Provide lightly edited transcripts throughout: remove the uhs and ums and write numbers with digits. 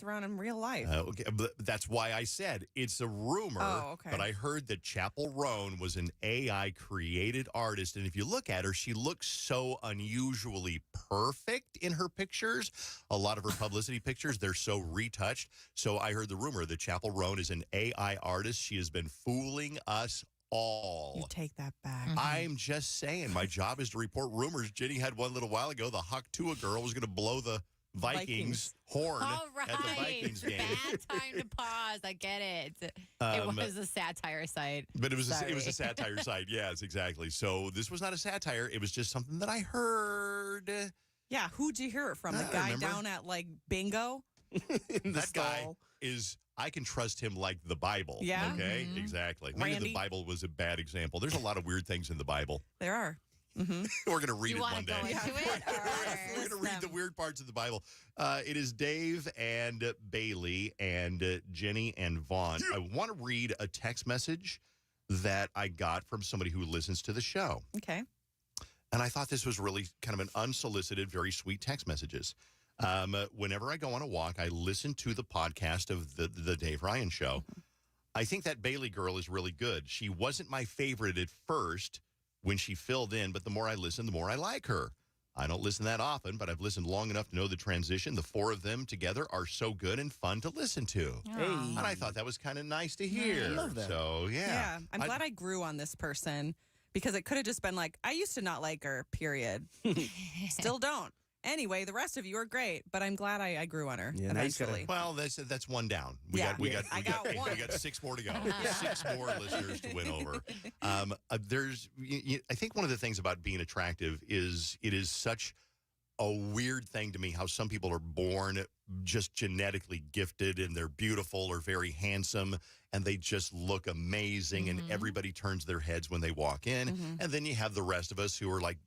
bounce around in real life. Okay, but that's why I said it's a rumor. Oh, okay. But I heard that Chapel Roan was an AI-created artist. And if you look at her, she looks so unusually perfect in her pictures. A lot of her publicity pictures, they're so retouched. So I heard the rumor that Chapel Roan is an AI artist. She has been fooling us all. You take that back. I'm just saying, my job is to report rumors. Jenny had one little while ago. The Haktua girl was going to blow the Vikings horn All right. at the Vikings game. Bad time to pause. I get it. It was a satire site. But it was a satire site. Yes, exactly. So this was not a satire. It was just something that I heard. Yeah, who'd you hear it from? The guy down at bingo? That guy is, I can trust him like the Bible. Yeah. Okay, exactly. Maybe the Bible was a bad example. There's a lot of weird things in the Bible. There are. We're going to read it one day. Go into it, We're going to read the weird parts of the Bible. It is Dave and Bailey and Jenny and Vaughn. I want to read a text message that I got from somebody who listens to the show. Okay. And I thought this was really kind of an unsolicited, very sweet text messages. Whenever I go on a walk, I listen to the podcast of the Dave Ryan Show. I think that Bailey girl is really good. She wasn't my favorite at first when she filled in, but the more I listen, the more I like her. I don't listen that often, but I've listened long enough to know the transition. The four of them together are so good and fun to listen to. Hey. And I thought that was kind of nice to hear. I love that. So, Yeah, I'm glad I grew on this person because it could have just been like, I used to not like her, period. Still don't. Anyway, the rest of you are great, but I'm glad I grew on her eventually. Well, that's one down. We got 6 more to go. 6 more listeners to win over. I think one of the things about being attractive is it is such a weird thing to me how some people are born just genetically gifted and they're beautiful or very handsome and they just look amazing and everybody turns their heads when they walk in. And then you have the rest of us who are like,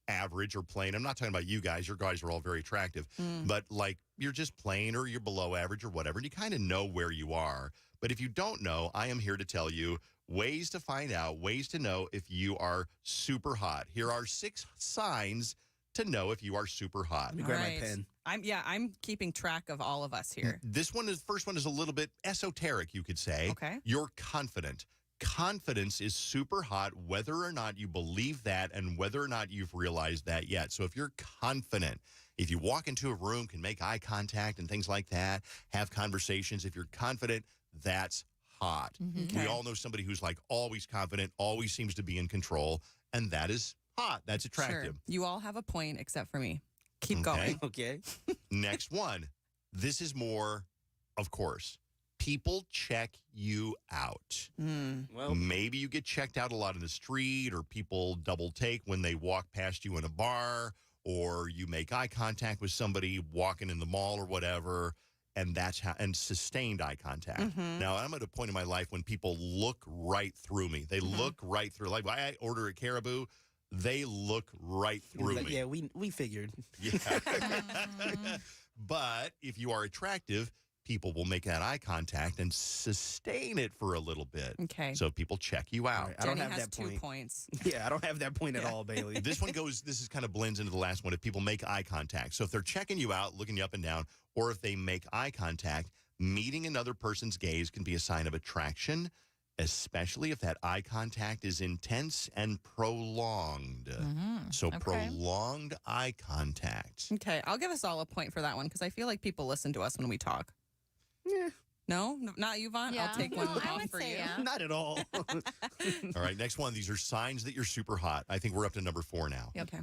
average or plain. I'm not talking about you guys. Your guys are all very attractive. But like you're just plain or you're below average or whatever. And you kind of know where you are. But if you don't know, I am here to tell you ways to find out, ways to know if you are super hot. Here are 6 signs to know if you are super hot. Let me grab my pen. I'm keeping track of all of us here. First one is a little bit esoteric, you could say. Okay. You're confident. Confidence is super hot, whether or not you believe that and whether or not you've realized that yet. So if you're confident, if you walk into a room, can make eye contact and things like that, have conversations, if you're confident, that's hot. Okay. We all know somebody who's like always confident, always seems to be in control, and that is hot. That's attractive. Sure. You all have a point except for me. Keep going. Okay. Next one. This is more, of course. People check you out. Well, maybe you get checked out a lot in the street, or people double take when they walk past you in a bar, or you make eye contact with somebody walking in the mall or whatever, and sustained eye contact. Now, I'm at a point in my life when people look right through me. They look right through. Like when I order a Caribou, they look right through me. Yeah, we figured. Yeah. But if you are attractive, people will make that eye contact and sustain it for a little bit. Okay. So people check you out. Right, I don't Jenny have has that 2 point. points. Yeah, I don't have that point at all, Bailey. This is kind of blends into the last one. If people make eye contact. So if they're checking you out, looking you up and down, or if they make eye contact, meeting another person's gaze can be a sign of attraction, especially if that eye contact is intense and prolonged. So prolonged eye contact. Okay, I'll give us all a point for that one because I feel like people listen to us when we talk. Yeah. No? Not you, Vaughn? Yeah. I'll take one No, I off would for say you. yeah. Not at all. All right, next one. These are signs that you're super hot. I think we're up to number 4 now. Okay.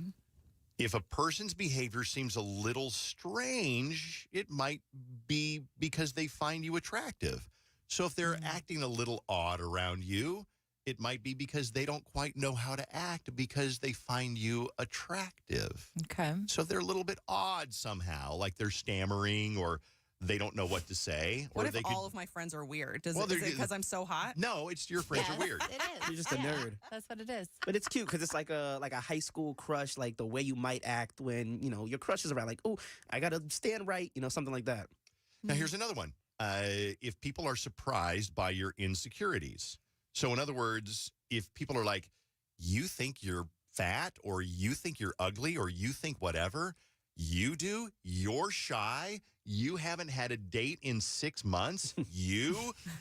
If a person's behavior seems a little strange, it might be because they find you attractive. So if they're acting a little odd around you, it might be because they don't quite know how to act because they find you attractive. Okay. So they're a little bit odd somehow, like they're stammering or they don't know what to say. What or if all of my friends are weird? Is it because I'm so hot? No, it's your friends are weird. It is. You're just a nerd. That's what it is. But it's cute because it's like a high school crush, like the way you might act when, your crush is around. Like, oh, I got to stand right, something like that. Now, here's another one. If people are surprised by your insecurities. So, in other words, if people are like, you think you're fat or you think you're ugly or you think whatever, you do, you're shy, You haven't had a date in 6 months?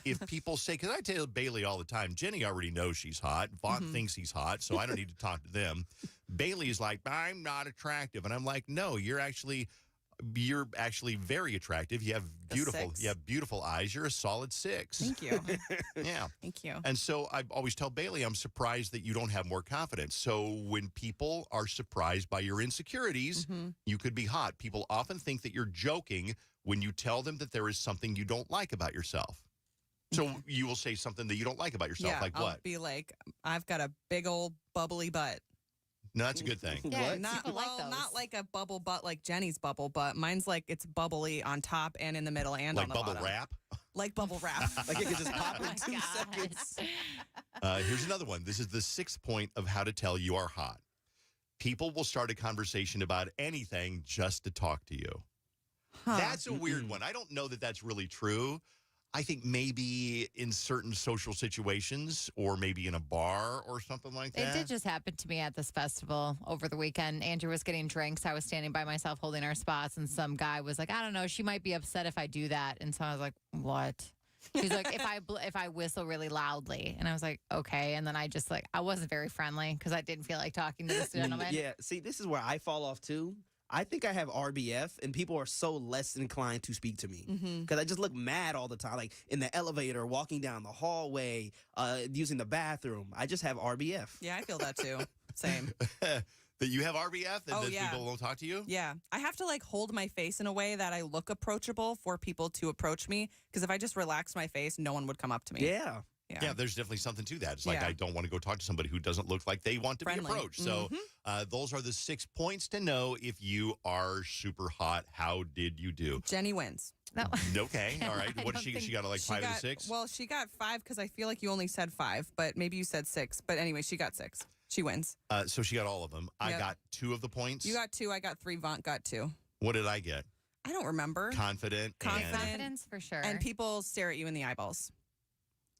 If people say, because I tell Bailey all the time, Jenny already knows she's hot. Vaughn thinks he's hot, so I don't need to talk to them. Bailey's like, I'm not attractive. And I'm like, no, you're actually very attractive. You have beautiful eyes. You're a solid 6. Thank you. Yeah. Thank you. And so I always tell Bailey, I'm surprised that you don't have more confidence. So when people are surprised by your insecurities, you could be hot. People often think that you're joking when you tell them that there is something you don't like about yourself. So you will say something that you don't like about yourself, like I'll what? Be like, I've got a big old bubbly butt. No, that's a good thing. Yeah, What? Not like those. not like a bubble butt like Jenny's bubble butt. Mine's like it's bubbly on top and in the middle and Like on the bubble bottom. wrap? Like bubble wrap. Like it could just pop Oh in my 2 God. seconds. Here's another one. This is the 6th point of how to tell you are hot. People will start a conversation about anything just to talk to you. Huh. That's a weird one. I don't know that that's really true. I think maybe in certain social situations or maybe in a bar or something like that. It did just happen to me at this festival over the weekend. Andrew was getting drinks. I was standing by myself holding our spots, and some guy was like, I don't know, she might be upset if I do that. And so I was like, what? He's like, if I whistle really loudly. And I was like, okay. And then I just I wasn't very friendly because I didn't feel like talking to this gentleman. Yeah, see, this is where I fall off too. I think I have RBF, and people are so less inclined to speak to me because I just look mad all the time, like in the elevator, walking down the hallway, using the bathroom. I just have RBF. Yeah, I feel that too. Same. That you have RBF and Oh, that yeah. people won't talk to you? Yeah. I have to hold my face in a way that I look approachable for people to approach me. Because if I just relax my face, no one would come up to me. Yeah. Yeah, there's definitely something to that. It's like Yeah. I don't want to go talk to somebody who doesn't look like they want to Friendly. be approached. So those are the 6 points to know if you are super hot. How did you do? Jenny wins. No. Okay, all right. I What did don't she get? think- She got 5 out of 6? Well, she got 5 because I feel like you only said 5, but maybe you said 6. But anyway, she got 6. She wins. So she got all of them. I Yep. got 2 of the points. You got 2. I got 3. Vaughn got 2. What did I get? I don't remember. Confident. Confident. Confidence for sure. And people stare at you in the eyeballs.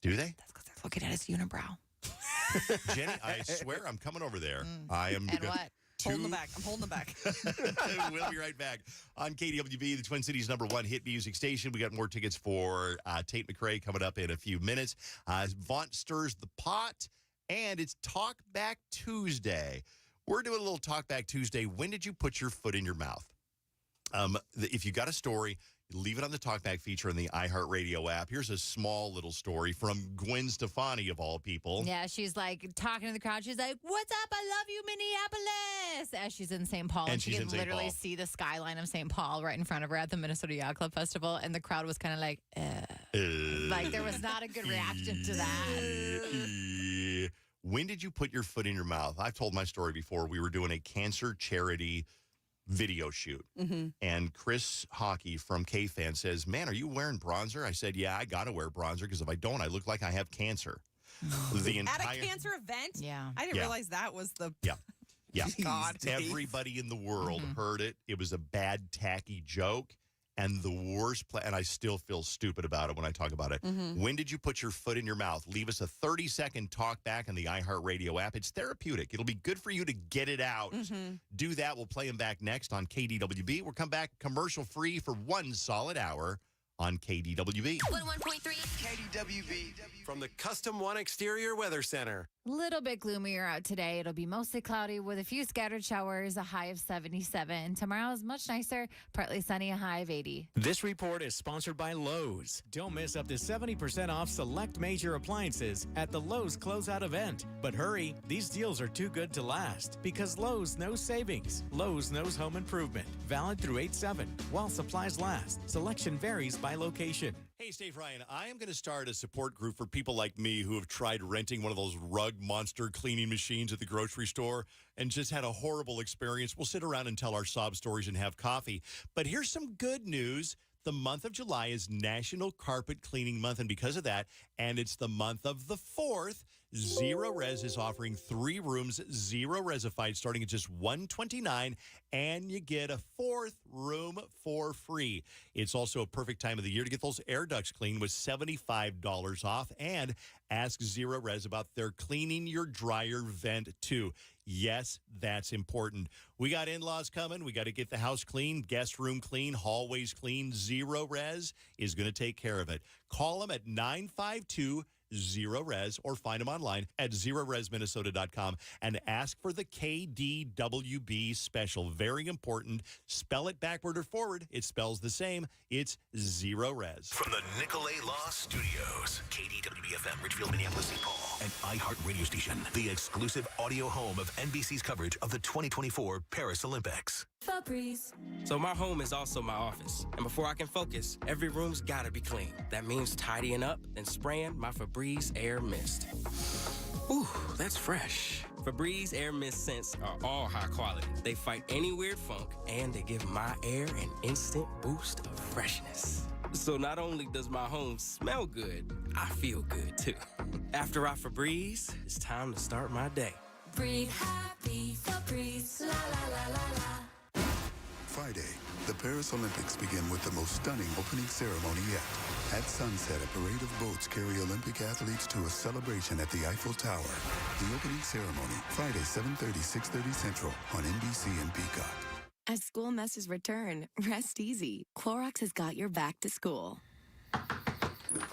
Do they? That's because they're looking at his unibrow. Jenny, I swear I'm coming over there. I am. And what? Holding the back. I'm holding the back. We'll be right back on KDWB, the Twin Cities' #1 hit music station. We got more tickets for Tate McRae coming up in a few minutes. Vaughn stirs the pot, and it's Talk Back Tuesday. We're doing a little Talk Back Tuesday. When did you put your foot in your mouth? If you got a story, leave it on the Talkback feature in the iHeartRadio app. Here's a small little story from Gwen Stefani, of all people. Yeah, she's talking to the crowd. She's like, "What's up? I love you, Minneapolis." As she's in St. Paul, And she she's can in St. literally Paul. see the skyline of St. Paul right in front of her at the Minnesota Yacht Club Festival, and the crowd was kind of like, there was not a good reaction to that. When did you put your foot in your mouth? I've told my story before. We were doing a cancer charity video shoot. And Chris Hockey from K-Fan says, man, are you wearing bronzer? I said, yeah, I got to wear bronzer because if I don't, I look like I have cancer. At a cancer event? Yeah. I didn't realize that was the... Yeah. God. Everybody in the world heard it. It was a bad, tacky joke. And the worst and I still feel stupid about it when I talk about it. When did you put your foot in your mouth? Leave us a 30-second talk back on the iHeartRadio app. It's therapeutic. It'll be good for you to get it out. Do that. We'll play them back next on KDWB. We'll come back commercial-free for 1 solid hour on KDWB. 101.3 KDWB from the Custom One Exterior Weather Center. Little bit gloomier out today. It'll be mostly cloudy with a few scattered showers, a high of 77. Tomorrow is much nicer, partly sunny, a high of 80. This report is sponsored by Lowe's. Don't miss up to 70% off select major appliances at the Lowe's closeout event. But hurry, these deals are too good to last because Lowe's knows savings. Lowe's knows home improvement. Valid through 8/7 while supplies last. Selection varies by location. Hey, Steve Ryan, I am going to start a support group for people like me who have tried renting one of those rug monster cleaning machines at the grocery store and just had a horrible experience. We'll sit around and tell our sob stories and have coffee. But here's some good news. The month of July is National Carpet Cleaning Month, and because of that, and it's the month of the 4th, Zero Res is offering 3 rooms, zero resified, starting at just $129, and you get a 4th room for free. It's also a perfect time of the year to get those air ducts cleaned with $75 off, and ask Zero Res about their cleaning your dryer vent too. Yes, that's important. We got in-laws coming. We got to get the house clean, guest room clean, hallways clean. Zero Res is going to take care of it. Call them at 952 Zero Res or find them online at zeroresminnesota.com and ask for the KDWB special. Very important. Spell it backward or forward. It spells the same. It's Zero Res. From the Nicolay Law Studios, KDWB FM, Richfield, Minneapolis, St. Paul, an iHeartRadio station, the exclusive audio home of NBC's coverage of the 2024 Paris Olympics. Febreze. So my home is also my office. And before I can focus, every room's gotta be clean. That means tidying up and spraying my Febreze Air Mist. Ooh, that's fresh. Febreze Air Mist scents are all high quality. They fight any weird funk, and they give my air an instant boost of freshness. So not only does my home smell good, I feel good too. After I Febreze, it's time to start my day. Breathe happy, Febreze, la la la la la. Friday, the Paris Olympics begin with the most stunning opening ceremony yet. At sunset, a parade of boats carry Olympic athletes to a celebration at the Eiffel Tower. The opening ceremony, Friday, 7:30, 6:30 Central on NBC and Peacock. As school messes return, rest easy. Clorox has got your back to school.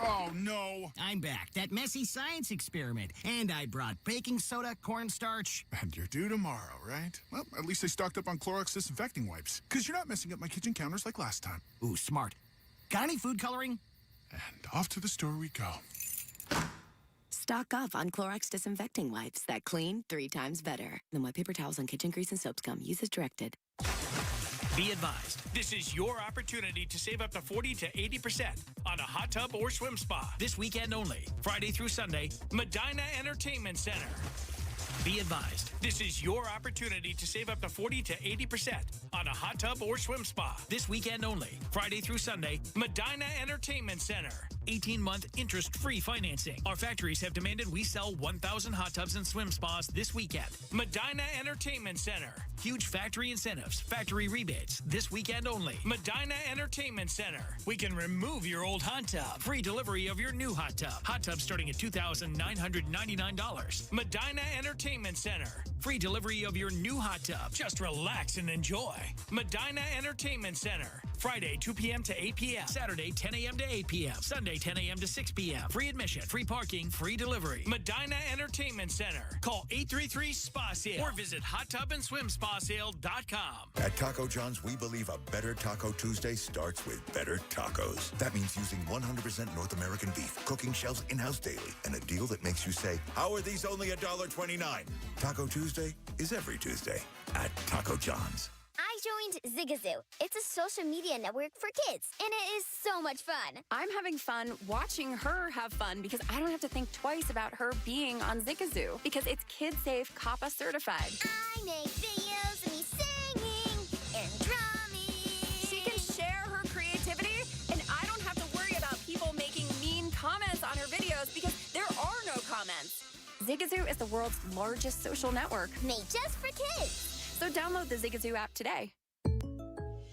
Oh, no. I'm back. That messy science experiment. And I brought baking soda, cornstarch. And you're due tomorrow, right? Well, at least I stocked up on Clorox disinfecting wipes. Because you're not messing up my kitchen counters like last time. Ooh, smart. Got any food coloring? And off to the store we go. Stock up on Clorox disinfecting wipes that clean 3 times better than wet paper towels on kitchen grease and soap scum. Use as directed. Be advised, this is your opportunity to save up to 40 to 80% on a hot tub or swim spa. This weekend only, Friday through Sunday, Medina Entertainment Center. Be advised, this is your opportunity to save up to 40 to 80% on a hot tub or swim spa. This weekend only, Friday through Sunday, Medina Entertainment Center. 18-month interest-free financing. Our factories have demanded we sell 1,000 hot tubs and swim spas this weekend. Medina Entertainment Center. Huge factory incentives, factory rebates. This weekend only. Medina Entertainment Center. We can remove your old hot tub. Free delivery of your new hot tub. Hot tub starting at $2,999. Medina Entertainment Center. Free delivery of your new hot tub. Just relax and enjoy. Medina Entertainment Center. Friday, 2 p.m. to 8 p.m. Saturday, 10 a.m. to 8 p.m. Sunday, 10 a.m. to 6 p.m. Free admission, free parking, free delivery. Medina Entertainment Center. Call 833-SPA-SALE or visit hottubandSwimSpaSale.com. At Taco John's, we believe a better Taco Tuesday starts with better tacos. That means using 100% North American beef, cooking shells in-house daily, and a deal that makes you say, how are these only $1.29? Taco Tuesday is every Tuesday at Taco John's. I joined Zigazoo. It's a social media network for kids, and it is so much fun. I'm having fun watching her have fun because I don't have to think twice about her being on Zigazoo because it's kid-safe, COPPA certified. I make videos of me singing and drumming. She can share her creativity, and I don't have to worry about people making mean comments on her videos because there are no comments. Zigazoo is the world's largest social network. Made just for kids. So download the Zigazoo app today.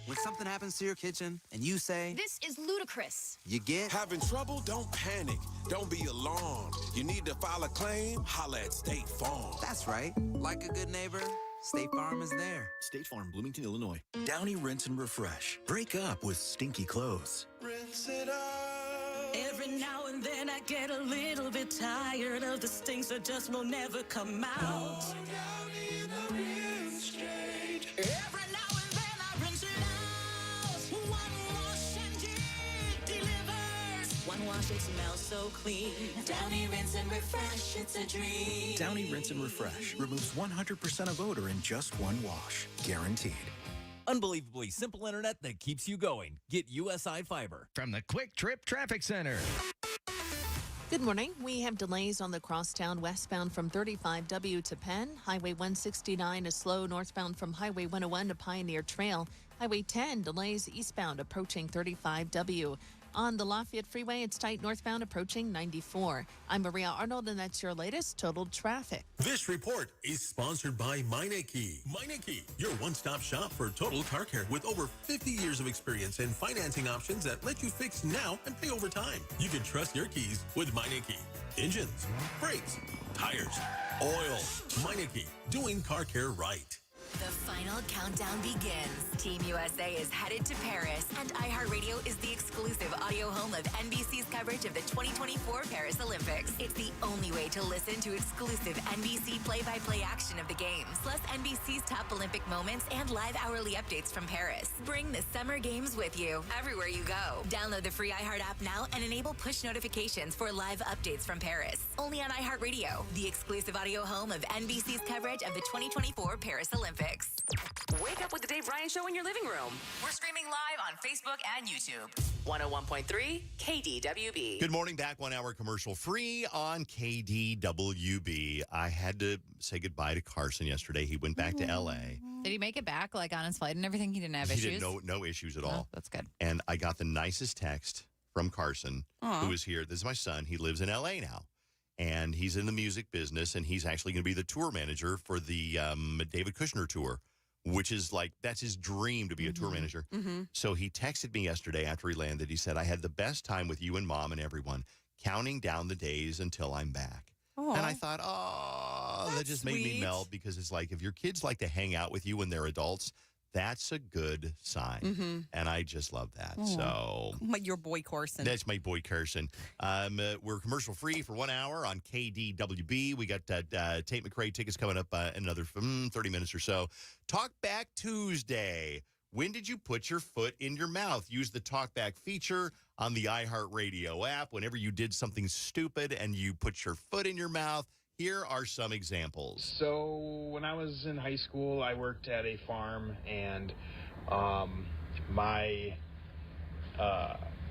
When something happens to your kitchen and you say, "This is ludicrous," you get... Having trouble? Don't panic. Don't be alarmed. You need to file a claim? Holla at State Farm. That's right. Like a good neighbor, State Farm is there. State Farm, Bloomington, Illinois. Downy Rinse and Refresh. Break up with stinky clothes. Rinse it out. Every now and then I get a little bit tired of the stinks that just will never come out. Every now and then I rinse it out. One wash and it delivers. One wash, it smells so clean. Downy Rinse and Refresh, it's a dream. Downy Rinse and Refresh removes 100% of odor in just one wash. Guaranteed. Unbelievably simple internet that keeps you going. Get USI Fiber. From the Quick Trip Traffic Center. Good morning. We have delays on the crosstown westbound from 35W to Penn. Highway 169 is slow northbound from Highway 101 to Pioneer Trail. Highway 10 delays eastbound approaching 35W. On the Lafayette Freeway, it's tight northbound approaching 94. I'm Maria Arnold, and that's your latest total traffic. This report is sponsored by Meineke. Meineke, your one-stop shop for total car care with over 50 years of experience and financing options that let you fix now and pay over time. You can trust your keys with Meineke. Engines, brakes, tires, oil. Meineke, doing car care right. The final countdown begins. Team USA is headed to Paris, and iHeartRadio is the exclusive audio home of NBC's coverage of the 2024 Paris Olympics. It's the only way to listen to exclusive NBC play-by-play action of the games, plus NBC's top Olympic moments and live hourly updates from Paris. Bring the Summer Games with you everywhere you go. Download the free iHeart app now and enable push notifications for live updates from Paris. Only on iHeartRadio, the exclusive audio home of NBC's coverage of the 2024 Paris Olympics. Wake up with the Dave Ryan Show in your living room. We're streaming live on Facebook and YouTube. 101.3 KDWB. Good morning. Back 1 hour commercial free on KDWB. I had to say goodbye to Carson yesterday. He went back to L.A. Did he make it back, like on his flight and everything? He didn't have issues? He didn't, no issues at all. That's good. And I got the nicest text from Carson, who is here. This is my son. He lives in L.A. now. And he's in the music business, and he's actually going to be the tour manager for the David Kushner tour, which is like, that's his dream to be a tour manager. So he texted me yesterday after he landed. He said, I had the best time with you and Mom and everyone, counting down the days until I'm back. And I thought, that just made me melt, because it's like, if your kids like to hang out with you when they're adults, that's a good sign. And I just love that. So your boy Carson. That's my boy Carson. We're commercial free for 1 hour on KDWB. We got Tate McRae tickets coming up in another 30 minutes or so. Talk Back Tuesday. When did you put your foot in your mouth? Use the Talk Back feature on the iHeartRadio app. Whenever you did something stupid and you put your foot in your mouth, here are some examples. So when I was in high school, I worked at a farm, and my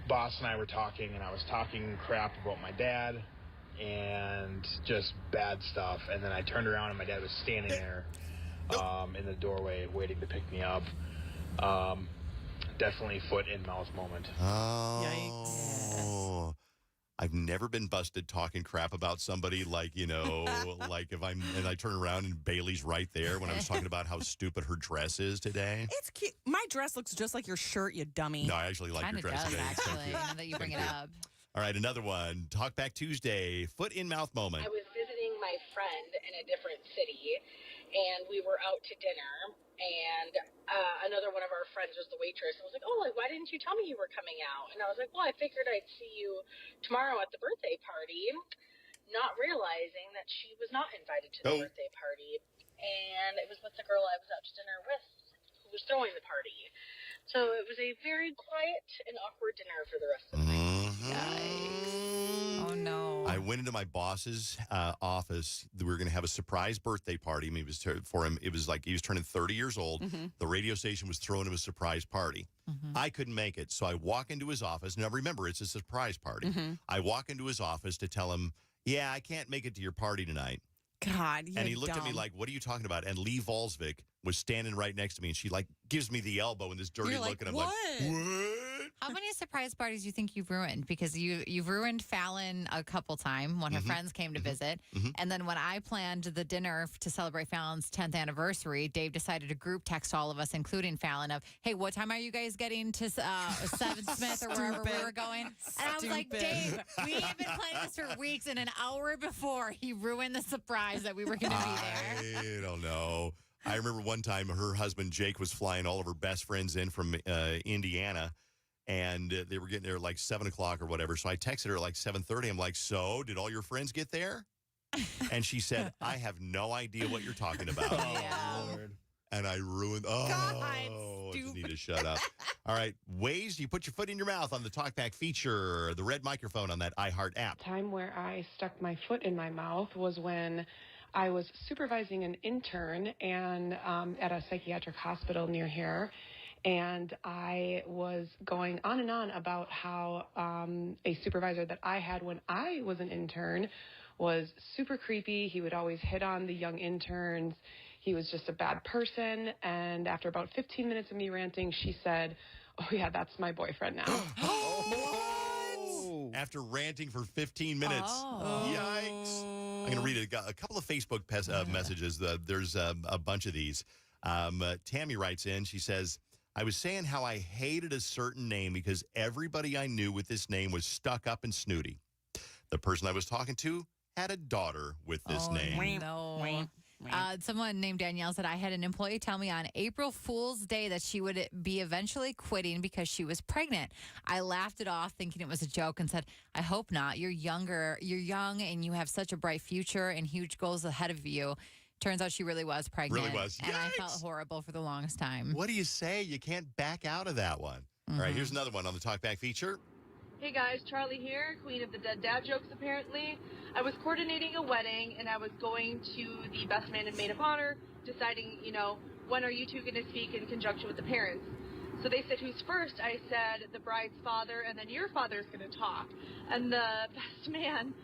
boss and I were talking, and I was talking crap about my dad and just bad stuff. And then I turned around, and my dad was standing there in the doorway waiting to pick me up. Definitely foot in mouth moment. Oh. Yikes. I've never been busted talking crap about somebody, like, you know, like if and I turn around and Bailey's right there when I was talking about how stupid her dress is today. It's cute. My dress looks just like your shirt, you dummy. No, I actually like your dress today. Actually, now that you bring it up. All right, another one. Talk Back Tuesday, foot in mouth moment. I was visiting my friend in a different city, and we were out to dinner, and another one of our friends was the waitress. I was like, why didn't you tell me you were coming out? And I was like, well, I figured I'd see you tomorrow at the birthday party, not realizing that she was not invited to the birthday party. And it was with the girl I was out to dinner with who was throwing the party. So it was a very quiet and awkward dinner for the rest of the night. Oh, no. I went into my boss's office. We were going to have a surprise birthday party. I mean, it was for him. It was like he was turning 30 years old. The radio station was throwing him a surprise party. I couldn't make it. So I walk into his office. Now, remember, it's a surprise party. I walk into his office to tell him, yeah, I can't make it to your party tonight. God, and he looked at me like, what are you talking about? And Lee Volsvik was standing right next to me, and she like gives me the elbow in this dirty look, and I'm like, what? How many surprise parties do you think you've ruined? Because you've ruined Fallon a couple times when her friends came to visit. And then when I planned the dinner to celebrate Fallon's 10th anniversary, Dave decided to group text all of us, including Fallon, of, hey, what time are you guys getting to 7th Smith or wherever we were going? And I was like, Dave, we have been planning this for weeks, and an hour before, he ruined the surprise that we were going to be there. I don't know. I remember one time her husband, Jake, was flying all of her best friends in from Indiana, and they were getting there like 7 o'clock or whatever. So I texted her at like 7:30. I'm like, so did all your friends get there? And she said, I have no idea what you're talking about. Oh, Lord. And I ruined, I just need to shut up. All right, ways you put your foot in your mouth on the TalkBack feature, the red microphone on that iHeart app. Time where I stuck my foot in my mouth was when I was supervising an intern and at a psychiatric hospital near here. And I was going on and on about how a supervisor that I had when I was an intern was super creepy. He would always hit on the young interns. He was just a bad person. And after about 15 minutes of me ranting, she said, oh, yeah, that's my boyfriend now. after ranting for 15 minutes. Yikes. I'm going to read a couple of Facebook messages. There's a bunch of these. Tammy writes in. She says, I was saying how I hated a certain name because everybody I knew with this name was stuck up and snooty. The person I was talking to had a daughter with this name. No. Someone named Danielle said, I had an employee tell me on April Fool's Day that she would be eventually quitting because she was pregnant. I laughed it off thinking it was a joke and said, I hope not. You're young and you have such a bright future and huge goals ahead of you. Turns out she really was pregnant. Really was. And Yikes. I felt horrible for the longest time. What do you say? You can't back out of that one. All right, here's another one on the Talkback feature. Hey guys, Charlie here, queen of the dead dad jokes apparently. I was coordinating a wedding and I was going to the best man and maid of honor, deciding, when are you two going to speak in conjunction with the parents? So they said, who's first? I said, the bride's father, and then your father's going to talk. And the best man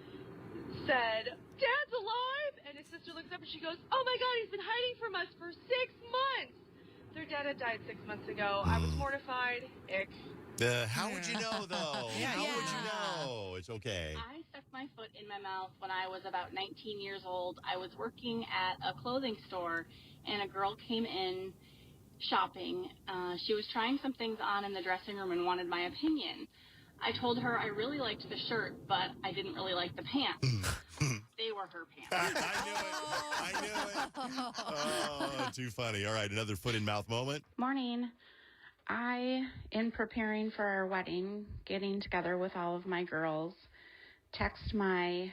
said, Dad's alive! And his sister looks up and she goes, oh my God, he's been hiding from us for 6 months! Their dad had died 6 months ago. I was mortified. Ick. How would you know, though? How would you know? It's okay. I stuck my foot in my mouth when I was about 19 years old. I was working at a clothing store, and a girl came in shopping. She was trying some things on in the dressing room and wanted my opinion. I told her I really liked the shirt, but I didn't really like the pants. They were her pants. I knew it. Oh, too funny. All right, another foot in mouth moment. Morning. In preparing for our wedding, getting together with all of my girls, text my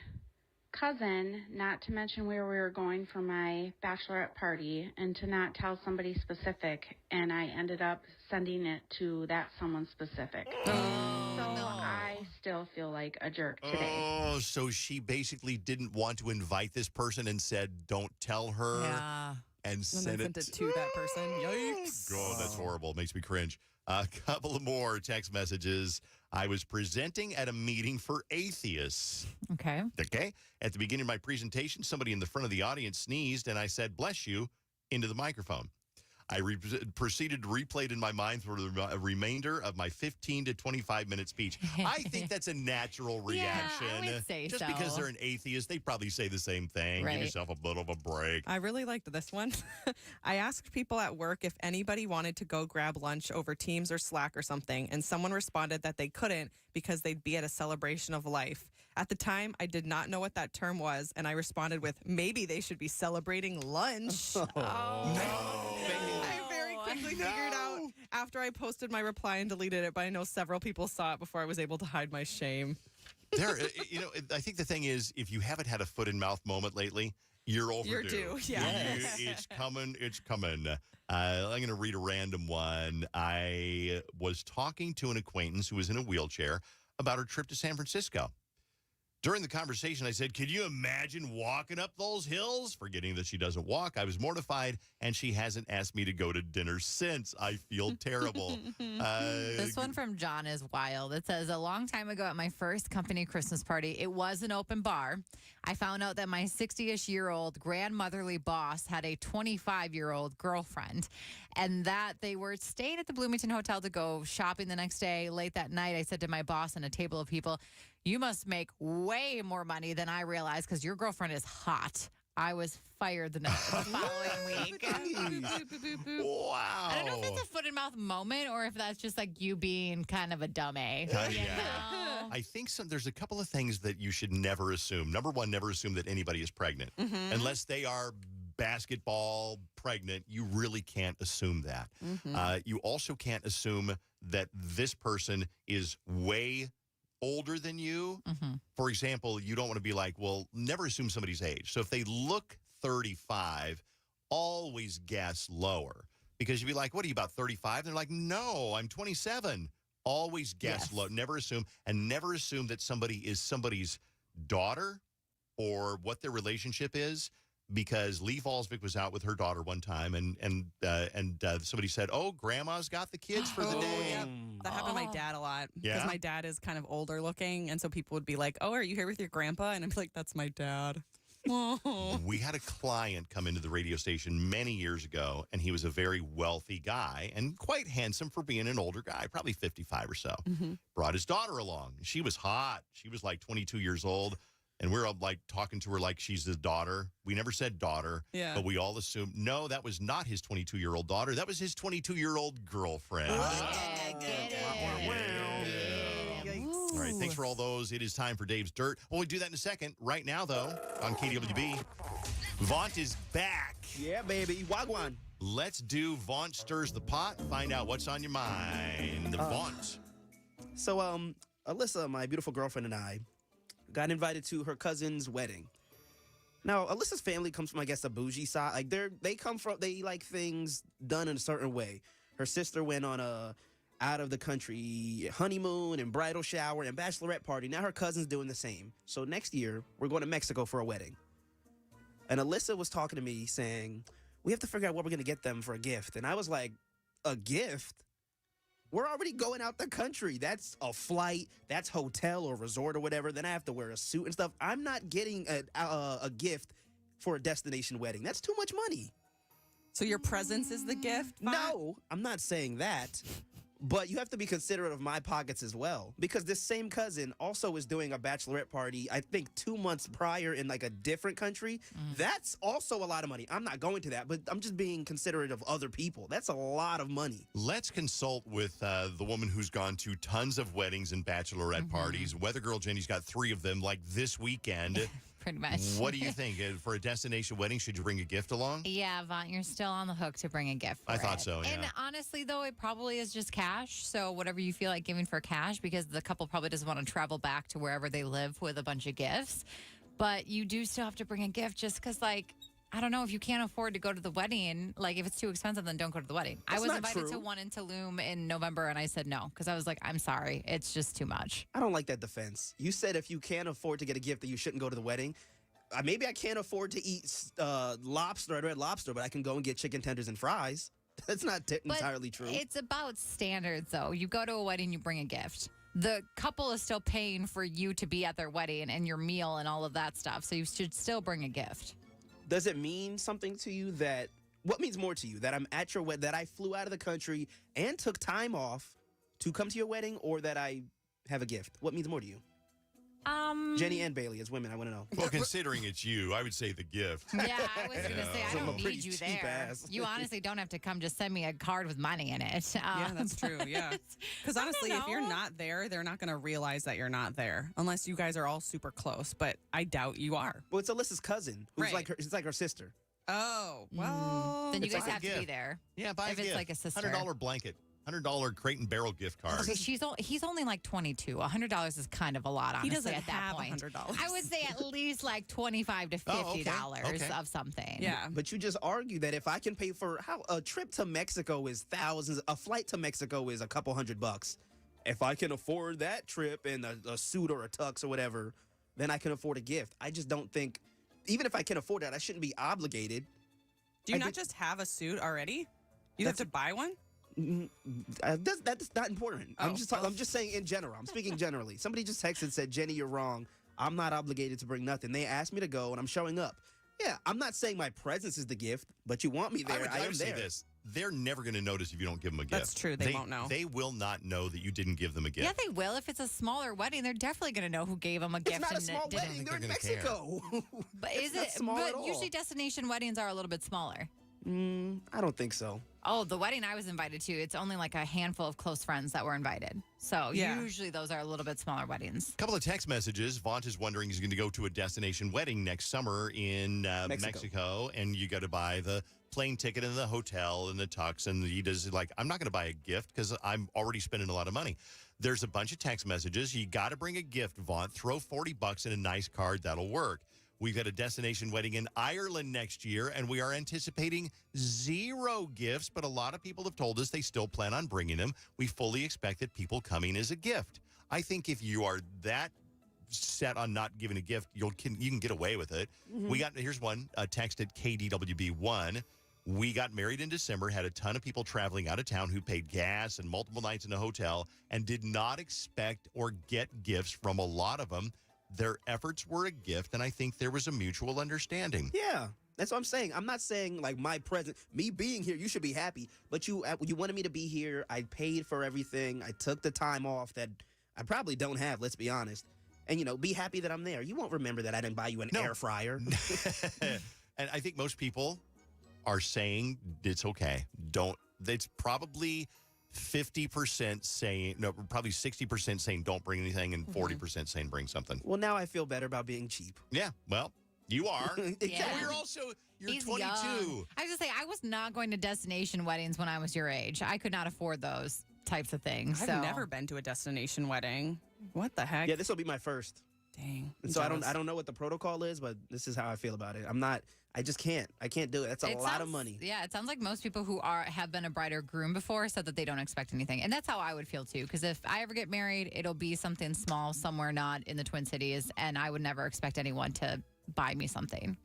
cousin not to mention where we were going for my bachelorette party and to not tell somebody specific, and I ended up sending it to that someone specific. I still feel like a jerk today. Oh, so she basically didn't want to invite this person and said, don't tell her. Yeah. And sent it to that person. Yikes. Oh, that's horrible. Makes me cringe. A couple of more text messages. I was presenting at a meeting for atheists. Okay. At the beginning of my presentation, somebody in the front of the audience sneezed, and I said, bless you, into the microphone. I proceeded to replay it in my mind for the remainder of my 15 to 25-minute speech. I think that's a natural reaction. Yeah, I would say Just so. because they're an atheist, they probably say the same thing. Right. Give yourself a bit of a break. I really liked this one. I asked people at work if anybody wanted to go grab lunch over Teams or Slack or something, and someone responded that they couldn't because they'd be at a celebration of life. At the time, I did not know what that term was, and I responded with, maybe they should be celebrating lunch. I very quickly figured out after I posted my reply and deleted it, but I know several people saw it before I was able to hide my shame. I think the thing is, if you haven't had a foot in mouth moment lately, you're overdue. You're due, yes. It's coming. I'm going to read a random one. I was talking to an acquaintance who was in a wheelchair about her trip to San Francisco. During the conversation, I said, could you imagine walking up those hills? Forgetting that she doesn't walk. I was mortified, and she hasn't asked me to go to dinner since. I feel terrible. This one from John is wild. It says, a long time ago at my first company Christmas party, it was an open bar. I found out that my 60-ish-year-old grandmotherly boss had a 25-year-old girlfriend, and that they were staying at the Bloomington Hotel to go shopping the next day. Late that night, I said to my boss and a table of people, you must make way more money than I realized because your girlfriend is hot. I was fired the following week. Wow. I don't know if it's a foot and mouth moment or if that's just like you being kind of a dumb A. I think there's a couple of things that you should never assume. Number one, never assume that anybody is pregnant. Unless they are basketball pregnant, you really can't assume that. You also can't assume that this person is way older than you. For example, you don't want to be like, well, never assume somebody's age. So if they look 35, always guess lower. Because you'd be like, what are you, about 35? They're like, no, I'm 27. Always guess low. Never assume. And never assume that somebody is somebody's daughter or what their relationship is. Because Lee Fallsvik was out with her daughter one time, and somebody said, "Oh, Grandma's got the kids for the day." Yep. That happened to my dad a lot. Yeah? Because my dad is kind of older looking, and so people would be like, "Oh, are you here with your grandpa?" And I'd be like, "That's my dad." Oh. We had a client come into the radio station many years ago, and he was a very wealthy guy and quite handsome for being an older guy, probably 55 or so. Brought his daughter along. She was hot. She was like 22 years old. And we're like talking to her like she's his daughter. We never said daughter, but we all assumed, no, that was not his 22-year-old daughter. That was his 22-year-old girlfriend. All right, thanks for all those. It is time for Dave's Dirt. Well, we do that in a second. Right now, though, on KDWB, Vaunt is back. Yeah, baby. Wagwan. Let's do Vaunt Stirs the Pot. Find out what's on your mind. Vaunt. So, Alyssa, my beautiful girlfriend, and I got invited to her cousin's wedding. Now, Alyssa's family comes from, I guess, a bougie side. Like, they like things done in a certain way. Her sister went on a out-of-the-country honeymoon and bridal shower and bachelorette party. Now her cousin's doing the same. So next year, we're going to Mexico for a wedding. And Alyssa was talking to me saying, we have to figure out what we're going to get them for a gift. And I was like, a gift? We're already going out the country. That's a flight. That's hotel or resort or whatever. Then I have to wear a suit and stuff. I'm not getting a gift for a destination wedding. That's too much money. So your presence is the gift? No, I'm not saying that. But you have to be considerate of my pockets as well, because this same cousin also is doing a bachelorette party, I think 2 months prior in like a different country. That's also a lot of money. I'm not going to that, but I'm just being considerate of other people. That's a lot of money. Let's consult with the woman who's gone to tons of weddings and bachelorette parties. Weather Girl Jenny's got 3 of them, like this weekend. Pretty much. What do you think? For a destination wedding, should you bring a gift along? Yeah, Vaunt, you're still on the hook to bring a gift for I thought so, yeah. And honestly, though, it probably is just cash. So whatever you feel like giving for cash, because the couple probably doesn't want to travel back to wherever they live with a bunch of gifts. But you do still have to bring a gift just because, like, I don't know, if you can't afford to go to the wedding, like if it's too expensive, then don't go to the wedding. That's I was not invited true. to one in Tulum in November, and I said no because I was like, I'm sorry. It's just too much. I don't like that defense. You said if you can't afford to get a gift, that you shouldn't go to the wedding. Maybe I can't afford to eat lobster at Red Lobster, but I can go and get chicken tenders and fries. That's not entirely true. It's about standards, though. You go to a wedding, you bring a gift. The couple is still paying for you to be at their wedding and your meal and all of that stuff, so you should still bring a gift. Does it mean something to you that, what means more to you, that I'm at your wedding, that I flew out of the country and took time off to come to your wedding, or that I have a gift? What means more to you? Jenny and Bailey, as women, I want to know. Well, considering it's you, I would say the gift. Yeah, I was going to say, I I'm a don't pretty need you cheap there. ass. You honestly don't have to come. Just send me a card with money in it. Yeah, that's true. Yeah. Because honestly, if you're not there, they're not going to realize that you're not there unless you guys are all super close. But I doubt you are. Well, it's Alyssa's cousin, who's like her. It's like her sister. Oh, well. Then you It's guys like a have to be gift. there. Yeah, buy if a it's gift. like a sister. $100 blanket. $100 Crate and Barrel gift card. Okay, he's only like 22. $100 is kind of a lot, honestly, He doesn't at that have point. $100. I would say at least like $25 to $50 Okay. of something. Yeah. But you just argue that if I can pay for a trip to Mexico is thousands, a flight to Mexico is a couple $100. If I can afford that trip and a suit or a tux or whatever, then I can afford a gift. I just don't think, even if I can afford that, I shouldn't be obligated. Do you not just have a suit already? You have to buy one? That's not important. Oh, I'm just saying in general. I'm speaking generally. Somebody just texted and said, Jenny, you're wrong. I'm not obligated to bring nothing. They asked me to go, and I'm showing up. Yeah, I'm not saying my presence is the gift, but you want me there. I am would say there. this. They're never going to notice if you don't give them a gift. That's true. They won't know. They will not know that you didn't give them a gift. Yeah, they will. If it's a smaller wedding, they're definitely going to know who gave them a gift. It's not a and small didn't. wedding. They're in Mexico. But It's is not it? small at But all. usually destination weddings are a little bit smaller. I don't think so. Oh, the wedding I was invited to, it's only like a handful of close friends that were invited. So Yeah. usually those are a little bit smaller weddings. A couple of text messages. Vaunt is wondering he's going to go to a destination wedding next summer in Mexico, and you got to buy the plane ticket and the hotel and the tux. And he does like, I'm not going to buy a gift because I'm already spending a lot of money. There's a bunch of text messages. You got to bring a gift, Vaunt. Throw $40 in a nice card. That'll work. We've got a destination wedding in Ireland next year, and we are anticipating 0 gifts, but a lot of people have told us they still plan on bringing them. We fully expect that people coming as a gift. I think if you are that set on not giving a gift, you can get away with it. Here's one, a text at KDWB1. We got married in December, had a ton of people traveling out of town who paid gas and multiple nights in a hotel and did not expect or get gifts from a lot of them. their efforts were a gift, and I think there was a mutual understanding. Yeah. That's what I'm saying. I'm not saying like my presence, me being here, you should be happy. But you wanted me to be here. I paid for everything. I took the time off that I probably don't have, let's be honest. And, be happy that I'm there. You won't remember that I didn't buy you an air fryer. And I think most people are saying it's okay. It's probably 50% saying, no, probably 60% saying don't bring anything and 40% saying bring something. Well, now I feel better about being cheap. Yeah, well. You are. Yeah. You're He's 22. young. I was just saying, I was not going to destination weddings when I was your age. I could not afford those types of things. I've never been to a destination wedding. What the heck? Yeah, this will be my first. Dang. And so I don't know what the protocol is, but this is how I feel about it. I just can't. I can't do it. That's a lot of money. Yeah, it sounds like most people who have been a bride or groom before said that they don't expect anything. And that's how I would feel too. Because if I ever get married, it'll be something small somewhere not in the Twin Cities. And I would never expect anyone to buy me something.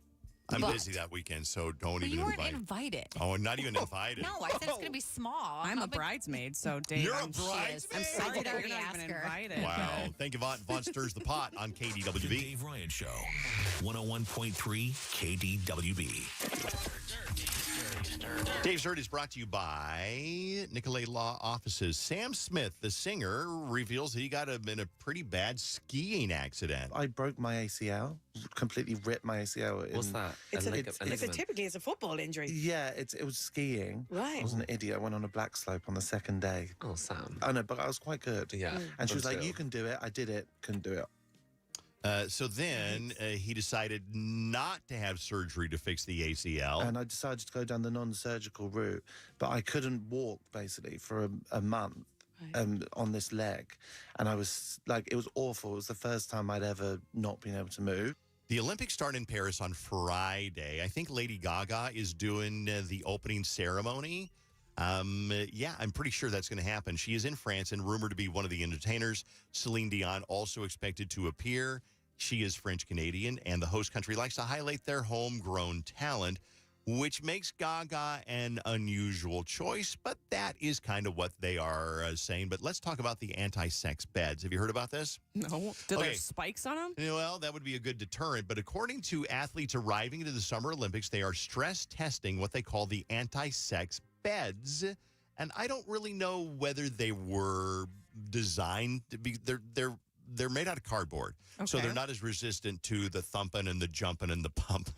I'm busy that weekend, so don't even invite. You weren't invited. Oh, not even invited. No, I said it's going to be small. I'm a bridesmaid, so Dave. You're a bridesmaid? I'm sorry I did that already you're not ask even her. invited. Wow. Thank you, Vaughn Stirs the Pot on KDWB. The Dave Ryan Show, 101.3 KDWB. Dave's Dirt is brought to you by Nicolay Law Offices. Sam Smith, the singer, reveals that he got in a pretty bad skiing accident. I broke my ACL, completely ripped my ACL. What's that? It's typically a football injury. Yeah, it was skiing. Right. I was an idiot. I went on a black slope on the second day. Oh, Sam. I know, but I was quite good. Yeah. And she was like, you can do it. I did it. Couldn't do it. So then he decided not to have surgery to fix the ACL. And I decided to go down the non-surgical route, but I couldn't walk, basically, for a month on this leg. And I was like, it was awful. It was the first time I'd ever not been able to move. The Olympics start in Paris on Friday. I think Lady Gaga is doing the opening ceremony. Yeah, I'm pretty sure that's going to happen. She is in France and rumored to be one of the entertainers. Celine Dion also expected to appear. She is French-Canadian, and the host country likes to highlight their homegrown talent, which makes Gaga an unusual choice, but that is kind of what they are saying. But let's talk about the anti-sex beds. Have you heard about this? No. Do they have spikes on them? Well, that would be a good deterrent. But according to athletes arriving into the Summer Olympics, they are stress testing what they call the anti-sex beds. And I don't really know whether they were designed to be, they're made out of cardboard. Okay. So they're not as resistant to the thumping and the jumping and the pumping.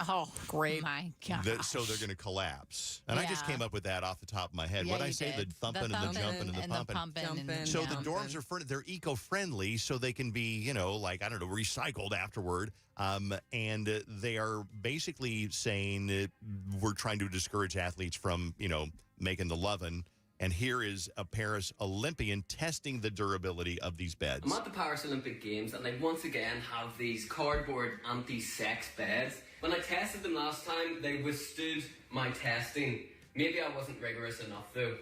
Oh, great. My God. So they're going to collapse. And I just came up with that off the top of my head. Yeah, what I say, the thumping and the jumping and the pumping. So the dorms are they're eco-friendly, so they can be, recycled afterward. And they are basically saying we're trying to discourage athletes from, making the lovin'. And here is a Paris Olympian testing the durability of these beds. I'm at the Paris Olympic Games, and they once again have these cardboard anti-sex beds. When I tested them last time, they withstood my testing. Maybe I wasn't rigorous enough, though.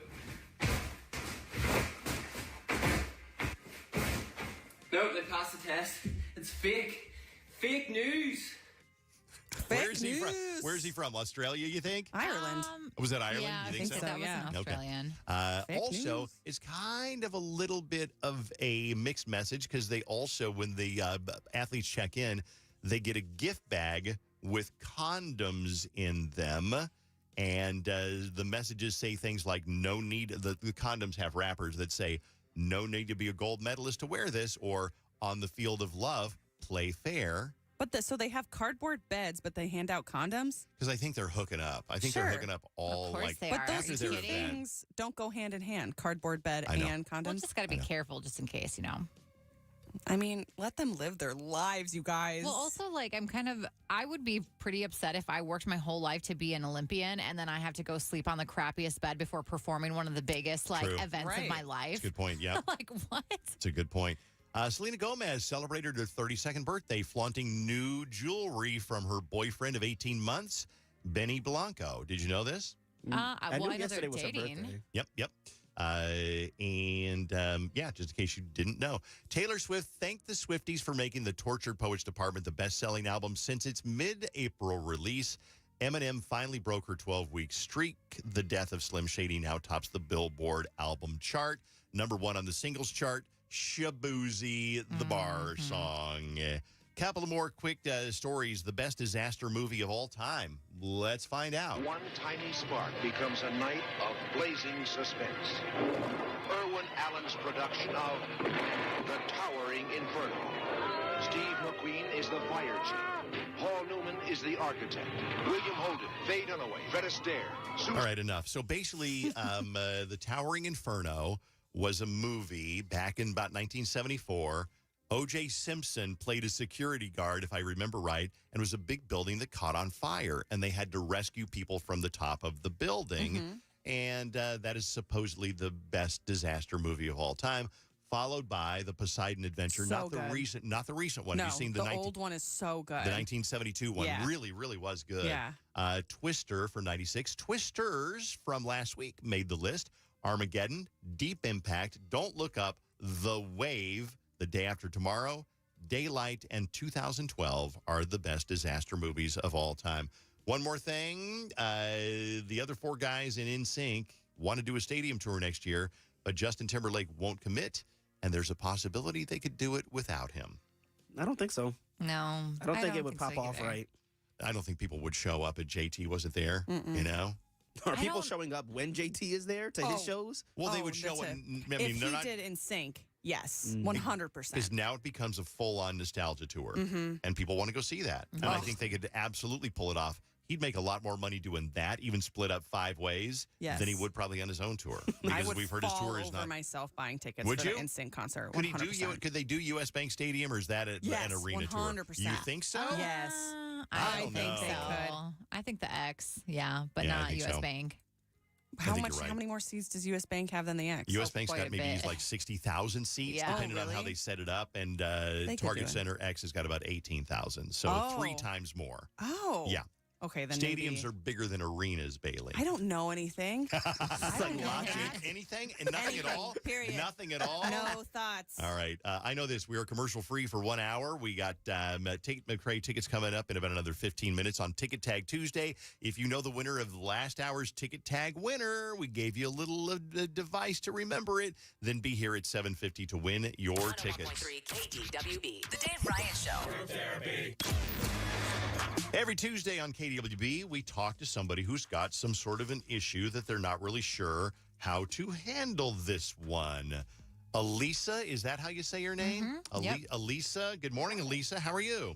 No, they passed the test. It's fake. Fake news. Where's he from? Australia, you think? Ireland. Was that Ireland? Yeah, you think so? That was an Australian. Okay. Also, it's kind of a little bit of a mixed message because they also, when the athletes check in, they get a gift bag with condoms in them. And the messages say things like, no need, the condoms have wrappers that say, no need to be a gold medalist to wear this, or on the field of love, play fair. But so they have cardboard beds, but they hand out condoms? Because I think they're hooking up. I think they're hooking up all like. But those two things don't go hand in hand: cardboard bed and condoms. Well, just got to be careful, just in case, I mean, let them live their lives, you guys. Well, also, I would be pretty upset if I worked my whole life to be an Olympian and then I have to go sleep on the crappiest bed before performing one of the biggest events of my life. That's a good point. Yeah. What? It's a good point. Selena Gomez celebrated her 32nd birthday, flaunting new jewelry from her boyfriend of 18 months, Benny Blanco. Did you know this? I knew yesterday was her birthday. Yep. Just in case you didn't know. Taylor Swift thanked the Swifties for making the Tortured Poets Department the best-selling album since its mid-April release. Eminem finally broke her 12-week streak. The death of Slim Shady now tops the Billboard album chart. #1 on the singles chart. Shaboozy, the bar song. Couple of more quick stories. The best disaster movie of all time. Let's find out. One tiny spark becomes a night of blazing suspense. Irwin Allen's production of The Towering Inferno. Steve McQueen is the fire chief. Paul Newman is the architect. William Holden, Faye Dunaway, Fred Astaire. All right, enough. So basically, The Towering Inferno was a movie back in about 1974. O.J. Simpson played a security guard, if I remember right, and it was a big building that caught on fire, and they had to rescue people from the top of the building. And that is supposedly the best disaster movie of all time, followed by the Poseidon Adventure. So not the good. recent one. No, Have you seen the old one is so good. The 1972 one really, really was good. Yeah. Twister from 96. Twisters from last week made the list. Armageddon, Deep Impact, Don't Look Up, The Wave, The Day After Tomorrow, Daylight, and 2012 are the best disaster movies of all time. One more thing. The other four guys in NSYNC want to do a stadium tour next year, but Justin Timberlake won't commit, and there's a possibility they could do it without him. I don't think so. No. I don't think it would pop off right. I don't think people would show up if JT wasn't there, you know? Are people showing up when JT is there to his shows? Well, they would show up. I mean, if they're he not, did in sync, yes, 100%. because now it becomes a full-on nostalgia tour, and people want to go see that. And I think they could absolutely pull it off. He'd make a lot more money doing that, even split up 5 ways, than he would probably on his own tour. Because I would we've heard his tour is not. myself buying tickets Would for you? the NSYNC concert. 100%. Could he do? Could they do U.S. Bank Stadium, or is that an arena 100%. tour? You think so? Yes, I don't think know. so. I think the X, but Yeah, I not think U.S. so. Bank. How think much? you're right. How many more seats does U.S. Bank have than the X? U.S. Bank's quite got a maybe bit. like 60,000 seats, Yeah. depending Oh, on how really? they set it up. And could do Target it. Center X has got about 18,000, so Oh. 3 times more. Oh, Yeah. Okay, then Stadiums maybe. are bigger than arenas, Bailey. I don't know anything. It's like logic. Anything? And nothing at all? Period. Nothing at all? No thoughts. All right. I know this. We are commercial free for 1 hour. We got Tate McRae tickets coming up in about another 15 minutes on Ticket Tag Tuesday. If you know the winner of last hour's Ticket Tag winner, we gave you a little device to remember it. Then be here at 7:50 to win your tickets. 101.3 KDWB. The Dave Ryan Show. Every Tuesday on KDWB, we talk to somebody who's got some sort of an issue that they're not really sure how to handle this one. Elisa, is that how you say your name? Yep. Elisa, good morning, Elisa. How are you?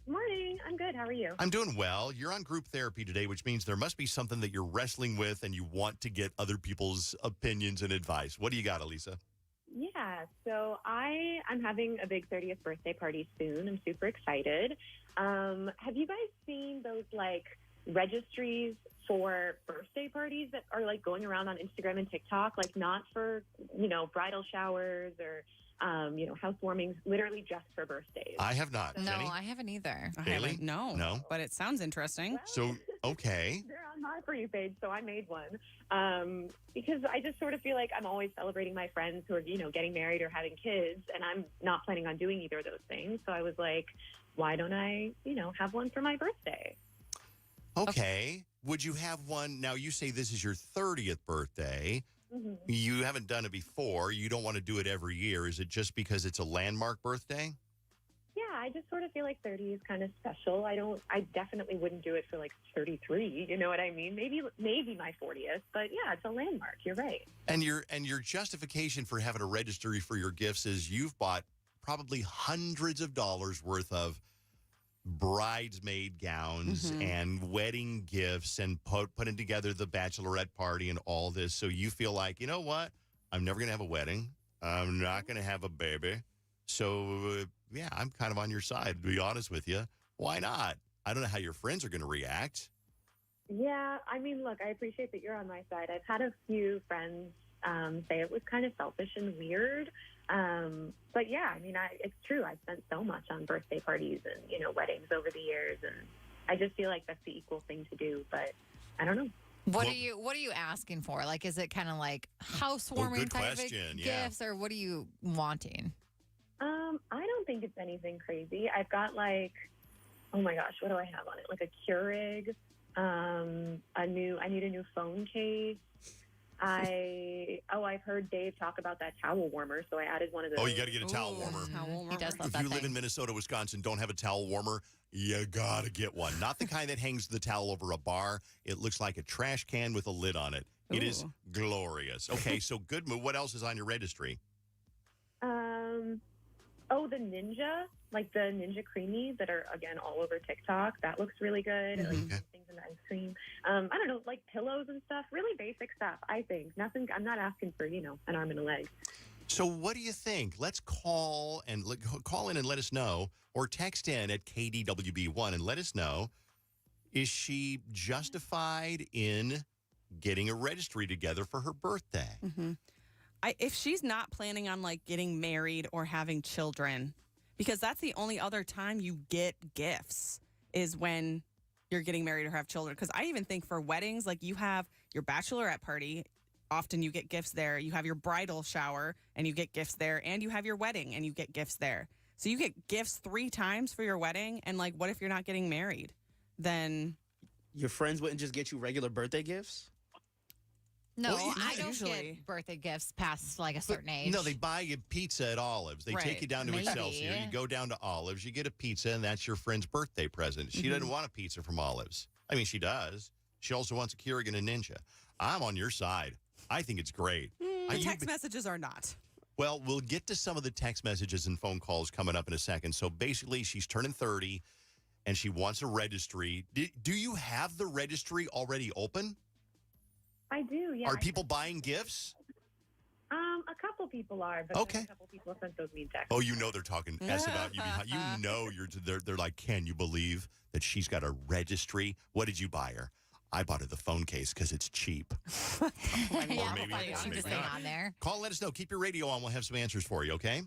Morning. I'm good. How are you? I'm doing well. You're on group therapy today, which means there must be something that you're wrestling with and you want to get other people's opinions and advice. What do you got, Elisa? Yeah. So I'm having a big 30th birthday party soon. I'm super excited. Have you guys seen those registries for birthday parties that are going around on Instagram and TikTok? Not for, bridal showers or, housewarmings, literally just for birthdays. I have not. No, Jenny? I haven't either. I Bailey? haven't. No. But it sounds interesting. So, okay. They're on my For You page, so I made one. Because I just sort of feel like I'm always celebrating my friends who are, getting married or having kids, and I'm not planning on doing either of those things. So I was like, why don't I, have one for my birthday? Okay. Would you have one? Now, you say this is your 30th birthday. Mm-hmm. You haven't done it before. You don't want to do it every year. Is it just because it's a landmark birthday? Yeah, I just sort of feel like 30 is kind of special. I definitely wouldn't do it for 33. You know what I mean? Maybe my 40th, but yeah, it's a landmark. You're right. And your justification for having a registry for your gifts is you've bought probably hundreds of dollars worth of bridesmaid gowns and wedding gifts and putting together the bachelorette party and all this. So you feel like, you know what? I'm never going to have a wedding. I'm not going to have a baby. So, yeah, I'm kind of on your side, to be honest with you. Why not? I don't know how your friends are going to react. Yeah, I mean, look, I appreciate that you're on my side. I've had a few friends say it was kind of selfish and weird. But yeah, I mean, it's true. I've spent so much on birthday parties and, weddings over the years. And I just feel like that's the equal thing to do. But I don't know. What are you asking for? Is it kind of like housewarming type of gifts, or what are you wanting? I don't think it's anything crazy. I've got oh my gosh, what do I have on it? A Keurig, I need a new phone case. I've heard Dave talk about that towel warmer, so I added one of those. Oh, you got to get a towel warmer. He does love If that you live thing. in Minnesota, Wisconsin, don't have a towel warmer, you got to get one. Not the kind that hangs the towel over a bar. It looks like a trash can with a lid on it. It is glorious. Okay, so good move. What else is on your registry? The Ninja, like the Ninja Creamies that are, again, all over TikTok. That looks really good. Like things in the ice cream. I don't know, like pillows and stuff. Really basic stuff, I think. Nothing. I'm not asking for, an arm and a leg. So what do you think? Let's call in and let us know, or text in at KDWB1 and let us know, is she justified in getting a registry together for her birthday? Mm-hmm. If she's not planning on getting married or having children, because that's the only other time you get gifts is when you're getting married or have children. Because I even think for weddings, you have your bachelorette party, often you get gifts there. You have your bridal shower and you get gifts there, and you have your wedding and you get gifts there. So you get gifts 3 times for your wedding. And what if you're not getting married? Then your friends wouldn't just get you regular birthday gifts? No, Well, I don't usually get birthday gifts past a certain age. No, they buy you pizza at Olives. They take you down to Excelsior. You go down to Olives. You get a pizza, and that's your friend's birthday present. She doesn't want a pizza from Olives. I mean, she does. She also wants a Keurig and a Ninja. I'm on your side. I think it's great. The text messages are not. Well, we'll get to some of the text messages and phone calls coming up in a second. So basically, she's turning 30, and she wants a registry. Do you have the registry already open? I do, yeah. Are people buying gifts? A couple people are, but okay. A couple people sent those mean texts. Oh, they're talking S about you. They're like, can you believe that she's got a registry? What did you buy her? I bought her the phone case because it's cheap. Or maybe not. On there. Call and let us know. Keep your radio on. We'll have some answers for you, okay?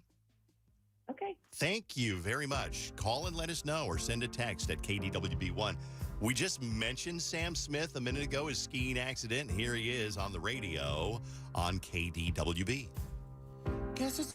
Okay. Thank you very much. Call and let us know or send a text at KDWB1. We just mentioned Sam Smith a minute ago, his skiing accident. Here he is on the radio on KDWB. Guess it's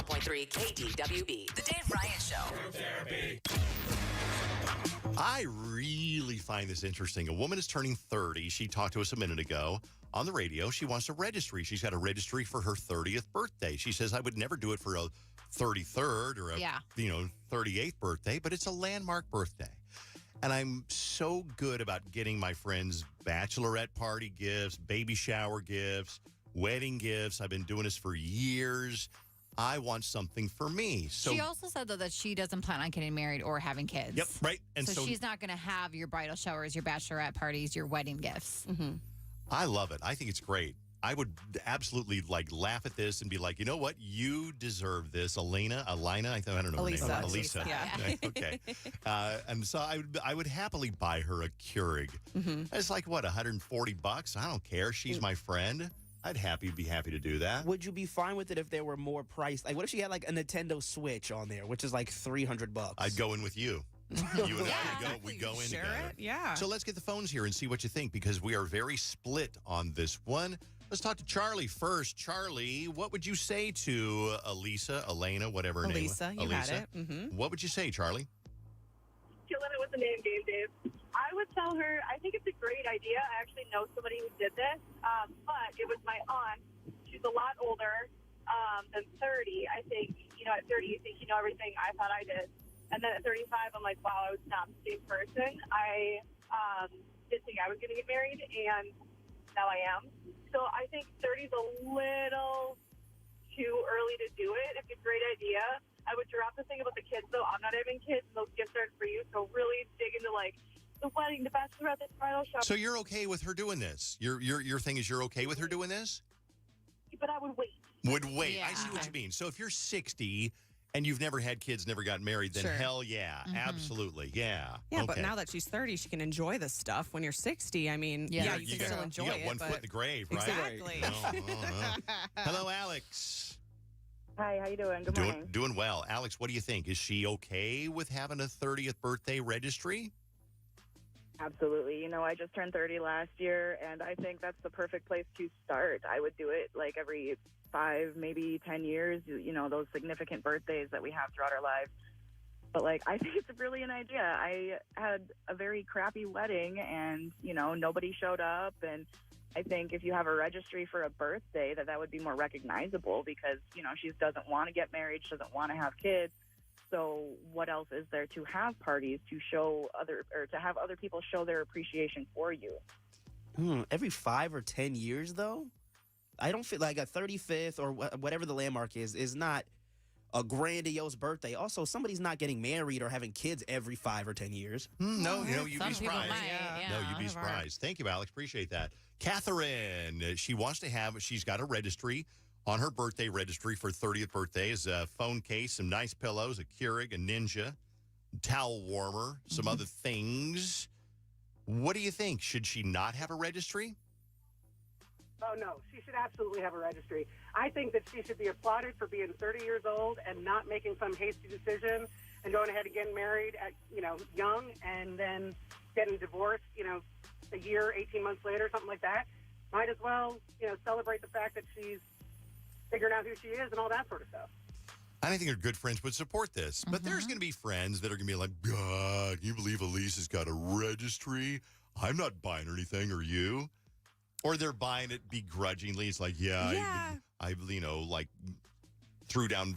.3 KDWB. The Dave Ryan Show. Therapy. I really find this interesting. A woman is turning 30. She talked to us a minute ago on the radio. She wants a registry. She's got a registry for her 30th birthday. She says, I would never do it for a 33rd or a 38th birthday, but it's a landmark birthday. And I'm so good about getting my friends bachelorette party gifts, baby shower gifts, wedding gifts. I've been doing this for years. I want something for me. So she also said, though, that she doesn't plan on getting married or having kids. Yep, right. And so she's not going to have your bridal showers, your bachelorette parties, your wedding gifts. Mm-hmm. I love it. I think it's great. I would absolutely laugh at this and be like, you know what? You deserve this. Alina, I don't know Elisa. her name. Elisa. Yeah. Okay. And so I would happily buy her a Keurig. Mm-hmm. It's like, what, $140? I don't care. She's my friend. I'd be happy to do that. Would you be fine with it if there were more price? Like, what if she had like a Nintendo Switch on there, which is like $300? I'd go in with you. You and I would go in together. Yeah. So let's get the phones here and see what you think, because we are very split on this one. Let's talk to Charlie first. Charlie, what would you say to Elisa, Elena, whatever her name was? Elisa, you had it. Mm-hmm. What would you say, Charlie? Killing it with the name game, Dave. I would tell her, I think it's a great idea. I actually know somebody who did this, but it was my aunt. She's a lot older than 30. I think, at 30, you think you know everything. I thought I did. And then at 35, I'm like, wow, I was not the same person. I did think I was going to get married, and now I am. So I think 30 is a little too early to do it. It's a great idea. I would drop the thing about the kids, though. I'm not having kids, and those gifts aren't for you. So really dig into, the wedding, the bachelorette, the bridal shower. So you're okay with her doing this? Your thing is you're okay with her doing this? But I would wait. Would wait. Yeah. I see what you mean. So if you're 60 and you've never had kids, never got married, then hell yeah, absolutely, yeah. Yeah, okay. but now that she's 30, she can enjoy this stuff. When you're 60, I mean, you can still enjoy it. You got one foot in the grave, right? Exactly. Hello, Alex. Hi, how you doing? Good morning. Doing well. Alex, what do you think? Is she okay with having a 30th birthday registry? Absolutely. I just turned 30 last year, and I think that's the perfect place to start. I would do it every 5, maybe 10 years, those significant birthdays that we have throughout our lives. But, I think it's a brilliant idea. I had a very crappy wedding, and, nobody showed up. And I think if you have a registry for a birthday, that would be more recognizable because, she doesn't want to get married. She doesn't want to have kids. So what else is there to have parties to show to have other people show their appreciation for you? Every 5 or 10 years, though? I don't feel like a 35th or whatever the landmark is not a grandiose birthday. Also, somebody's not getting married or having kids every 5 or 10 years. No, you'd be surprised. Yeah, No, you'd be surprised. Thank you, Alex. Appreciate that. Catherine, she's got a registry on her birthday registry for 30th birthday is a phone case, some nice pillows, a Keurig, a Ninja, towel warmer, some other things. What do you think? Should she not have a registry? Oh, no. She should absolutely have a registry. I think that she should be applauded for being 30 years old and not making some hasty decision and going ahead and getting married at, young and then getting divorced, a year, 18 months later, something like that. Might as well, celebrate the fact that she's figuring out who she is and all that sort of stuff. I think her good friends would support this. But there's going to be friends that are going to be like, God, can you believe Elisa's got a registry? I'm not buying anything, or you? Or they're buying it begrudgingly. It's like, I threw down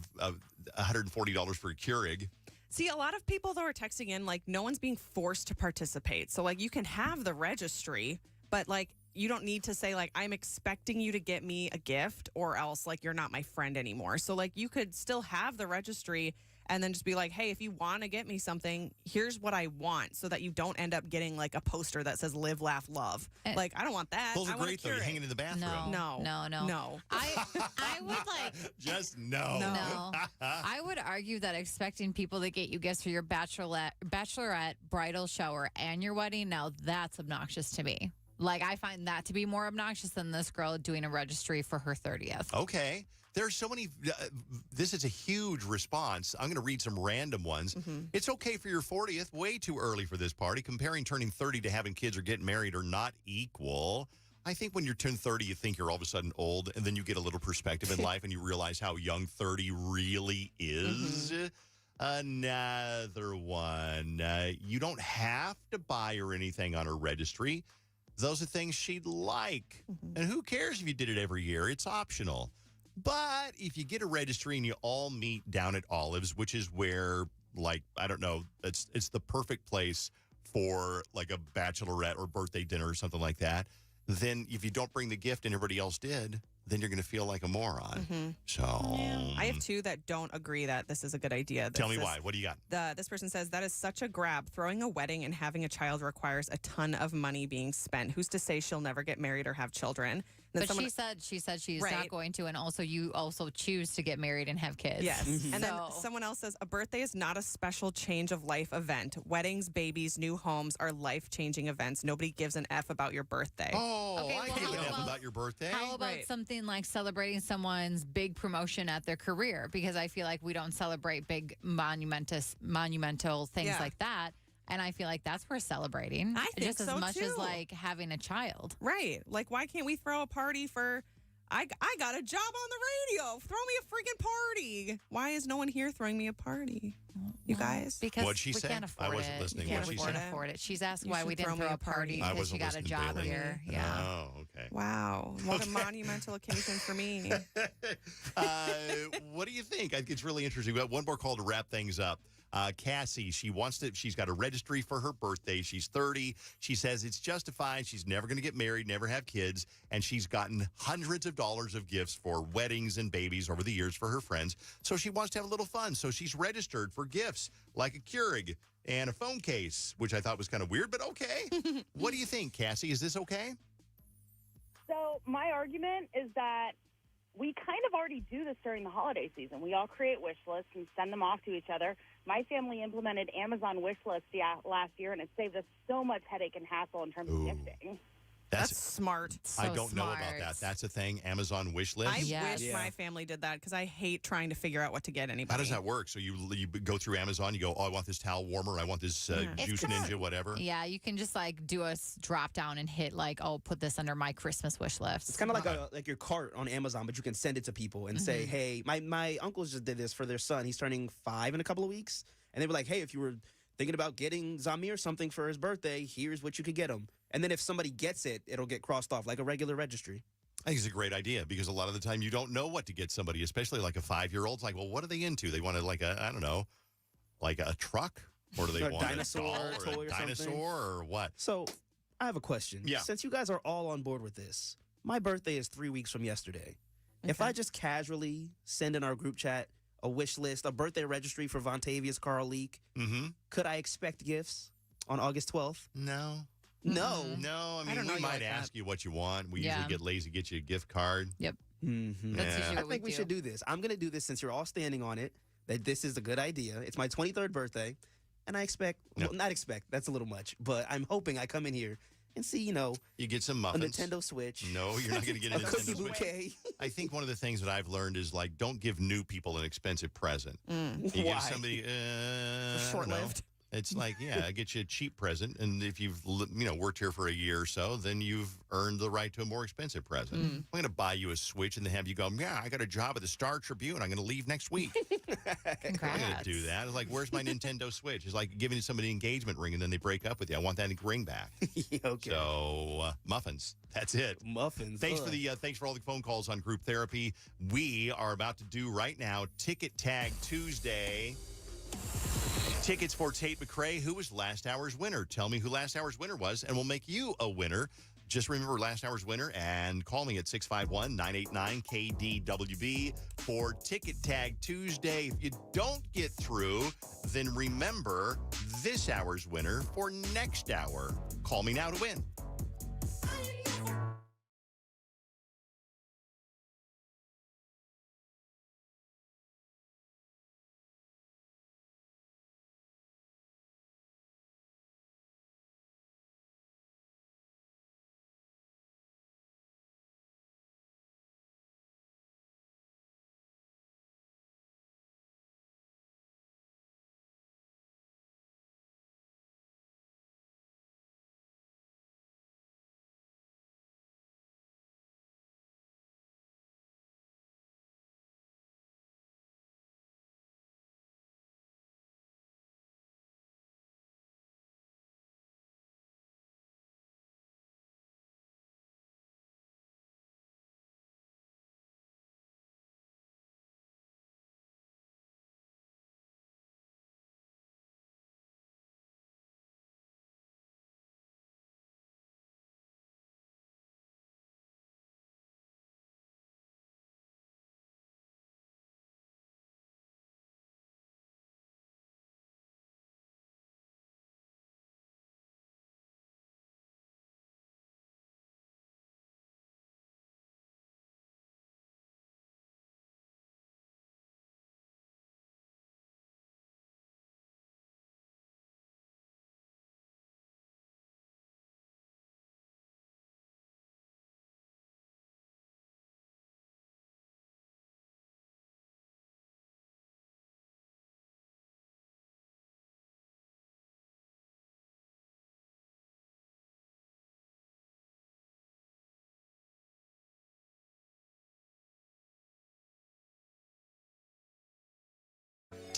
$140 for a Keurig. See, a lot of people, though, are texting in, no one's being forced to participate. So, you can have the registry, but, you don't need to say, I'm expecting you to get me a gift or else, you're not my friend anymore. So, you could still have the registry and then just be like, hey, if you want to get me something, here's what I want, so that you don't end up getting, a poster that says live, laugh, love. I don't want that. Those I are want great, though. You're hanging in the bathroom. No. I would Just no. No. I would argue that expecting people to get you gifts for your bachelorette, bridal shower, and your wedding, now that's obnoxious to me. I find that to be more obnoxious than this girl doing a registry for her 30th. Okay. There's so many. This is a huge response. I'm going to read some random ones. It's okay for your 40th. Way too early for this party. Comparing turning 30 to having kids or getting married are not equal. I think when you turn 30, you think you're all of a sudden old, and then you get a little perspective in life, and you realize how young 30 really is. Another one. You don't have to buy her anything on her registry. Those are things she'd like. And who cares if you did it every year? It's optional. But if you get a registry and you all meet down at Olive's, which is where, like, I don't know, it's the perfect place for like a bachelorette or birthday dinner or something like that, then if you don't bring the gift and everybody else did, then you're going to feel like a moron. So I have two that don't agree that this is a good idea. Tell me why. What do you got? This person says that is such a grab. Throwing a wedding and having a child requires a ton of money being spent. Who's to say she'll never get married or have children? But she said she's not going to, and also you also choose to get married and have kids. Yes. And then someone else says a birthday is not a special change of life event. Weddings, babies, new homes are life-changing events. Nobody gives an F about your birthday. Oh, I give an F about your birthday. How about something like celebrating someone's big promotion at their career? Because I feel like we don't celebrate big monumental things like that. And I feel like that's worth celebrating. I think just as so, much too. as like having a child. Right. Like, why can't we throw a party for, I got a job on the radio. Throw me a freaking party. Why is no one here throwing me a party? You guys? Because What'd she say? Can't afford I wasn't listening. Can't What'd she say? afford it. She's asked You why should we didn't throw throw me a a party. party I because she wasn't got a listening, job Bailey. here. Yeah. Oh, okay. Wow. What a monumental occasion for me. What do you think? I think it's really interesting. We got one more call to wrap things up. Cassie, she's got a registry for her birthday. She's 30. She says it's justified. She's never going to get married, never have kids. And she's gotten hundreds of dollars of gifts for weddings and babies over the years for her friends. So she wants to have a little fun. So she's registered for gifts like a Keurig and a phone case, which I thought was kind of weird, but okay. What do you think, Cassie? Is this okay? So my argument is that we kind of already do this during the holiday season. We all create wish lists and send them off to each other. My family implemented Amazon wish lists last year, and it saved us so much headache and hassle in terms of gifting. That's smart. I don't know about that. That's a thing, Amazon wish list? I wish my family did that because I hate trying to figure out what to get anybody. How does that work? So you go through Amazon, you go, oh, I want this towel warmer, I want this Juice Ninja, whatever. Yeah, you can just like do a drop down and hit like, oh, put this under my Christmas wish list. It's kind of like your cart on Amazon, but you can send it to people and say, hey, my uncles just did this for their son. He's turning 5 in a couple of weeks. And they were like, hey, if you were thinking about getting Zamir something for his birthday, here's what you could get him. And then if somebody gets it, it'll get crossed off like a regular registry. I think it's a great idea because a lot of the time you don't know what to get somebody, especially like a 5-year-old. It's like, well, what are they into? They want like a, I don't know, like a truck? Or do they want dinosaur, a doll toy or a or dinosaur something? or what? So I have a question. Yeah. Since you guys are all on board with this, my birthday is 3 weeks from yesterday. If I just casually send in our group chat a wish list, a birthday registry for Vontavious Carl Leak, could I expect gifts on August 12th? No. No. No, I mean, we might ask you what you want. We usually get lazy, get you a gift card. Yep. I think we should do this. I'm going to do this since you're all standing on it, that this is a good idea. It's my 23rd birthday, and I expect, well, not expect, that's a little much, but I'm hoping I come in here and see, you get some muffins. A Nintendo Switch. No, you're not going to get a a Nintendo cookie Switch. bouquet. I think one of the things that I've learned is like, don't give new people an expensive present. You Why? give somebody short-lived. It's like, I get you a cheap present, and if you've worked here for a year or so, then you've earned the right to a more expensive present. I'm going to buy you a Switch and then have you go, I got a job at the Star Tribune. I'm going to leave next week. I'm going to do that. It's like, where's my Nintendo Switch? It's like giving somebody an engagement ring and then they break up with you. I want that ring back. Okay. So muffins. That's it. Muffins. Thanks for all the phone calls on group therapy. We are about to do right now Ticket Tag Tuesday. Tickets for Tate McRae, who was last hour's winner. Tell me who last hour's winner was, and we'll make you a winner. Just remember last hour's winner and call me at 651-989-KDWB for Ticket Tag Tuesday. If you don't get through, then remember this hour's winner for next hour. Call me now to win.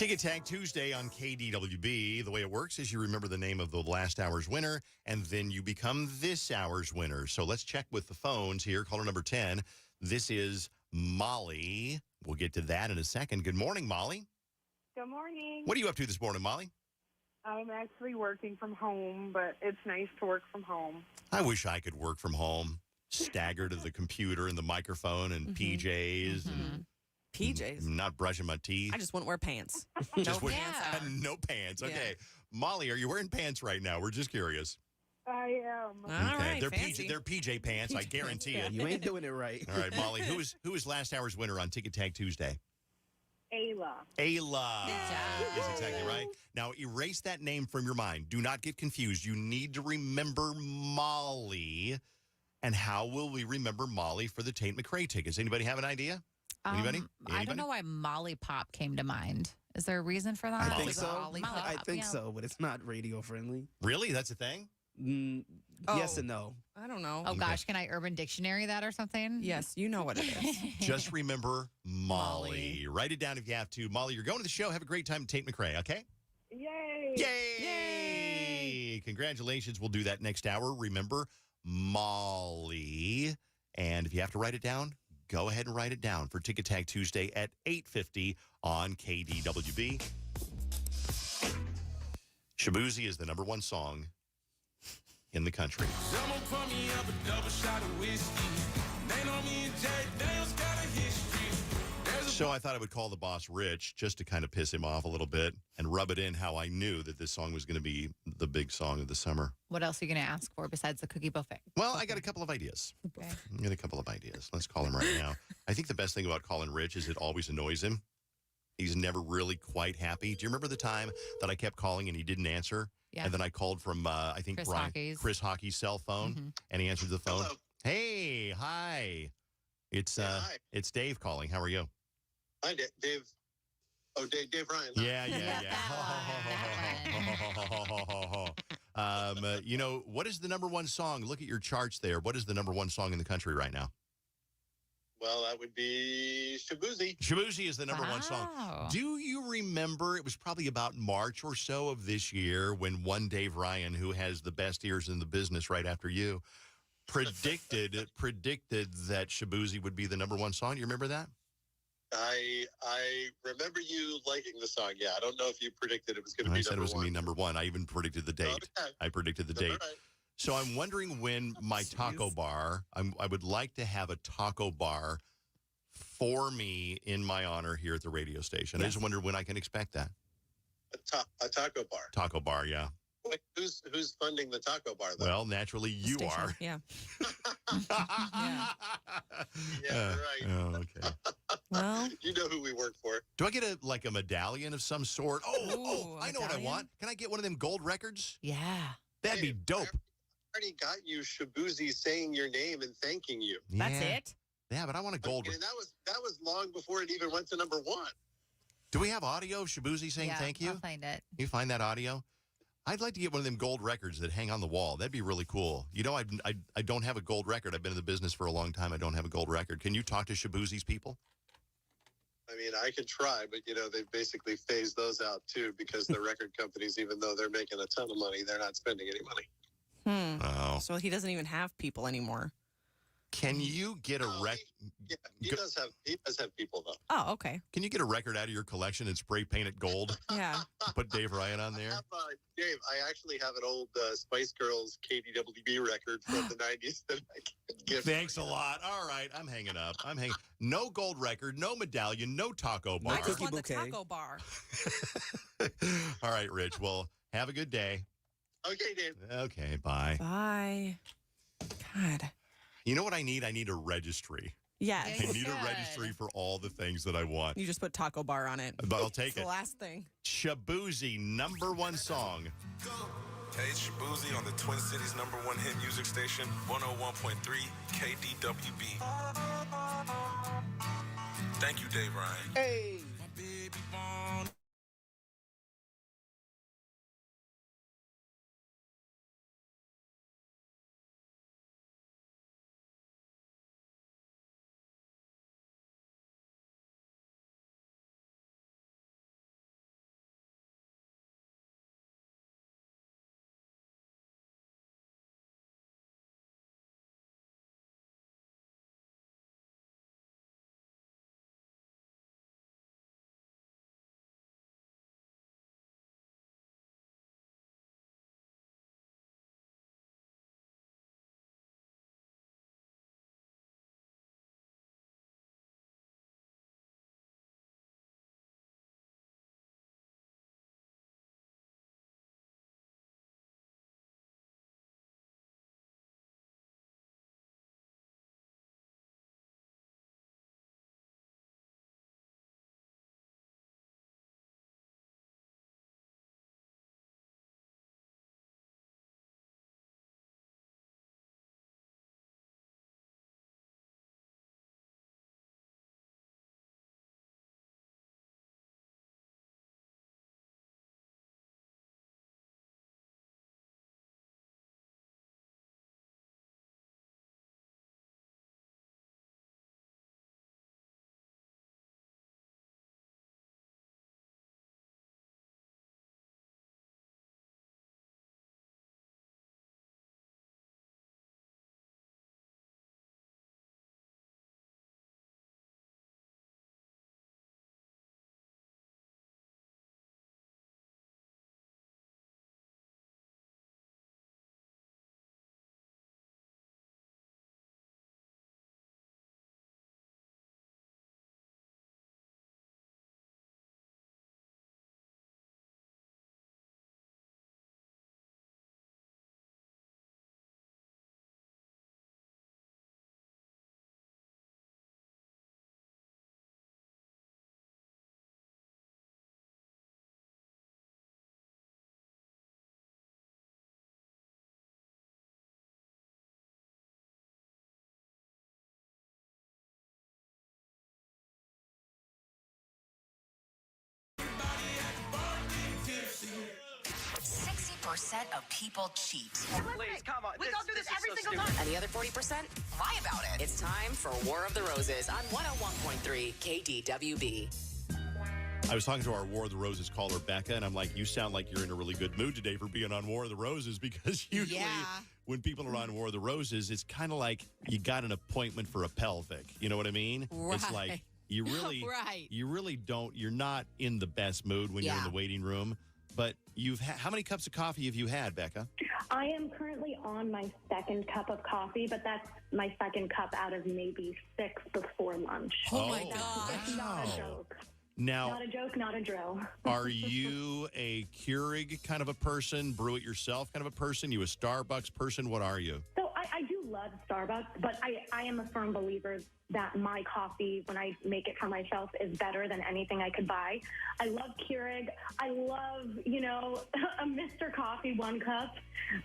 Ticket Tag Tuesday on KDWB. The way it works is you remember the name of the last hour's winner, and then you become this hour's winner. So let's check with the phones here. Caller number 10. This is Molly. We'll get to that in a second. Good morning, Molly. Good morning. What are you up to this morning, Molly? I'm actually working from home, but it's nice to work from home. I wish I could work from home, staggered to the computer and the microphone and PJs and PJs. Not brushing my teeth. I just wouldn't wear pants. Just no wear- pants. No pants. Okay. Yeah. Molly, are you wearing pants right now? We're just curious. I am. All right, They're fancy. they're PJ pants, I guarantee it. You ain't doing it right. All right, Molly, who is last hour's winner on Ticket Tag Tuesday? Ayla. Ayla is exactly right. Now, erase that name from your mind. Do not get confused. You need to remember Molly. And how will we remember Molly for the Tate McRae tickets? Anybody have an idea? Anybody? I don't know why Molly Pop came to mind. Is there a reason for that? I think Is it so. Molly Pop? I think Yeah. so, but it's not radio friendly. Really? That's a thing? Yes and no. I don't know. Oh, gosh. Can I Urban Dictionary that or something? Yes, you know what it is. Just remember Molly. Write it down if you have to. Molly, you're going to the show. Have a great time at Tate McRae, okay? Yay. Yay! Congratulations. We'll do that next hour. Remember Molly. And if you have to write it down, go ahead and write it down for Ticket Tag Tuesday at 8:50 on KDWB. Shabuzi is the number one song in the country. Someone pour me up a double shot of whiskey. They know me and Jack Daniels got a history. So I thought I would call the boss Rich just to kind of piss him off a little bit and rub it in how I knew that this song was going to be the big song of the summer. What else are you going to ask for besides the cookie buffet? Well, I got a couple of ideas. Okay. I got a couple of ideas. Let's call him right now. I think the best thing about calling Rich is it always annoys him. He's never really quite happy. Do you remember the time that I kept calling and he didn't answer? Yeah. And then I called from, I think, Chris Hockey's cell phone, and he answered the phone. Hello. Hey, hi. It's it's Dave calling. How are you? Hi, Dave. Oh, Dave Ryan. Yeah. You know, what is the number one song? Look at your charts there. What is the number one song in the country right now? Well, that would be Shabuzi. Shabuzi is the number one song. Do you remember, it was probably about March or so of this year when one Dave Ryan, who has the best ears in the business right after you, predicted that Shabuzi would be the number one song? You remember that? I remember you liking the song. Yeah, I don't know if you predicted it was going to be I said it was going to be number one. I even predicted the date. Okay. I predicted the date. Right. So I'm wondering when my taco bar, I would like to have a taco bar for me in my honor here at the radio station. Yes. I just wonder when I can expect that. A taco bar. Taco bar, yeah. Wait, who's funding the taco bar, though? Well, naturally, you are. Yeah. Yeah, right. Oh, okay. Well, you know who we work for. Do I get a medallion of some sort? Oh, I know what I medallion? want. Can I get one of them gold records? Yeah. That'd be dope. I already got you Shabuzi saying your name and thanking you. That's Yeah. it? Yeah, but I want a gold. And that was long before it even went to number one. Do we have audio of Shabuzi saying Yeah, thank you? I'll find it. You find that audio? I'd like to get one of them gold records that hang on the wall. That'd be really cool. You know, I don't have a gold record. I've been in the business for a long time. I don't have a gold record. Can you talk to Shabuzi's people? I mean, I could try, but, you know, they've basically phased those out, too, because the record companies, even though they're making a ton of money, they're not spending any money. Oh. So he doesn't even have people anymore. Can you get a record? Yeah, he does have people, though. Oh, okay. Can you get a record out of your collection and spray paint it gold? Yeah. Put Dave Ryan on there? Dave, I actually have an old Spice Girls KDWB record from the 90s that I can give. Thanks a lot. All right, I'm hanging up. No gold record, no medallion, no taco bar. I just want the taco bar. All right, Rich. Well, have a good day. Okay, Dave. Okay, bye. Bye. God. You know what I need? I need a registry. Yes. I need a registry for all the things that I want. You just put taco bar on it. But I'll take It's it. the last thing. Shabuzi, number one song. Hey, it's Shabuzi on the Twin Cities #1 hit music station, 101.3 KDWB. Thank you, Dave Ryan. Hey. 40% of people cheat. Please, come on. We go through this every single time. And the other 40% lie about it. It's time for War of the Roses on 101.3 KDWB. I was talking to our War of the Roses caller, Becca, and I'm like, you sound like you're in a really good mood today for being on War of the Roses, because usually when people are on War of the Roses, it's kind of like you got an appointment for a pelvic. You know what I mean? Right. It's like you really, you really don't, you're not in the best mood when you're in the waiting room. But how many cups of coffee have you had, Becca? I am currently on my second cup of coffee, but that's my second cup out of maybe 6 before lunch. Oh my gosh. It's not a joke. Now, not a joke, not a drill. Are you a Keurig kind of a person, brew it yourself kind of a person? You a Starbucks person? What are you? So I do love Starbucks, but I am a firm believer that my coffee, when I make it for myself, is better than anything I could buy. I love Keurig. I love, a Mr. Coffee 1 cup.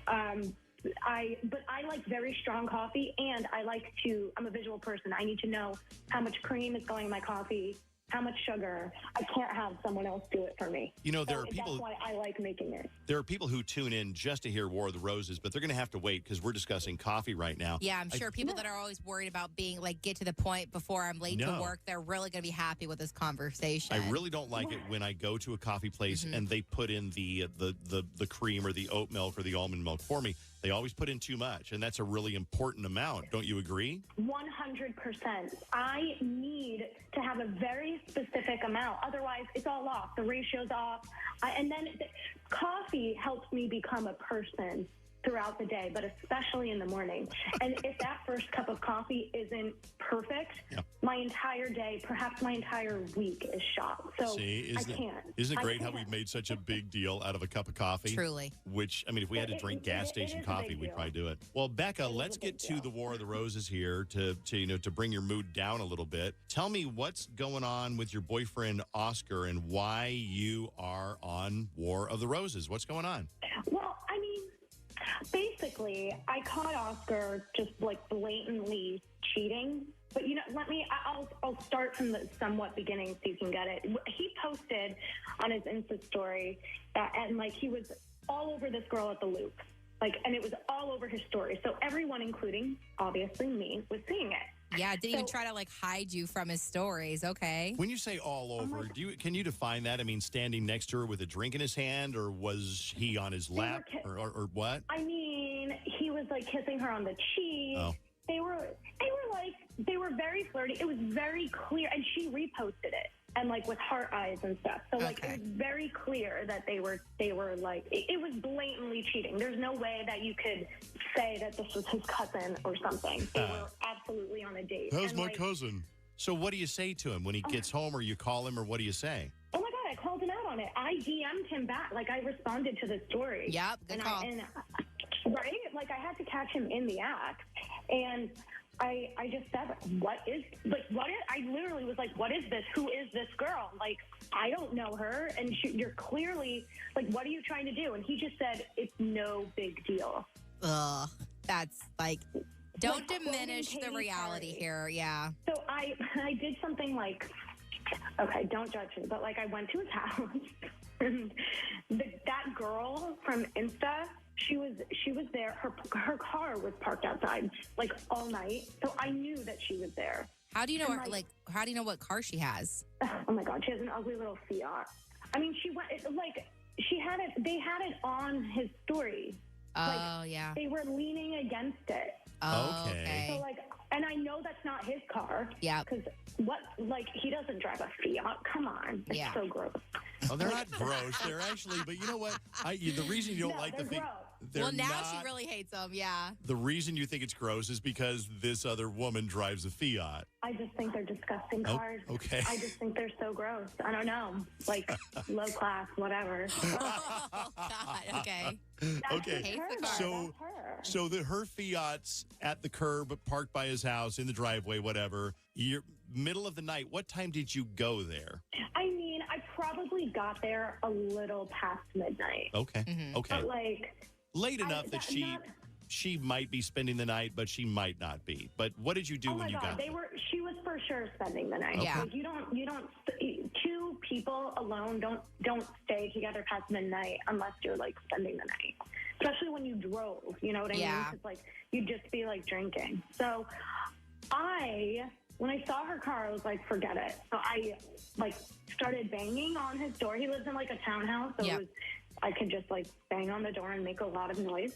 But I like very strong coffee, and I'm a visual person. I need to know how much cream is going in my coffee, how much sugar. I can't have someone else do it for me. There are people. That's why I like making it. There are people who tune in just to hear War of the Roses, but they're going to have to wait because we're discussing coffee right now. Yeah, I'm sure people that are always worried about being get to the point before I'm late to work, they're really going to be happy with this conversation. I really don't like it when I go to a coffee place and they put in the cream or the oat milk or the almond milk for me. They always put in too much, and that's a really important amount. Don't you agree? 100%. I need to have a very specific amount. Otherwise, it's all off. The ratio's off. And then coffee helps me become a person throughout the day, but especially in the morning. And if that first cup of coffee isn't perfect, my entire day, perhaps my entire week is shot. So I can't. Isn't it great how we've made such a big deal out of a cup of coffee? Truly. Which, if we had to drink gas station coffee, we'd probably do it. Well, Becca, let's get to the War of the Roses here to bring your mood down a little bit. Tell me what's going on with your boyfriend, Oscar, and why you are on War of the Roses. What's going on? Well, basically, I caught Oscar just blatantly cheating. But I'll start from the somewhat beginning so you can get it. He posted on his Insta story and he was all over this girl at the Loop. And it was all over his story. So everyone, including obviously me, was seeing it. Yeah, didn't even try to hide you from his stories. Okay. When you say all over, can you define that? Standing next to her with a drink in his hand, or was he on his lap, or what? He was kissing her on the cheek. Oh. They were very flirty. It was very clear, and she reposted it, and with heart eyes and stuff. So it was very clear that they were it was blatantly cheating. There's no way that you could say that this was his cousin or something. They were absolutely on a date. How's my cousin? So what do you say to him when he gets home, or you call him, or what do you say? Oh my God, I called him out on it. I DM'd him back. I responded to the story. Yep, good call. Right? I had to catch him in the act. And I just said, I literally was what is this? Who is this girl? I don't know her. And you're clearly, what are you trying to do? And he just said, it's no big deal. Ugh. That's don't diminish the reality here. Yeah. So I did something okay, don't judge me, but I went to his house and that girl from Insta, she was there. Her car was parked outside all night. So I knew that she was there. How do you know how do you know what car she has? Oh my God, she has an ugly little Fiat. She went she had it. They had it on his story. Oh yeah. They were leaning against it. Oh, okay. So and I know that's not his car. Yeah. Because he doesn't drive a Fiat. Come on. It's so gross. Oh, they're not gross. They're actually, but you know what? The reason you don't like the Fiat. Well, now she really hates them. Yeah. The reason you think it's gross is because this other woman drives a Fiat. I just think they're disgusting cars. Oh, okay. I just think they're so gross. I don't know. Low class, whatever. Oh, God. Okay. Okay. So her Fiat's at the curb, parked by his house, in the driveway, whatever. You're middle of the night. What time did you go there? I probably got there a little past midnight. Okay. Mm-hmm. Okay. But late enough that she might be spending the night, but she might not be. But what did you do when you got there? She was for sure spending the night. Yeah. You don't. Two people alone don't stay together past midnight unless you're spending the night. especially when you drove, you know what I mean? It's like, you'd just be like drinking. So when I saw her car, I was like, forget it. So I like started banging on his door. He lives in like a townhouse, so it was, I could just like bang on the door and make a lot of noise.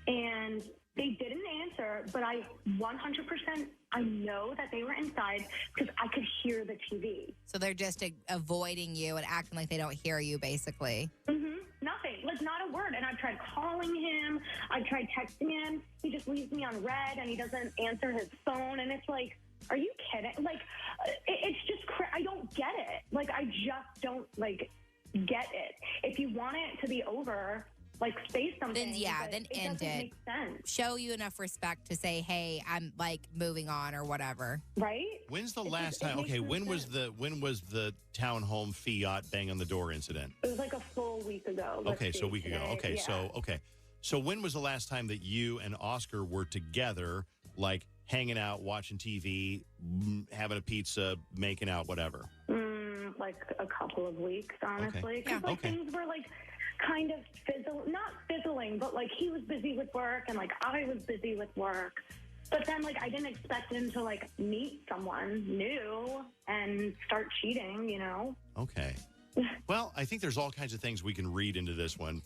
And they didn't answer, but I 100%, I know that they were inside because I could hear the TV. So they're just avoiding you and acting like they don't hear you, basically. Nothing, like not a word. And I've tried calling him. I've tried texting him. He just leaves me on red and he doesn't answer his phone. And it's like, are you kidding? Like, it's just, I don't get it. Like, I just don't, like, get it. If you want it to be over, like, say something. Then end it. Make sense. Show you enough respect to say, hey, I'm, like, moving on or whatever. Right? When's the last time? Okay, when was the townhome Fiat bang on the door incident? It was like a full week ago. Okay, so a week ago. Okay, so when was the last time that you and Oscar were together, like, hanging out, watching TV, having a pizza, making out, whatever? Like a couple of weeks, honestly. Because things were like kind of not fizzling, but like he was busy with work and like I was busy with work. But then like I didn't expect him to like meet someone new and start cheating, you know? Okay. Well, I think there's all kinds of things we can read into this one.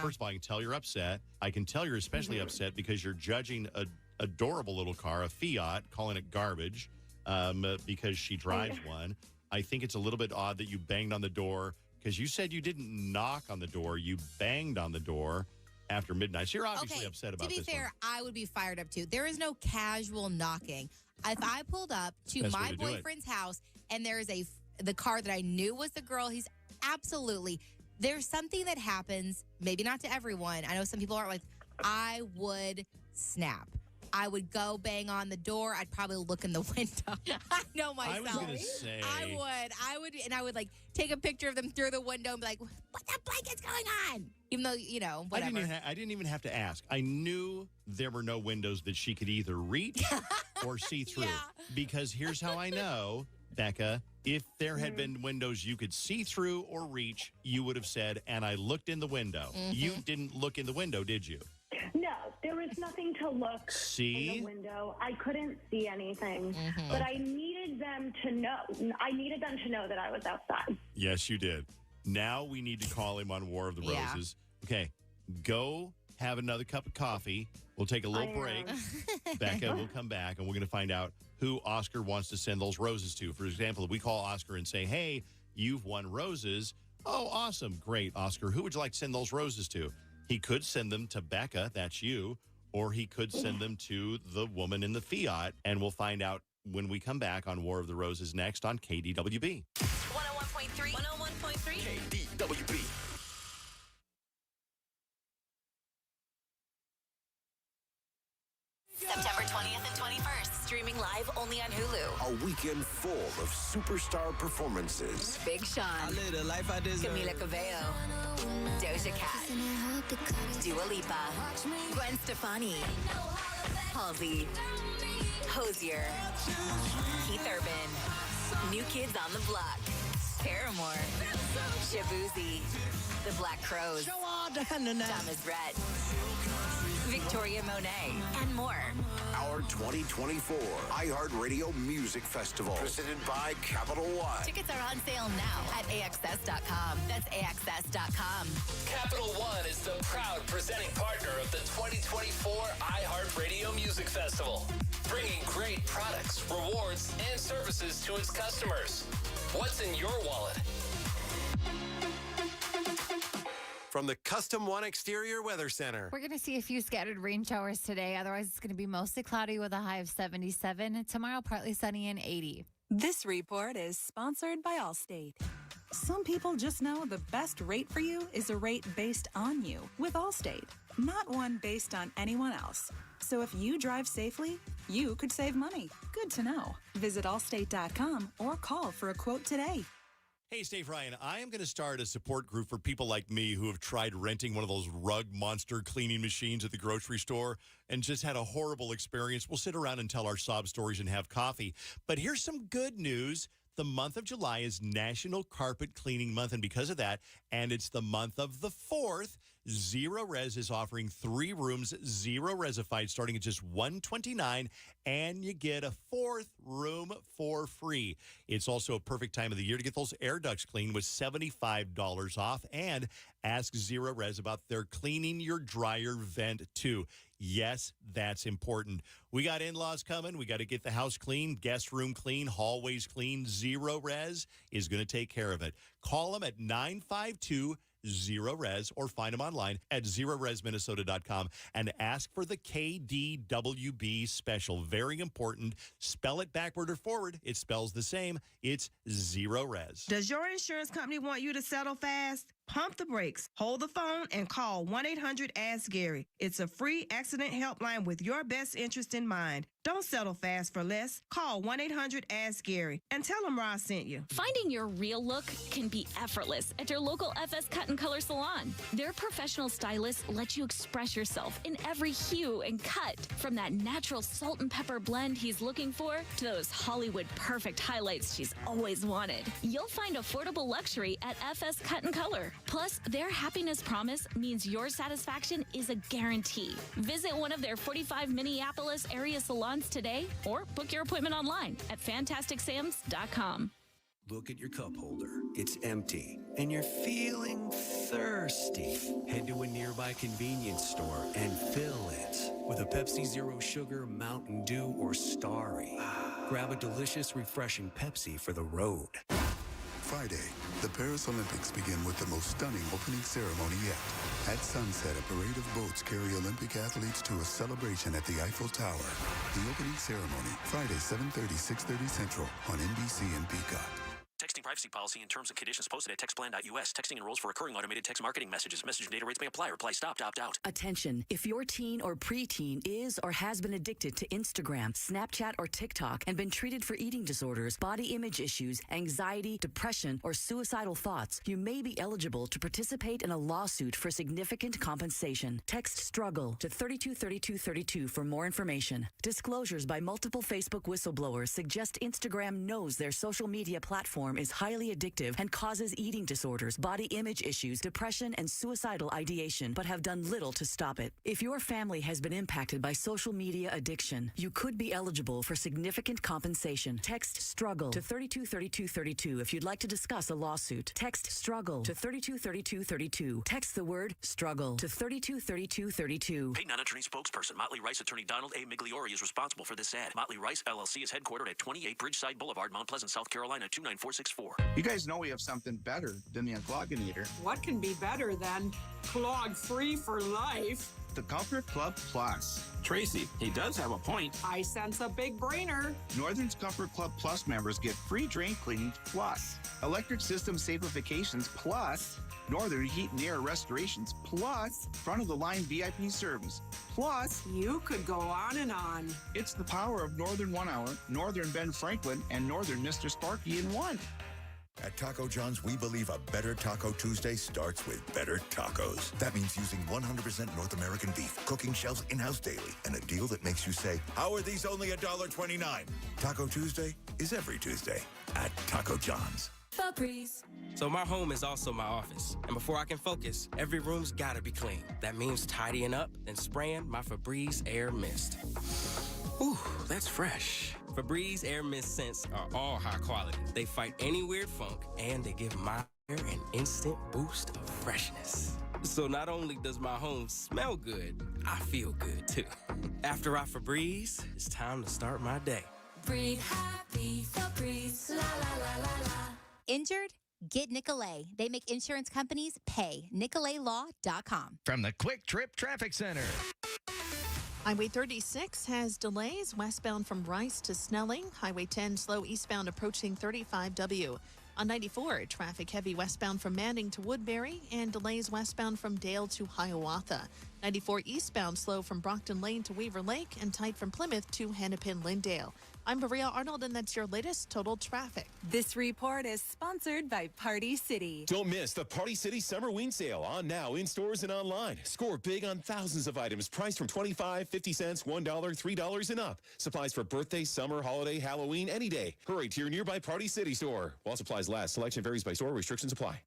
First of all, I can tell you're upset. I can tell you're especially upset because you're judging a adorable little car, a Fiat, calling it garbage because she drives one. I think it's a little bit odd that you banged on the door because you said you didn't knock on the door. You banged on the door after midnight. So you're obviously upset about this. To be fair, I would be fired up too. There is no casual knocking. If I pulled up to my boyfriend's house and there is the car that I knew was the girl, he's absolutely, there's something that happens, maybe not to everyone. I know some people aren't like, I would snap. I would go bang on the door. I'd probably look in the window. I know myself. I was going to say. I would, and I would like take a picture of them through the window and be like, what the blanket's going on? Even though, you know, whatever. I didn't even have to ask. I knew there were no windows that she could either reach or see through. Because here's how I know, Becca, if there had been windows you could see through or reach, you would have said, and I looked in the window. You didn't look in the window, did you? No, there was nothing to look in the window. I couldn't see anything, but I needed them to know. I needed them to know that I was outside. Yes, you did. Now we need to call him on War of the Roses. Okay, go have another cup of coffee. We'll take a little break. Becca, we'll come back, and we're going to find out who Oscar wants to send those roses to. For example, if we call Oscar and say, hey, you've won roses. Oh, awesome. Great, Oscar. Who would you like to send those roses to? He could send them to Becca, that's you, or he could send them to the woman in the Fiat, and we'll find out when we come back on War of the Roses next on KDWB. 101.3. 101.3. KDWB. September 20th and 21st. Streaming live only on Hulu. A weekend full of superstar performances. Big Sean. I live the life I deserve. Camila Cabello. Doja Cat. Dua Lipa. Gwen Stefani. Halsey. Hosier. Keith Urban. New Kids on the Block. Paramore. Shabuzi. The Black Crowes. Thomas Rhett. Victoria Monet, and more. Our 2024 iHeartRadio Music Festival, presented by Capital One. Tickets are on sale now at AXS.com. That's AXS.com. Capital One is the proud presenting partner of the 2024 iHeartRadio Music Festival, bringing great products, rewards, and services to its customers. What's in your wallet? From the Custom One Exterior Weather Center. We're going to see a few scattered rain showers today. Otherwise, it's going to be mostly cloudy with a high of 77. Tomorrow, partly sunny and 80. This report is sponsored by Allstate. Some people just know the best rate for you is a rate based on you with Allstate, not one based on anyone else. So if you drive safely, you could save money. Good to know. Visit allstate.com or call for a quote today. Hey, it's Dave Ryan. I am going to start a support group for people like me who have tried renting one of those rug monster cleaning machines at the grocery store and just had a horrible experience. We'll sit around and tell our sob stories and have coffee. But here's some good news. The month of July is National Carpet Cleaning Month, and because of that, and it's the month of the 4th, Zero Res is offering 3 rooms, zero resified, starting at just $129, and you get a 4th room for free. It's also a perfect time of the year to get those air ducts cleaned with $75 off, and ask Zero Res about their cleaning your dryer vent too. Yes, that's important. We got in-laws coming. We got to get the house clean, guest room clean, hallways clean. Zero Res is going to take care of it. Call them at 952 Zero Res or find them online at zeroresminnesota.com and ask for the KDWB special. Very important. Spell it backward or forward. It spells the same. It's Zero Res. Does your insurance company want you to settle fast? Pump the brakes, hold the phone, and call 1-800-ASK-GARY. It's a free accident helpline with your best interest in mind. Don't settle fast for less. Call 1-800-ASK-GARY and tell them Ross sent you. Finding your real look can be effortless at your local FS Cut and Color salon. Their professional stylists let you express yourself in every hue and cut, from that natural salt and pepper blend he's looking for to those Hollywood perfect highlights she's always wanted. You'll find affordable luxury at FS Cut and Color. Plus, their happiness promise means your satisfaction is a guarantee. Visit one of their 45 Minneapolis area salons today or book your appointment online at fantasticsams.com. Look at your cup holder. It's empty, and you're feeling thirsty. Head to a nearby convenience store and fill it with a Pepsi Zero Sugar, Mountain Dew, or Starry. Grab a delicious, refreshing Pepsi for the road. Friday, the Paris Olympics begin with the most stunning opening ceremony yet. At sunset, a parade of boats carry Olympic athletes to a celebration at the Eiffel Tower. The opening ceremony, Friday, 7:30, 6:30 Central on NBC and Peacock. Texting privacy policy and terms and conditions posted at textplan.us. Texting enrolls for recurring automated text marketing messages. Message and data rates may apply. Reply stop to opt out. Attention. If your teen or preteen is or has been addicted to Instagram, Snapchat, or TikTok and been treated for eating disorders, body image issues, anxiety, depression, or suicidal thoughts, you may be eligible to participate in a lawsuit for significant compensation. Text STRUGGLE to 323232 for more information. Disclosures by multiple Facebook whistleblowers suggest Instagram knows their social media platform is highly addictive and causes eating disorders, body image issues, depression, and suicidal ideation, but have done little to stop it. If your family has been impacted by social media addiction, you could be eligible for significant compensation. Text STRUGGLE to 323232 if you'd like to discuss a lawsuit. Text STRUGGLE to 323232. Text the word STRUGGLE to 323232. Paid non-attorney spokesperson Motley Rice attorney Donald A. Migliori is responsible for this ad. Motley Rice LLC is headquartered at 28 Bridgeside Boulevard, Mount Pleasant, South Carolina 29464. You guys know we have something better than the Unclogginator. What can be better than clog-free for life? The Comfort Club Plus. Tracy, he does have a point. I sense a big brainer. Northern's Comfort Club Plus members get free drain cleanings plus electric system sapifications plus Northern Heat and Air restorations plus front-of-the-line VIP service plus... You could go on and on. It's the power of Northern 1 Hour, Northern Ben Franklin, and Northern Mr. Sparky in one. At Taco John's, we believe a better Taco Tuesday starts with better tacos. That means using 100% North American beef, cooking shelves in-house daily, and a deal that makes you say, how are these only $1.29? Taco Tuesday is every Tuesday at Taco John's. Febreze. So my home is also my office. And before I can focus, every room's gotta be clean. That means tidying up, then spraying my Febreze Air Mist. Ooh, that's fresh. Febreze Air Mist scents are all high quality. They fight any weird funk, and they give my hair an instant boost of freshness. So not only does my home smell good, I feel good too. After I Febreze, it's time to start my day. Breathe happy, Febreze, la la la la la. Injured? Get Nicolay. They make insurance companies pay. NicolayLaw.com. From the Quick Trip Traffic Center. Highway 36 has delays westbound from Rice to Snelling. Highway 10 slow eastbound approaching 35W. On 94, traffic heavy westbound from Manning to Woodbury and delays westbound from Dale to Hiawatha. 94 eastbound slow from Brockton Lane to Weaver Lake and tight from Plymouth to Hennepin Lyndale. I'm Maria Arnold, and that's your latest total traffic. This report is sponsored by Party City. Don't miss the Party City Summer Wing Sale on now in stores and online. Score big on thousands of items priced from 25, 50 cents, $1, $3 and up. Supplies for birthday, summer, holiday, Halloween, any day. Hurry to your nearby Party City store. While supplies last, selection varies by store. Restrictions apply.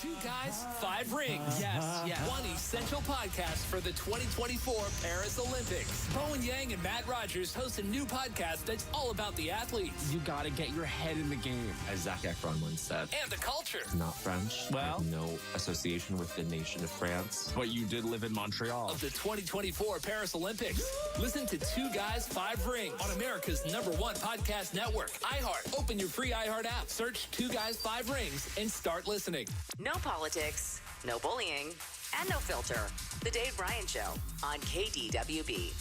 2 guys, 5 rings. Yes. One essential podcast for the 2024 Paris Olympics. Bowen Yang and Matt Rogers host a new podcast that's all about the athletes. You gotta get your head in the game, as Zac Efron once said. And the culture. Not French. Well? I have no association with the nation of France. But you did live in Montreal. Of the 2024 Paris Olympics. Listen to 2 Guys, 5 Rings on America's #1 podcast network, iHeart. Open your free iHeart app. Search 2 Guys, 5 Rings and start listening. No politics, no bullying, and no filter. The Dave Ryan Show on KDWB.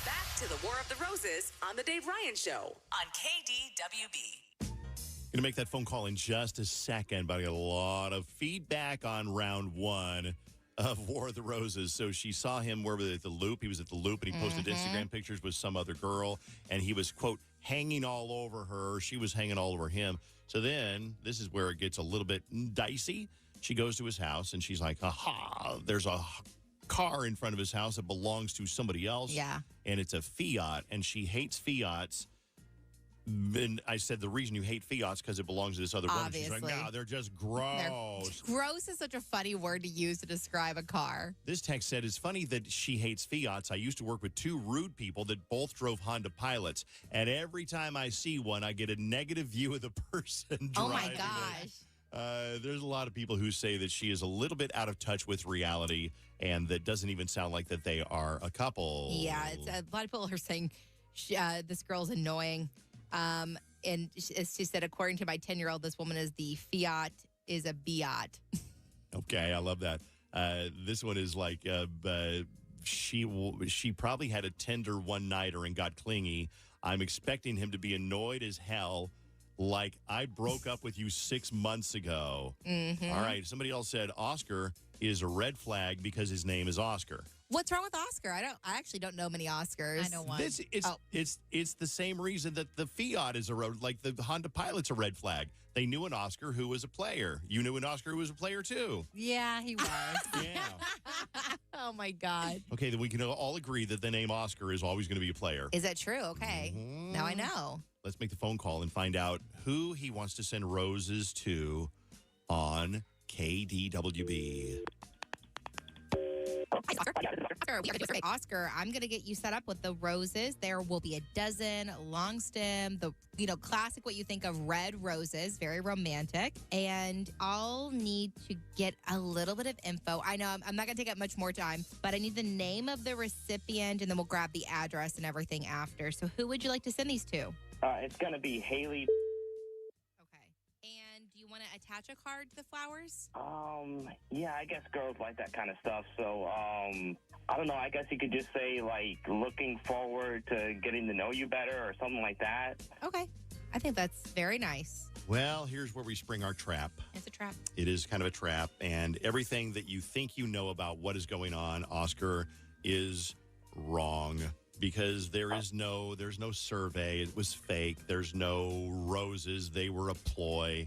Back to the War of the Roses on the Dave Ryan Show on KDWB. Going to make that phone call in just a second, but I got a lot of feedback on round 1 of War of the Roses. So she saw him where was it, at the Loop. He was at the Loop, and he posted Instagram pictures with some other girl, and he was, quote, hanging all over her. She was hanging all over him. So then this is where it gets a little bit dicey. She goes to his house, and she's like, aha, there's a car in front of his house that belongs to somebody else. Yeah. And it's a Fiat, and she hates Fiats. And I said, the reason you hate Fiats because it belongs to this other woman. She's like, no, they're just gross. Gross is such a funny word to use to describe a car. This text said, it's funny that she hates Fiats. I used to work with 2 rude people that both drove Honda Pilots. And every time I see one, I get a negative view of the person driving Oh, my it. gosh. There's a lot of people who say that she is a little bit out of touch with reality, and that doesn't even sound like that they are a couple. Yeah, it's, a lot of people are saying this girl's annoying. And she said, according to my 10-year-old, this woman is the Fiat is a Biat. Okay, I love that. This one is like she probably had a Tinder one-nighter and got clingy. I'm expecting him to be annoyed as hell, like I broke up with you 6 months ago. Mm-hmm. All right, somebody else said Oscar is a red flag because his name is Oscar. What's wrong with Oscar? I actually don't know many Oscars. I know one. It's the same reason that the Fiat is like the Honda Pilot's a red flag. They knew an Oscar who was a player. You knew an Oscar who was a player too. Yeah, he was. Yeah. Oh my God. Okay, then we can all agree that the name Oscar is always going to be a player. Is that true? Okay. Now I know. Let's make the phone call and find out who he wants to send roses to on KDWB. Oscar, I'm going to get you set up with the roses. There will be a dozen, long stem, the classic what you think of red roses, very romantic. And I'll need to get a little bit of info. I know I'm not going to take up much more time, but I need the name of the recipient, and then we'll grab the address and everything after. So who would you like to send these to? It's going to be Haley. And do you want to attach a card to the flowers? Yeah, I guess girls like that kind of stuff. So, I don't know. I guess you could just say, like, looking forward to getting to know you better or something like that. Okay. I think that's very nice. Well, here's where we spring our trap. It's a trap. It is kind of a trap. And everything that you think you know about what is going on, Oscar, is wrong. Because there's no survey. It was fake. There's no roses. They were a ploy.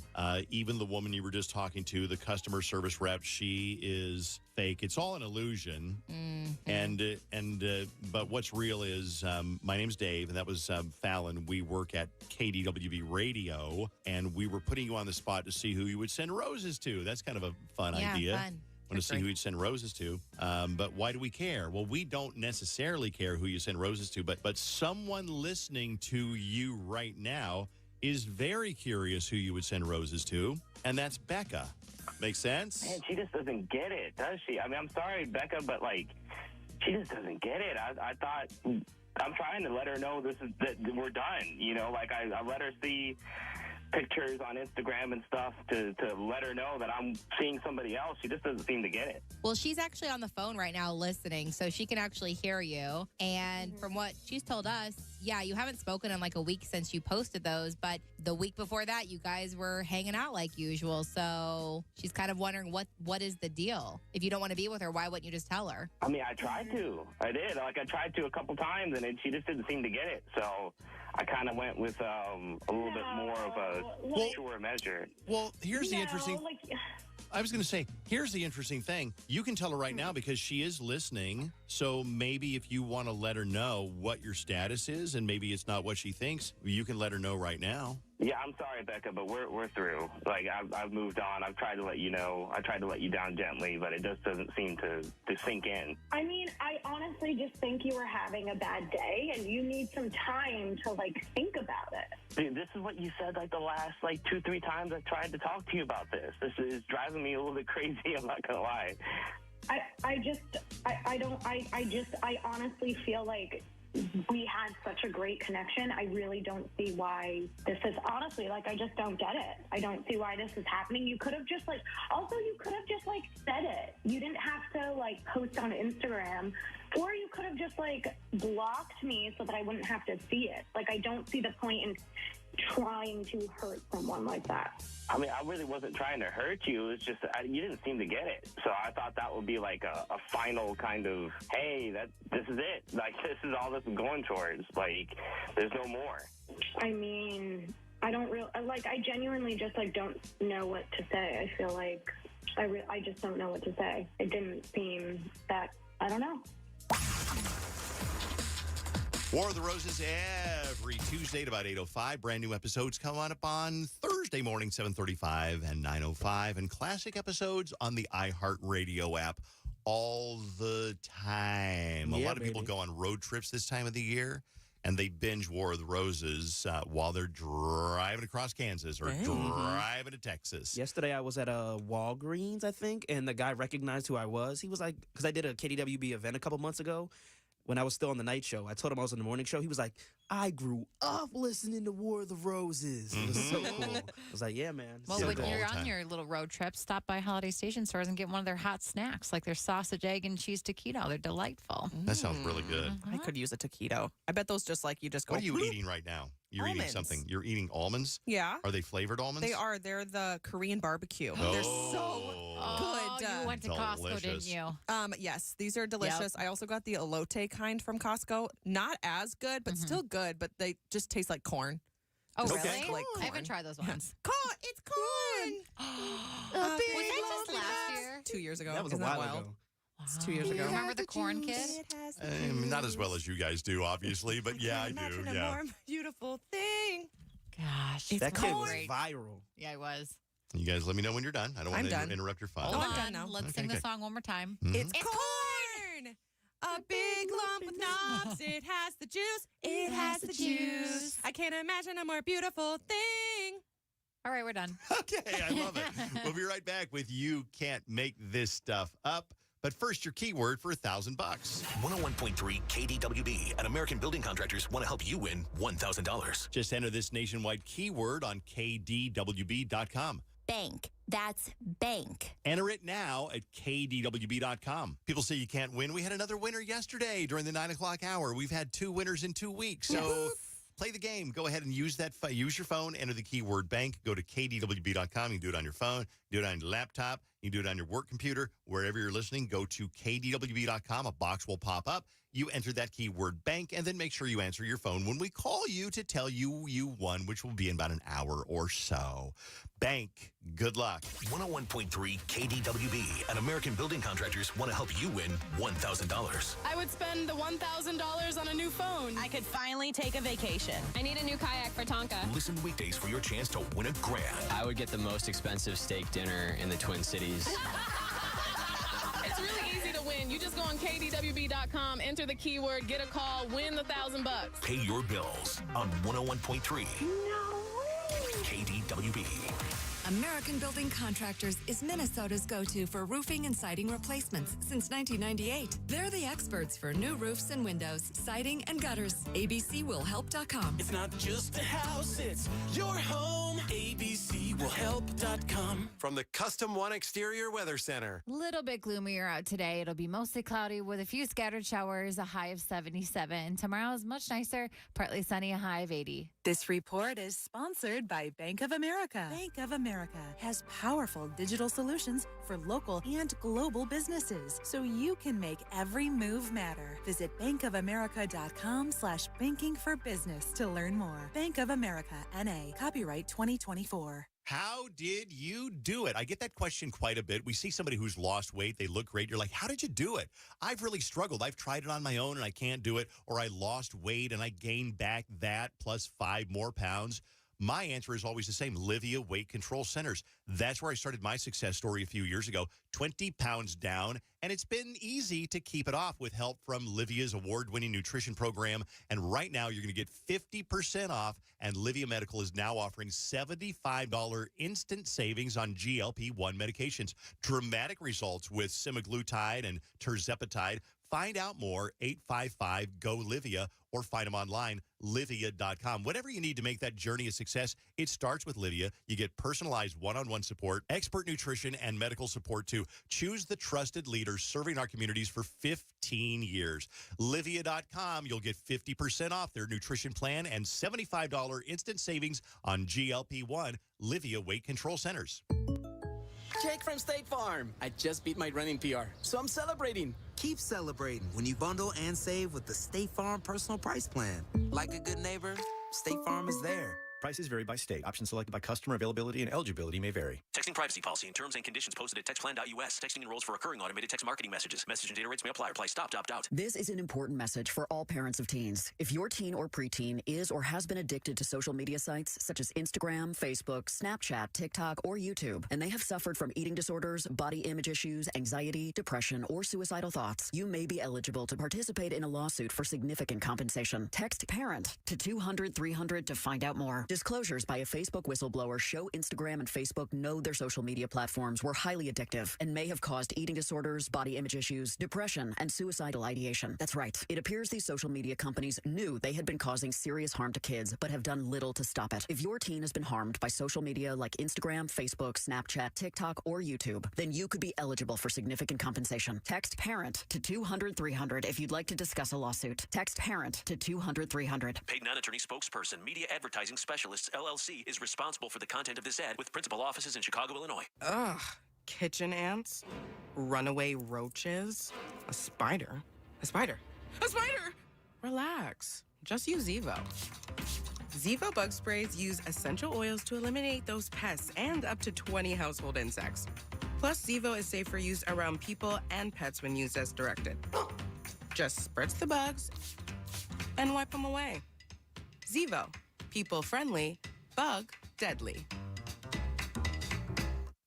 Even the woman you were just talking to, the customer service rep, she is fake. It's all an illusion. Mm-hmm. But what's real is my name's Dave, and that was Fallon. We work at KDWB Radio, and we were putting you on the spot to see who you would send roses to. That's kind of a fun idea. Fun. Want to see who you'd send roses to. But why do we care? Well, we don't necessarily care who you send roses to, but someone listening to you right now is very curious who you would send roses to, and that's Becca. Make sense? Man, she just doesn't get it, does she? I mean, I'm sorry, Becca, but, like, she just doesn't get it. I thought... I'm trying to let her know that we're done. You know, like, I let her see pictures on Instagram and stuff to let her know that I'm seeing somebody else. She just doesn't seem to get it. Well, she's actually on the phone right now listening, so she can actually hear you. And from what she's told us, Yeah, you haven't spoken in like a week since you posted those, but the week before that, you guys were hanging out like usual. So she's kind of wondering what is the deal? If you don't want to be with her, why wouldn't you just tell her? I mean, I tried to. I did. Like, I tried to a couple times, and she just didn't seem to get it. So I kind of went with a little bit more of a sure measure. Well, here's the interesting... I was going to say, here's the interesting thing. You can tell her right now because she is listening. So maybe if you want to let her know what your status is and maybe it's not what she thinks, you can let her know right now. Yeah, I'm sorry, Becca, but we're through. Like, I've moved on. I've tried to let you know. I tried to let you down gently, but it just doesn't seem to sink in. I mean, I honestly just think you were having a bad day, and you need some time to, like, think about it. Dude, this is what you said, like, the last, 2-3 times I tried to talk to you about this. This is driving me a little bit crazy, I'm not going to lie. I honestly feel like we had such a great connection. I really don't see why this is, honestly, I just don't get it. I don't see why this is happening. You could have just said it. You didn't have to post on Instagram, or you could have just blocked me so that I wouldn't have to see it. I don't see the point in trying to hurt someone like that. I mean, I really wasn't trying to hurt you. It's just you didn't seem to get it. So I thought that would be a final kind of, hey, this is it. This is all this is going towards. There's no more. I mean, I don't really, I genuinely just, don't know what to say. I feel like I just don't know what to say. It didn't seem that, I don't know. War of the Roses every Tuesday at about 8:05. Brand new episodes come on up on Thursday morning, 7:35 and 9:05. And classic episodes on the iHeartRadio app all the time. A lot of people go on road trips this time of the year, and they binge War of the Roses while they're driving across Kansas or driving to Texas. Yesterday, I was at a Walgreens, I think, and the guy recognized who I was. He was like, because I did a KDWB event a couple months ago, when I was still on the night show. I told him I was on the morning show. He was like, I grew up listening to War of the Roses. It was so cool. I was like, yeah, man. Well, when you're on your little road trip, stop by Holiday Station stores and get one of their hot snacks, like their sausage, egg, and cheese taquito. They're delightful. That sounds really good. I could use a taquito. I bet those just you just go. What are you eating right now? You're almonds. Eating something. You're eating almonds? Yeah. Are they flavored almonds? They are. They're the Korean barbecue. Oh. They're so good. You went to Costco, didn't you? Yes, these are delicious. I also got the elote kind from Costco. Not as good, but still good. But they just taste like corn. Oh, Just really? like I haven't tried those ones. Corn. It's corn. Was that just last year? 2 years ago. That was a Isn't while wild? ago. It's 2 years ago. Remember the corn kid? Not as well as you guys do, obviously, but yeah, I do. A more beautiful thing. Gosh, that kid was great. viral. Yeah, it was. You guys let me know when you're done. I don't want to interrupt your fun. Hold on. I'm done now. Let's sing the song one more time. Mm-hmm. It's corn. A big lump with knobs. It has the juice. It has the juice. I can't imagine a more beautiful thing. All right, we're done. Okay, I love it. We'll be right back with You Can't Make This Stuff Up. But first, your keyword for $1,000. 101.3 KDWB and American Building Contractors want to help you win $1,000. Just enter this nationwide keyword on KDWB.com. Bank. That's bank. Enter it now at KDWB.com. People say you can't win. We had another winner yesterday during the 9 o'clock hour. We've had 2 winners in 2 weeks. So play the game. Go ahead and use your phone. Enter the keyword bank. Go to KDWB.com. You can do it on your phone. Do it on your laptop. You can do it on your work computer. Wherever you're listening, go to KDWB.com. A box will pop up. You enter that keyword bank, and then make sure you answer your phone when we call you to tell you you won, which will be in about an hour or so. Bank. Good luck. 101.3 KDWB and American Building Contractors want to help you win $1,000. I would spend the $1,000 on a new phone. I could finally take a vacation. I need a new kayak for Tonka. Listen weekdays for your chance to win $1,000. I would get the most expensive steak dinner in the Twin Cities. It's really easy to win. You just go on KDWB.com, enter the keyword, get a call, win the $1,000. Pay your bills on 101.3 KDWB. American Building Contractors is Minnesota's go-to for roofing and siding replacements since 1998. They're the experts for new roofs and windows, siding and gutters. ABCwillhelp.com. It's not just a house, it's your home. ABC will help. help.com from the Custom One Exterior Weather Center. Little bit gloomier out today. It'll be mostly cloudy with a few scattered showers, a high of 77. Tomorrow is much nicer, partly sunny, a high of 80. This report is sponsored by Bank of America. Bank of America has powerful digital solutions for local and global businesses, so you can make every move matter. Visit bankofamerica.com/banking for business to learn more. Bank of America, N.A., copyright 2024. How did you do it? I get that question quite a bit. We see somebody who's lost weight. They look great. You're like, how did you do it? I've really struggled. I've tried it on my own and I can't do it. Or I lost weight and I gained back that plus 5 more pounds. My answer is always the same. Livia Weight Control Centers. That's where I started my success story a few years ago. 20 pounds down, and it's been easy to keep it off with help from Livia's award-winning nutrition program. And right now, you're going to get 50% off, and Livia Medical is now offering $75 instant savings on GLP-1 medications. Dramatic results with semaglutide and tirzepatide. Find out more, 855-GO-LIVIA, or find them online, livia.com. Whatever you need to make that journey a success, it starts with Livia. You get personalized one-on-one support, expert nutrition, and medical support, too. Choose the trusted leaders serving our communities for 15 years. Livia.com, you'll get 50% off their nutrition plan and $75 instant savings on GLP-1. Livia Weight Control Centers. Jake from State Farm. I just beat my running PR, so I'm celebrating. Keep celebrating when you bundle and save with the State Farm Personal Price Plan. Like a good neighbor, State Farm is there. Prices vary by state. Options selected by customer. Availability and eligibility may vary. Texting privacy policy and terms and conditions posted at textplan.us. Texting enrolls for recurring automated text marketing messages. Message and data rates may apply. Reply stop, opt out. This is an important message for all parents of teens. If your teen or preteen is or has been addicted to social media sites such as Instagram, Facebook, Snapchat, TikTok, or YouTube, and they have suffered from eating disorders, body image issues, anxiety, depression, or suicidal thoughts, you may be eligible to participate in a lawsuit for significant compensation. Text PARENT to 200-300 to find out more. Disclosures by a Facebook whistleblower show Instagram and Facebook know their social media platforms were highly addictive and may have caused eating disorders, body image issues, depression, and suicidal ideation. That's right. It appears these social media companies knew they had been causing serious harm to kids, but have done little to stop it. If your teen has been harmed by social media like Instagram, Facebook, Snapchat, TikTok, or YouTube, then you could be eligible for significant compensation. Text PARENT to 200-300 if you'd like to discuss a lawsuit. Text PARENT to 200-300. Paid non-attorney spokesperson, Media Advertising Specialists, LLC, is responsible for the content of this ad with principal offices in Chicago, Illinois. Ugh. Kitchen ants, runaway roaches, a spider. A spider. A spider! Relax. Just use Zevo. Zevo bug sprays use essential oils to eliminate those pests and up to 20 household insects. Plus, Zevo is safe for use around people and pets when used as directed. Just spritz the bugs and wipe them away. Zevo. People friendly, bug deadly.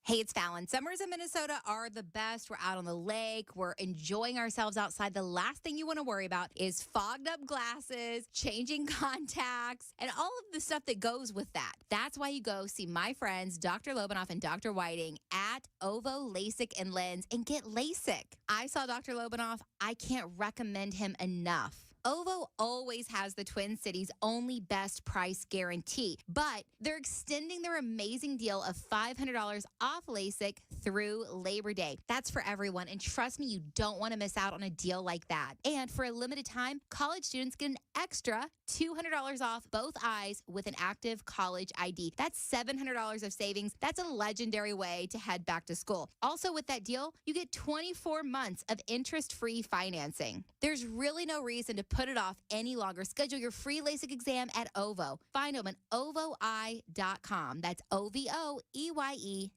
Hey, it's Fallon. Summers in Minnesota are the best. We're out on the lake. We're enjoying ourselves outside. The last thing you want to worry about is fogged up glasses, changing contacts, and all of the stuff that goes with that. That's why you go see my friends, Dr. Lobanoff and Dr. Whiting at OVO LASIK and Lens and get LASIK. I saw Dr. Lobanoff. I can't recommend him enough. OVO always has the Twin Cities' only best price guarantee, but they're extending their amazing deal of $500 off LASIK through Labor Day. That's for everyone, and trust me, you don't want to miss out on a deal like that. And for a limited time, college students get an extra $200 off both eyes with an active college ID. That's $700 of savings. That's a legendary way to head back to school. Also, with that deal, you get 24 months of interest-free financing. There's really no reason to put it off any longer. Schedule your free LASIK exam at OVO. Find them at ovoi.com. That's OVOEYE.com.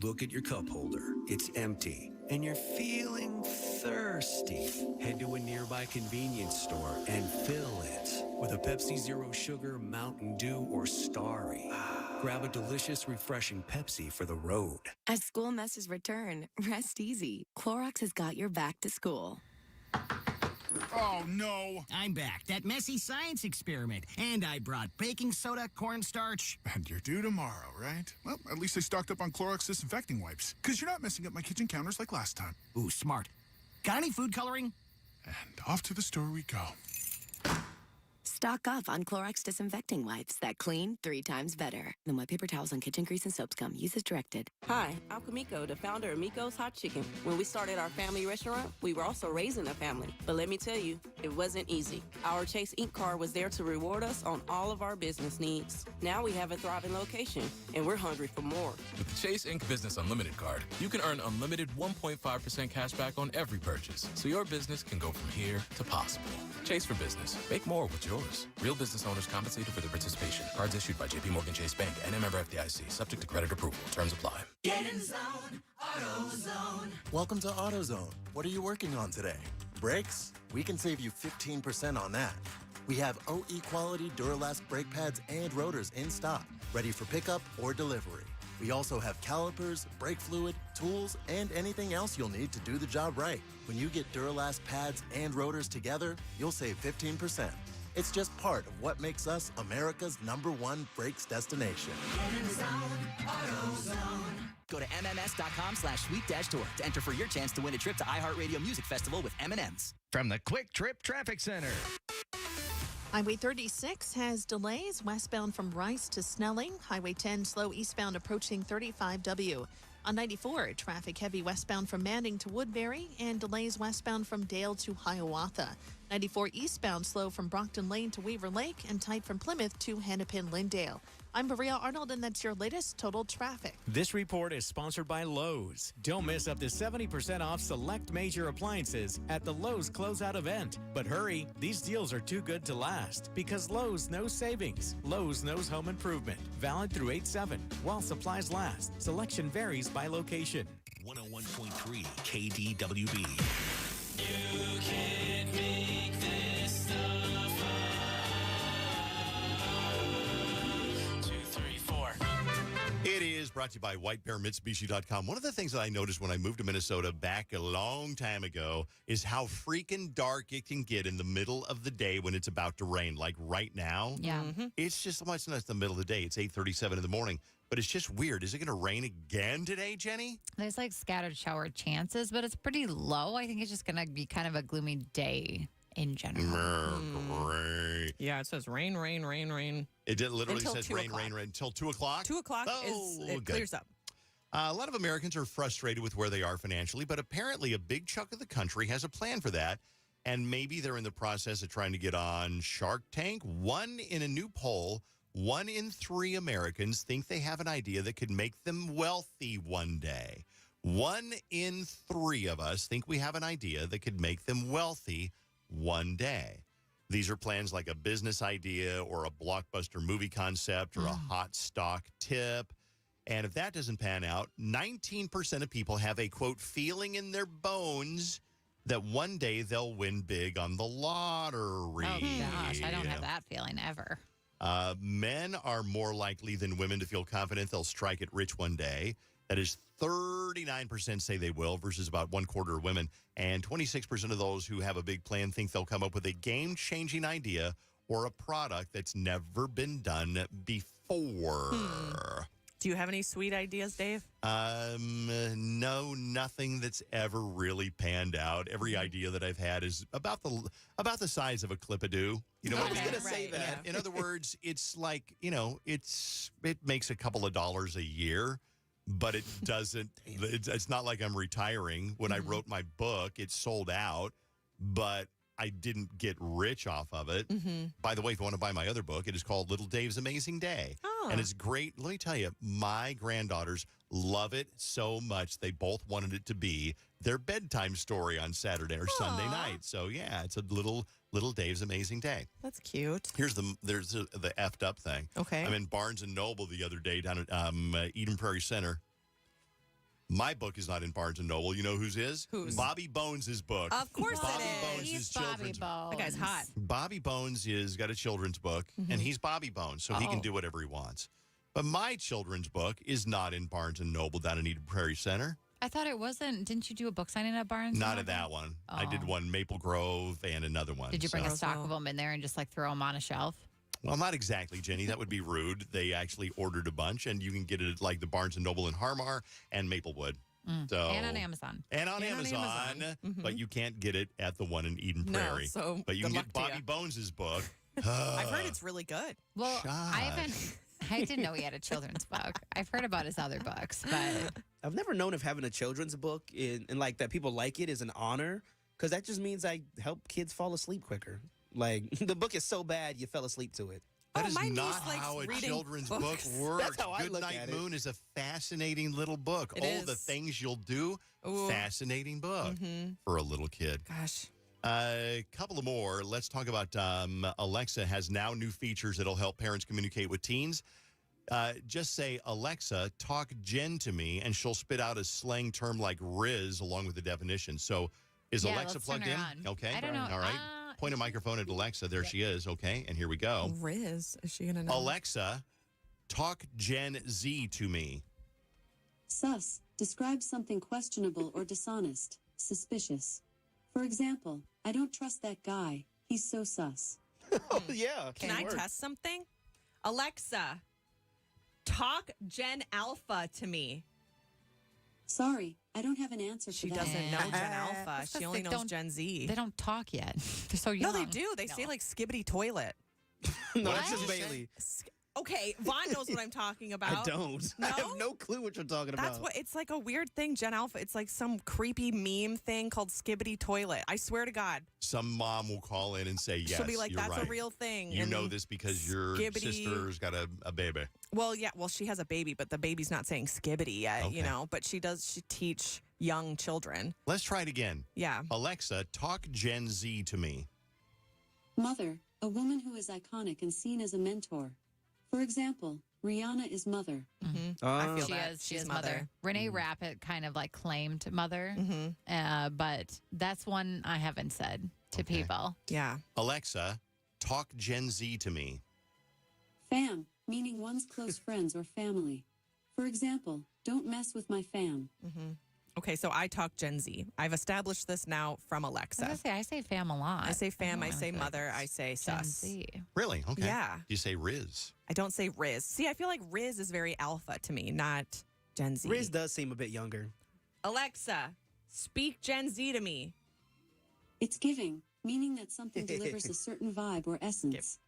Look at your cup holder. It's empty. And you're feeling thirsty. Head to a nearby convenience store and fill it with a Pepsi Zero Sugar, Mountain Dew, or Starry. Grab a delicious, refreshing Pepsi for the road. As school messes return, rest easy. Clorox has got your back to school. Oh, no. I'm back. That messy science experiment. And I brought baking soda, cornstarch. And you're due tomorrow, right? Well, at least I stocked up on Clorox disinfecting wipes. Because you're not messing up my kitchen counters like last time. Ooh, smart. Got any food coloring? And off to the store we go. Stock up on Clorox disinfecting wipes that clean 3 times better than what paper towels on kitchen grease and soap scum. Use as directed. Hi, I'm Kamiko, the founder of Miko's Hot Chicken. When we started our family restaurant, we were also raising a family. But let me tell you, it wasn't easy. Our Chase Ink card was there to reward us on all of our business needs. Now we have a thriving location, and we're hungry for more. With the Chase Ink Business Unlimited card, you can earn unlimited 1.5% cash back on every purchase, so your business can go from here to possible. Chase for Business. Make more with yours. Real business owners compensated for their participation. Cards issued by J.P. Morgan Chase Bank and a member FDIC. Subject to credit approval. Terms apply. Get in zone, AutoZone. Welcome to AutoZone. What are you working on today? Brakes? We can save you 15% on that. We have OE quality Duralast brake pads and rotors in stock, ready for pickup or delivery. We also have calipers, brake fluid, tools, and anything else you'll need to do the job right. When you get Duralast pads and rotors together, you'll save 15%. It's just part of what makes us America's #1 brakes destination. Get in zone, AutoZone. Go to mms.com/sweet-tour to enter for your chance to win a trip to iHeartRadio Music Festival with M&M's. From the Quick Trip Traffic Center. Highway 36 has delays westbound from Rice to Snelling. Highway 10 slow eastbound approaching 35W. On 94, traffic heavy westbound from Manning to Woodbury and delays westbound from Dale to Hiawatha. 94 eastbound slow from Brockton Lane to Weaver Lake and tight from Plymouth to Hennepin Lyndale. I'm Maria Arnold, and that's your latest total traffic. This report is sponsored by Lowe's. Don't miss up to 70% off select major appliances at the Lowe's Closeout event. But hurry, these deals are too good to last because Lowe's knows savings. Lowe's knows home improvement. Valid through 8/7 while supplies last. Selection varies by location. 101.3 KDWB. You can't make this stuff up. 2, 3, 4. It is brought to you by WhiteBearMitsubishi.com. One of the things that I noticed when I moved to Minnesota back a long time ago is how freaking dark it can get in the middle of the day when it's about to rain. Like right now, it's just so much not the middle of the day. It's 8:37 in the morning. But it's just weird. Is it going to rain again today, Jenny? There's like scattered shower chances, but it's pretty low. I think it's just going to be kind of a gloomy day in general. Great. Yeah, it says rain, rain, rain, rain. It literally Until says 2 rain, o'clock. rain, rain until 2 o'clock? 2 o'clock it clears up. A lot of Americans are frustrated with where they are financially, but apparently a big chunk of the country has a plan for that. And maybe they're in the process of trying to get on Shark Tank. In a new poll, 1 in 3 Americans think they have an idea that could make them wealthy one day. 1 in 3 of us think we have an idea that could make them wealthy one day. These are plans like a business idea or a blockbuster movie concept or a hot stock tip. And if that doesn't pan out, 19% of people have a, quote, feeling in their bones that one day they'll win big on the lottery. Oh, gosh. I don't have that feeling ever. Men are more likely than women to feel confident they'll strike it rich one day. That is 39% say they will versus about 1/4 of women. And 26% of those who have a big plan think they'll come up with a game-changing idea or a product that's never been done before. Do you have any sweet ideas, Dave? No, nothing that's ever really panned out. Every idea that I've had is about the size of a clip-a-doo. You know what I mean? I was going to say that. Yeah. In other words, it's like, it makes a couple of dollars a year, but it doesn't, it's not like I'm retiring. When I wrote my book, it sold out, but I didn't get rich off of it. By the way, if you want to buy my other book, it is called Little Dave's Amazing Day. And it's great. Let me tell you, my granddaughters love it so much. They both wanted it to be their bedtime story on Saturday or Sunday night. So, yeah, it's a Little Dave's Amazing Day. That's cute. There's the effed up thing. Okay. I'm in Barnes & Noble the other day down at Eden Prairie Center. My book is not in Barnes & Noble. You know whose is? Whose? Bobby Bones' book. Of course Bobby it is. Bones He's is Bobby children's. Bones. That guy's hot. Bobby Bones is got a children's book, and he's Bobby Bones, so he can do whatever he wants. But my children's book is not in Barnes & Noble down in Eden Prairie Center. I thought it wasn't. Didn't you do a book signing at Barnes? Not at that one. I did one Maple Grove and another one. Did you bring a stock of them in there and just like throw them on a shelf? Well, not exactly, Jenny. That would be rude. They actually ordered a bunch, and you can get it at like the Barnes & Noble in Harmar and Maplewood. So, and on Amazon. And on Amazon. But you can't get it at the one in Eden Prairie. So but you can good get luck to Bobby ya. Bones' book I've heard it's really good. Well, Josh. I didn't know he had a children's book. I've heard about his other books, but I've never known if having a children's book and like that people like it is an honor, because that just means I help kids fall asleep quicker. Like the book is so bad you fell asleep to it. That is my niece not likes how a reading children's books. book works. That's how I Good look Night at it. Moon is a fascinating little book. It The is. things you'll do, Ooh. fascinating book Mhm. for a little kid. Gosh. A couple of more. Let's talk about Alexa has now new features that'll help parents communicate with teens. Just say, Alexa, talk Jen to me, and she'll spit out a slang term like Riz along with the definition. So is Yeah, Alexa let's plugged turn in? her on. Okay. I don't know. All right. Point a microphone at Alexa. There she is. Okay. And here we go. Riz. Is she going to know? Alexa, talk Gen Z to me. Sus. Describes something questionable or dishonest, suspicious. For example, I don't trust that guy. He's so sus. Oh, yeah. Can I test something? Alexa, talk Gen Alpha to me. Sorry, I don't have an answer She for that. doesn't know Gen Alpha. That's She 'cause only they knows don't- Gen Z. they don't talk yet. They're so young. No, they do. They say like skibbity toilet. No, that's just Bailey. Okay, Vaughn knows what I'm talking about. I don't. No? I have no clue what you're talking That's about. what it's like a weird thing, Gen Alpha. It's like some creepy meme thing called skibbity toilet. I swear to God. Some mom will call in and say, yes, She'll be like, you're that's right. a real thing. You And know this because your skibbity- sister's got a baby. Well, yeah, well, she has a baby, but the baby's not saying skibbity yet, Okay. you know, but she teach young children. Let's try it again. Yeah. Alexa, talk Gen Z to me. Mother, a woman who is iconic and seen as a mentor. For example, Rihanna is mother. I feel She that. is. She She's is mother. Renee Rapp kind of like claimed mother, but that's one I haven't said to people. Yeah. Alexa, talk Gen Z to me. Fam, meaning one's close friends or family. For example, don't mess with my fam. Okay, so I talk Gen Z. I've established this now from Alexa. I say fam a lot. I say fam, I don't say wanna mother, I say Gen sus. Z. Really? Okay. Yeah. You say Riz. I don't say Riz. See, I feel like Riz is very alpha to me, not Gen Z. Riz does seem a bit younger. Alexa, speak Gen Z to me. It's giving, meaning that something delivers a certain vibe or essence.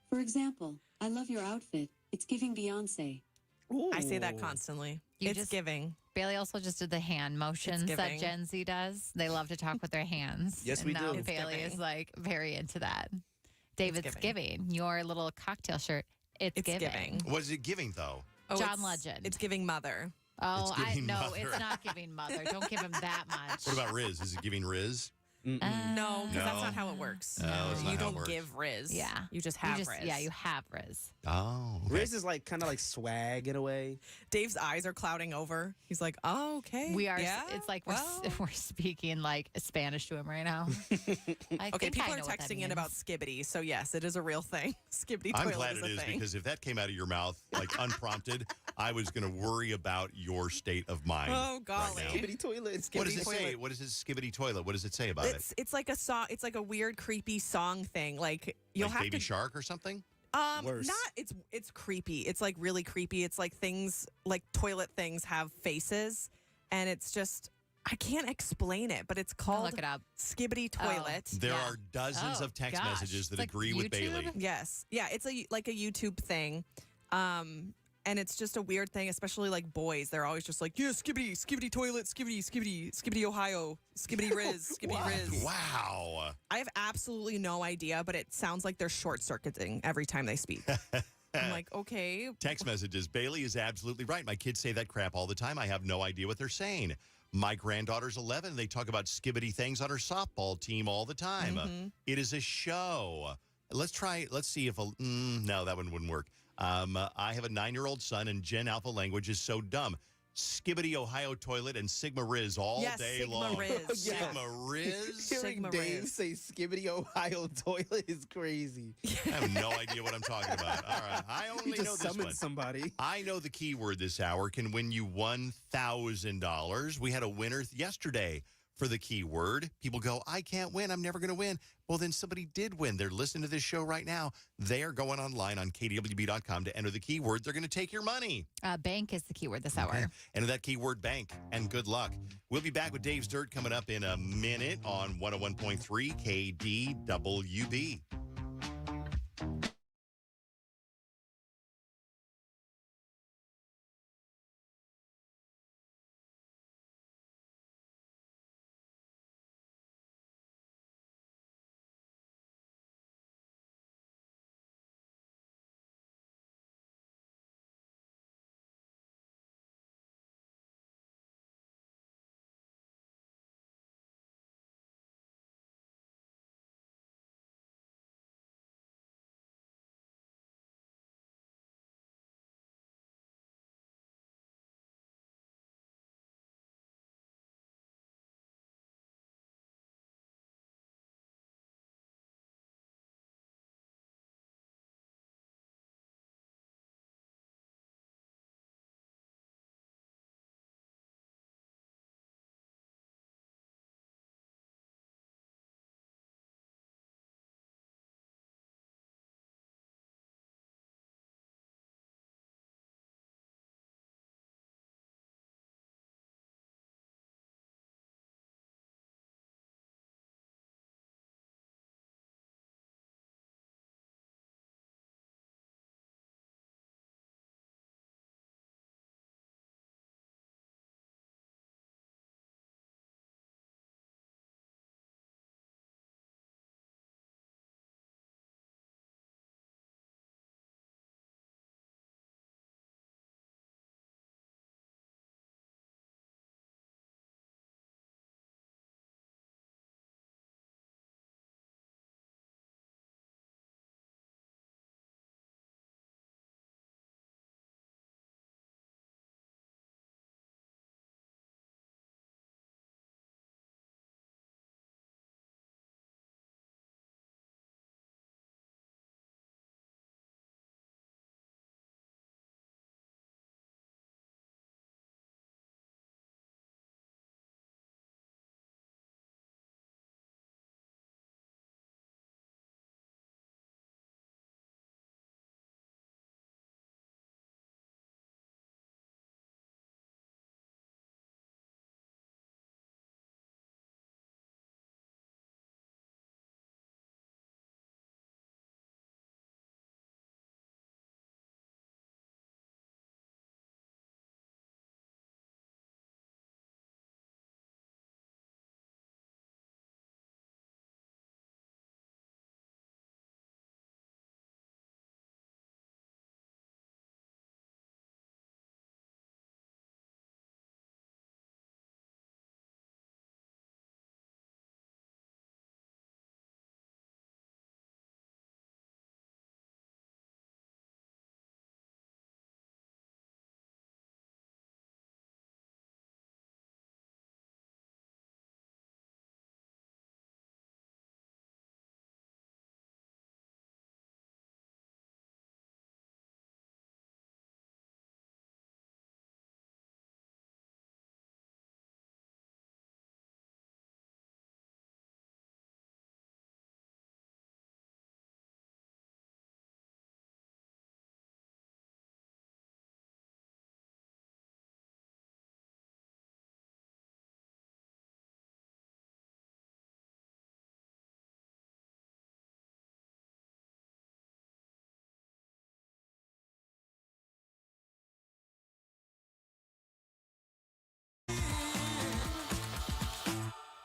For example, I love your outfit. It's giving Beyonce. I say that constantly. It's giving. Bailey also just did the hand motions that giving. Gen Z does. They love to talk with their hands. Yes, and we now do. It's Bailey giving. is like very into that. David's giving. Your little cocktail shirt. It's giving. What is it giving, though? John Legend. It's giving mother. Oh, It's giving no, mother. it's not giving mother. Don't give him that much. What about Riz? Is it giving Riz? No, because that's No. not how it works. No, that's not you how it don't works. give Riz. Yeah. You just have Riz. Yeah, you have Riz. Oh. Okay. Riz is like kind of like swag in a way. Dave's eyes are clouding over. He's like, oh, okay. We are. Yeah? It's like well. we're speaking like Spanish to him right now. Okay, people are texting in about skibbity. So, yes, it is a real thing. Skibbity I'm toilet glad is it a is thing. because if that came out of your mouth like unprompted, I was going to worry about your state of mind. Oh, golly. Right now. Skibbity toilet. What does it toilet. say? What is this skibbity toilet? What does it say about it? It's like a song. It's like a weird, creepy song thing. Like you'll Like have Baby to. Shark or something? Worse. Not. It's creepy. It's like really creepy. It's like things like toilet things have faces, and it's just I can't explain it, but it's called look it up. Skibbity Toilet. There are dozens of text messages that agree with Bailey. Yes. Yeah, it's like a YouTube thing. And it's just a weird thing, especially like boys. They're always just like, yeah, skibbity toilet, skibbity Ohio, skibbity Riz, skibbity Riz. Wow. I have absolutely no idea, but it sounds like they're short circuiting every time they speak. I'm like, okay. Text messages. Bailey is absolutely right. My kids say that crap all the time. I have no idea what they're saying. My granddaughter's 11. They talk about skibbity things on her softball team all the time. It is a show. Let's see if no, that one wouldn't work. I have a 9-year-old son, and Gen Alpha language is so dumb. Skibbity Ohio toilet and Sigma Riz all day Sigma long. Riz. Sigma Riz? Hearing Sigma Dave Riz. say Skibbity Ohio toilet is crazy. I have no idea what I'm talking about. All right. I only You know just this summoned one. somebody. I know the keyword this hour can win you $1,000. We had a winner yesterday for the keyword. People go, I can't win. I'm never going to win. Well, then somebody did win. They're listening to this show right now. They are going online on KDWB.com to enter the keyword. They're going to take your money. Bank is the keyword this hour. Okay. Enter that keyword bank, and good luck. We'll be back with Dave's Dirt coming up in a minute on 101.3 KDWB.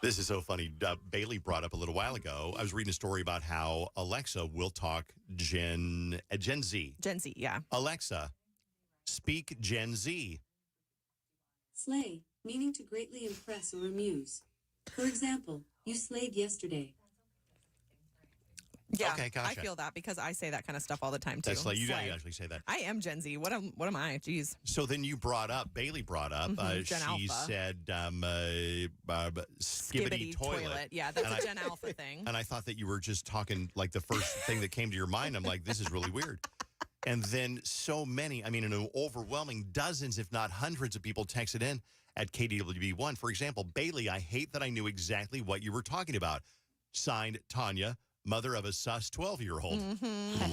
This is so funny. Bailey brought up a little while ago. I was reading a story about how Alexa will talk Gen Z. Gen Z, yeah. Alexa, speak Gen Z. Slay, meaning to greatly impress or amuse. For example, you slayed yesterday. Yeah, okay, gotcha. I feel that because I say that kind of stuff all the time, too. That's like, you actually say that. I am Gen Z. What am I? Jeez. So then Bailey brought up, Gen she Alpha. said, skibbity toilet. Yeah, that's a Gen Alpha thing. And I thought that you were just talking like the first thing that came to your mind. I'm like, this is really weird. And then so many, an overwhelming dozens, if not hundreds of people texted in at KDWB1. For example, Bailey, I hate that I knew exactly what you were talking about. Signed, Tanya, mother of a sus 12-year-old.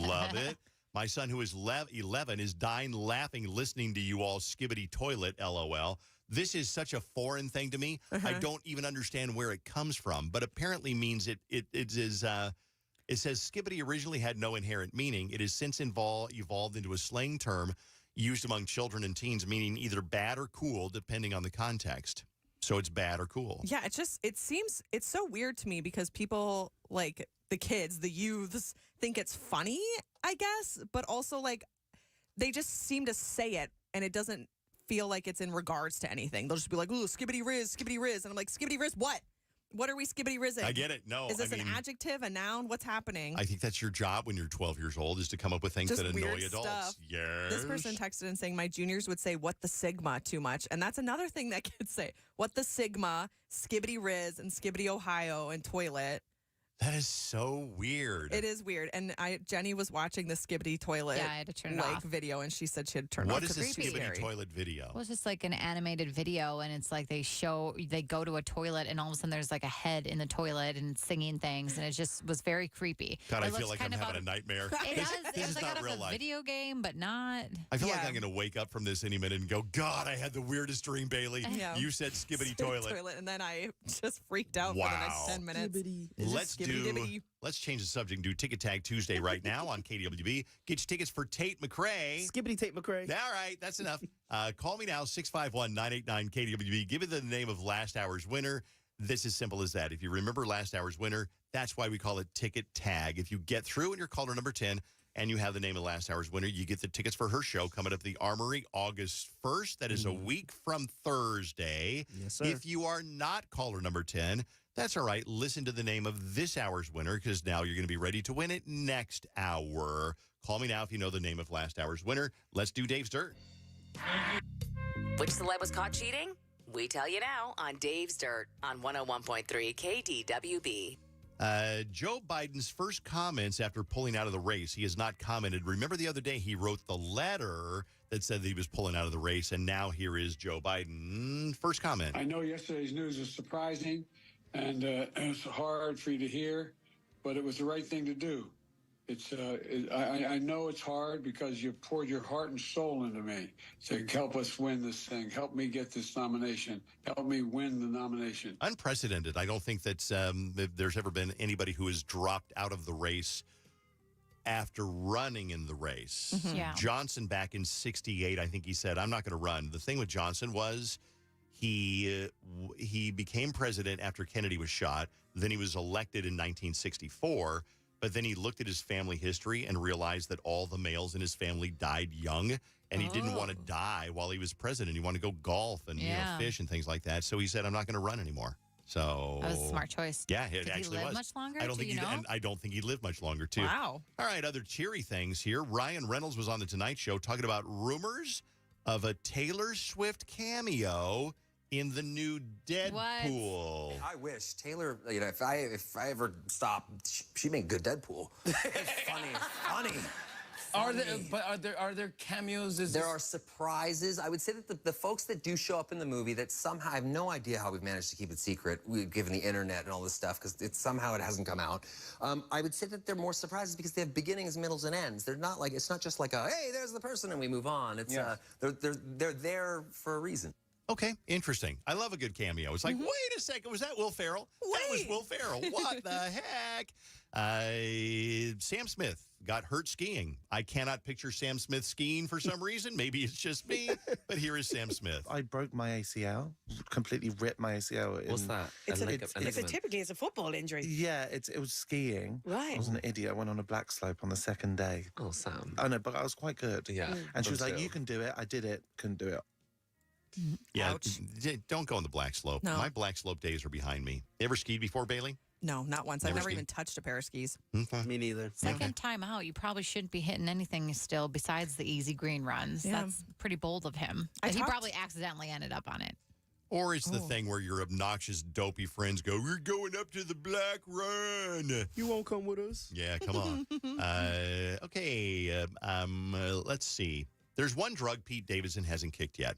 Love it. My son, who is 11, is dying laughing listening to you all skibbity toilet, LOL. This is such a foreign thing to me. I don't even understand where it comes from, but apparently means it is It says skibbity originally had no inherent meaning. It has since evolved into a slang term used among children and teens, meaning either bad or cool, depending on the context. So it's bad or cool. Yeah, it's so weird to me because people like the kids, the youths think it's funny, I guess, but also like they just seem to say it and it doesn't feel like it's in regards to anything. They'll just be like, ooh, skibbity riz. And I'm like, skibbity riz, what? What are we skibbity rizzing? I get it. No. Is this an adjective, a noun? What's happening? I think that's your job when you're 12 years old is to come up with things Just that annoy weird adults. stuff. Yes. This person texted in saying my juniors would say what the sigma too much. And that's another thing that kids say. What the sigma, skibbity riz, and skibbity Ohio, and toilet. That is so weird. It is weird. And Jenny was watching the skibbity toilet Yeah, I had to turn it off. video, and she said she had turned What off. is a Creepy. skibbity toilet video? Well, it's just like an animated video, and it's like they go to a toilet, and all of a sudden there's like a head in the toilet and singing things, and it just was very creepy. God, It I feel looks like kind I'm of having a nightmare. It This was is like not out of real a life. video game, but not. I feel like I'm going to wake up from this any minute and go, God, I had the weirdest dream, Bailey. Yeah. You said skibbity toilet. And then I just freaked out for the next 10 minutes. Let's change the subject and do Ticket Tag Tuesday right now on KDWB. Get your tickets for Tate McRae. Skibbity Tate McRae. All right, that's enough. Call me now, 651-989-KDWB. Give me the name of last hour's winner. This is simple as that. If you remember last hour's winner, that's why we call it Ticket Tag. If you get through and you're caller number 10 and you have the name of last hour's winner, you get the tickets for her show coming up at the Armory August 1st. That is a week from Thursday. Yes, sir. If you are not caller number 10, that's all right. Listen to the name of this hour's winner because now you're going to be ready to win it next hour. Call me now if you know the name of last hour's winner. Let's do Dave's Dirt. Which celeb was caught cheating? We tell you now on Dave's Dirt on 101.3 KDWB. Joe Biden's first comments after pulling out of the race. He has not commented. Remember the other day he wrote the letter that said that he was pulling out of the race, and now here is Joe Biden. First comment. I know yesterday's news is surprising, and it's hard for you to hear, but it was the right thing to do. I know it's hard because you poured your heart and soul into me to help us win this thing. Help me get this nomination. Help me win the nomination. Unprecedented. I don't think that there's ever been anybody who has dropped out of the race after running in the race. Mm-hmm. Yeah. Johnson back in 68, I think he said, I'm not going to run. The thing with Johnson was he became president after Kennedy was shot. Then he was elected in 1964. But then he looked at his family history and realized that all the males in his family died young, and he didn't want to die while he was president. He wanted to go golf and fish and things like that. So he said, I'm not going to run anymore. So That was a smart choice. Yeah, it Did actually he live was. much longer? I don't think and I don't think he lived much longer, too. Wow. All right, other cheery things here. Ryan Reynolds was on the Tonight Show talking about rumors of a Taylor Swift cameo in the new Deadpool. I wish Taylor, if I ever stop, she'd make good Deadpool. funny. Are there cameos? There are surprises. I would say that the folks that do show up in the movie that somehow, I have no idea how we've managed to keep it secret, given the internet and all this stuff, because somehow it hasn't come out. I would say that they're more surprises because they have beginnings, middles, and ends. They're not like, it's not just like hey, there's the person and we move on. It's they're there for a reason. Okay, interesting. I love a good cameo. It's like, wait a second, was that Will Ferrell? That was Will Ferrell. What the heck? Sam Smith got hurt skiing. I cannot picture Sam Smith skiing for some reason. Maybe it's just me, but here is Sam Smith. I broke my ACL, completely ripped my ACL. What's that? Typically it's a football injury. Yeah, it was skiing. Right. I was an idiot. I went on a black slope on the second day. Oh, Sam. Oh, no, but I was quite good. Yeah. And she was like, you can do it. I did it. Couldn't do it. Yeah, don't go on the black slope. No. My black slope days are behind me. You ever skied before, Bailey? No, not once. I've never even touched a pair of skis. Okay. Me neither. Second time out, you probably shouldn't be hitting anything still besides the easy green runs. Yeah. That's pretty bold of him. He probably accidentally ended up on it. Or it's the thing where your obnoxious, dopey friends go, we're going up to the black run. You won't come with us? Yeah, come on. Let's see. There's one drug Pete Davidson hasn't kicked yet.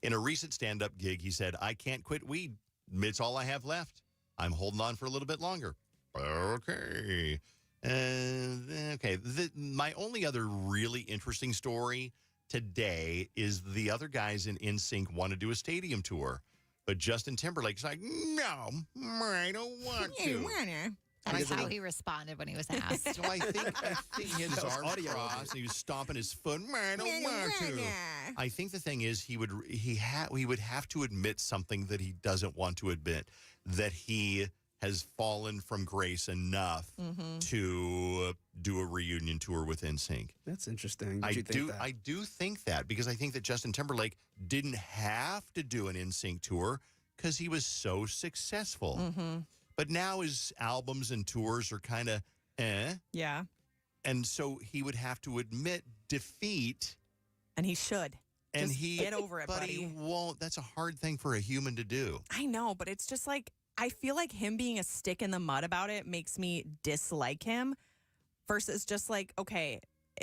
In a recent stand-up gig, he said, I can't quit weed. It's all I have left. I'm holding on for a little bit longer. Okay. My only other really interesting story today is the other guys in NSYNC want to do a stadium tour. But Justin Timberlake's like, no, I don't want to. That's how he responded when he was asked. So I think he had his arms crossed. He was stomping his foot. I don't want to. I think the thing is he would have to admit something that he doesn't want to admit, that he has fallen from grace enough to do a reunion tour with NSYNC. That's interesting. I do think that, because I think that Justin Timberlake didn't have to do an NSYNC tour because he was so successful. But now his albums and tours are kind of Yeah. And so he would have to admit defeat. And he should. And Just get over it, but buddy. he won't. That's a hard thing for a human to do. I know, but it's just like, I feel like him being a stick in the mud about it makes me dislike him versus just like, okay,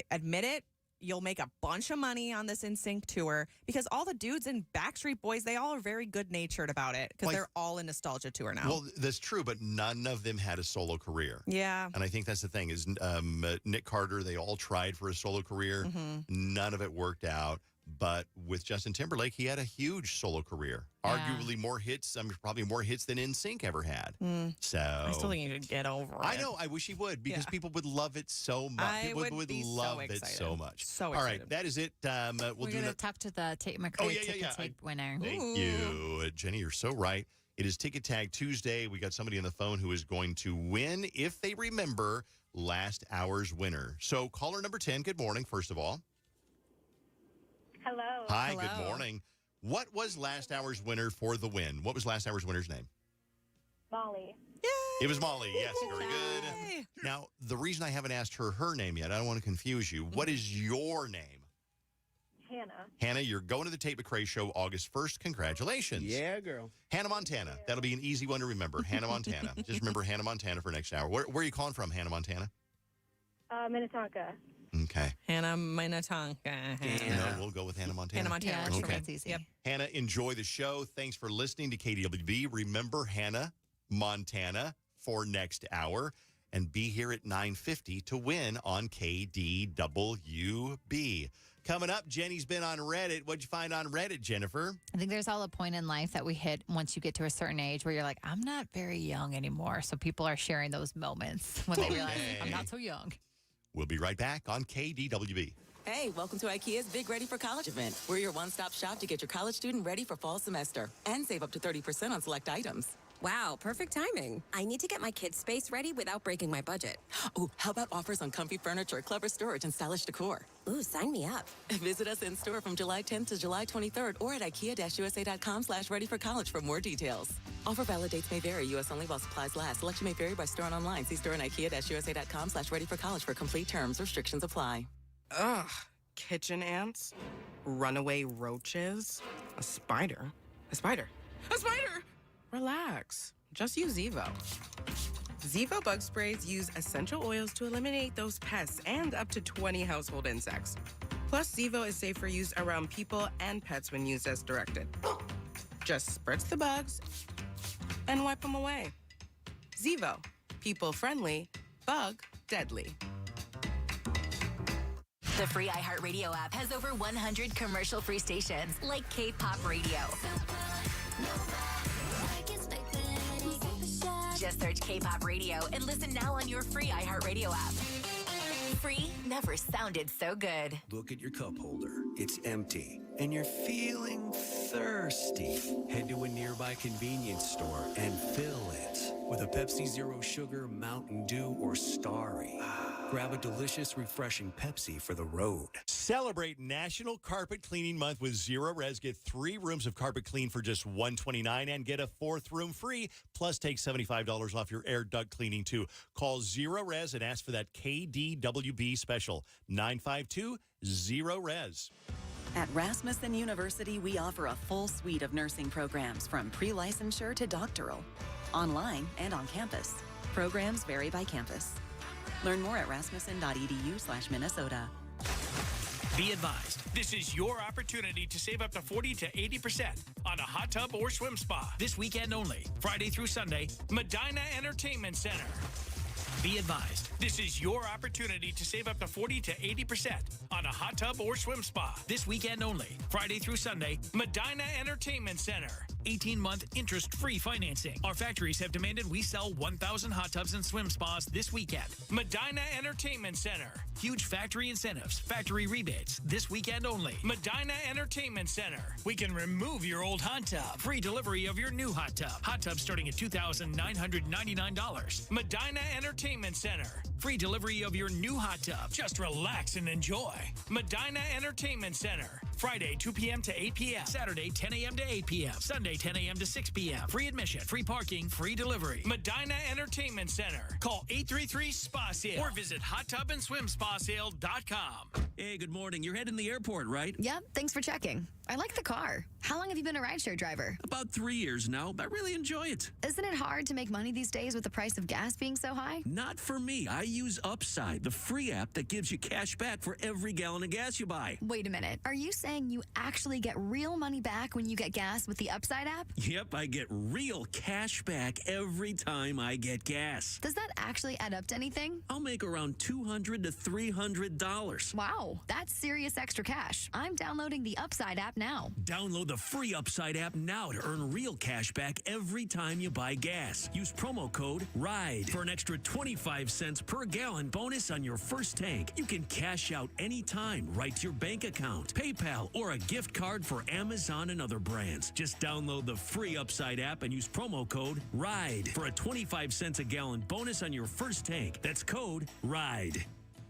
admit it. You'll make a bunch of money on this NSYNC tour, because all the dudes in Backstreet Boys, they all are very good-natured about it because they're all a nostalgia tour now. Well, that's true, but none of them had a solo career. Yeah. And I think that's the thing is Nick Carter, they all tried for a solo career. None of it worked out. But with Justin Timberlake, he had a huge solo career. Yeah. Arguably more hits, probably more hits than NSYNC ever had. So I still think you should get over it. I know. I wish he would, because people would love it so much. People would love it so much. So excited. All right, that is it. We're going to talk to the Tate McRae ticket tag winner. Thank you, Jenny. You're so right. It is Ticket Tag Tuesday. We got somebody on the phone who is going to win if they remember last hour's winner. So caller number 10, good morning, first of all. Hello. Hi, good morning. What was last hour's winner for the win? What was last hour's winner's name? Molly. It was Molly. Yes, very good. Now, the reason I haven't asked her name yet, I don't want to confuse you. What is your name? Hannah. Hannah, you're going to the Tate McRae Show August 1st. Congratulations. Yeah, girl. Hannah Montana. That'll be an easy one to remember. Hannah Montana. Just remember Hannah Montana for next hour. Where are you calling from, Hannah Montana? Minnetonka. Okay. Hannah Minnetonka. No, we'll go with Hannah Montana. Hannah Montana. Yeah, Okay. it's easy. Yep. Hannah, enjoy the show. Thanks for listening to KDWB. Remember Hannah Montana for next hour, and be here at 9:50 to win on KDWB. Coming up, Jenny's been on Reddit. What'd you find on Reddit, Jennifer? I think there's all a point in life that we hit once you get to a certain age where you're like, I'm not very young anymore. So people are sharing those moments when they realize I'm not so young. We'll be right back on KDWB. Hey, welcome to IKEA's Big Ready for College event. We're your one-stop shop to get your college student ready for fall semester and save up to 30% on select items. Wow, perfect timing. I need to get my kids' space ready without breaking my budget. Oh, how about offers on comfy furniture, clever storage, and stylish decor? Ooh, sign me up. Visit us in store from July 10th to July 23rd or at IKEA-USA.com/ready-for-college for more details. Offer valid dates may vary. U.S. only while supplies last. Selection may vary by store and online. See store and IKEA-USA.com/ready-for-college for complete terms. Restrictions apply. Ugh. Kitchen ants, runaway roaches, a spider. A spider. A spider! Relax. Just use Zevo. Zevo bug sprays use essential oils to eliminate those pests and up to 20 household insects. Plus, Zevo is safe for use around people and pets when used as directed. Just spritz the bugs and wipe them away. Zevo. People-friendly, bug-deadly. The free iHeartRadio app has over 100 commercial-free stations like K-Pop Radio. Just search K-Pop Radio and listen now on your free iHeartRadio app. Free never sounded so good. Look at your cup holder. It's empty. And you're feeling thirsty. Head to a nearby convenience store and fill it with a Pepsi Zero Sugar, Mountain Dew, or Starry. Grab a delicious, refreshing Pepsi for the road. Celebrate National Carpet Cleaning Month with Zero Res. Get 3 rooms of carpet clean for just $129 and get a 4th room free. Plus, take $75 off your air duct cleaning, too. Call Zero Res and ask for that KDWB special. 952-ZERO-RES. At Rasmussen University, we offer a full suite of nursing programs from pre-licensure to doctoral, online and on campus. Programs vary by campus. Learn more at rasmussen.edu/Minnesota. Be advised, this is your opportunity to save up to 40 to 80% on a hot tub or swim spa. This weekend only, Friday through Sunday, Medina Entertainment Center. Be advised, this is your opportunity to save up to 40 to 80% on a hot tub or swim spa. This weekend only, Friday through Sunday, Medina Entertainment Center. 18-month interest-free financing. Our factories have demanded we sell 1,000 hot tubs and swim spas this weekend. Medina Entertainment Center. Huge factory incentives, factory rebates, this weekend only. Medina Entertainment Center. We can remove your old hot tub. Free delivery of your new hot tub. Hot tub starting at $2,999. Medina Entertainment Center. Free delivery of your new hot tub. Just relax and enjoy. Medina Entertainment Center. Friday, 2 p.m. to 8 p.m. Saturday, 10 a.m. to 8 p.m. Sunday, 10 a.m. to 6 p.m. Free admission, free parking, free delivery. Medina Entertainment Center. Call 833-SPA-SALE or visit hottubandSwimSpaSale.com. Hey, good morning. You're heading to the airport, right? Yep, thanks for checking. I like the car. How long have you been a rideshare driver? About 3 years now. I really enjoy it. Isn't it hard to make money these days with the price of gas being so high? Not for me. I use Upside, the free app that gives you cash back for every gallon of gas you buy. Wait a minute. Are you saying you actually get real money back when you get gas with the Upside app? Yep, I get real cash back every time I get gas. Does that actually add up to anything? I'll make around $200 to $300. Wow, that's serious extra cash. I'm downloading the Upside app now. Download the free Upside app now to earn real cash back every time you buy gas. Use promo code RIDE for an extra 25 cents per gallon bonus on your first tank. You can cash out anytime right to your bank account, PayPal, or a gift card for Amazon and other brands. Just download the free Upside app and use promo code RIDE for a 25 cents a gallon bonus on your first tank. That's code RIDE.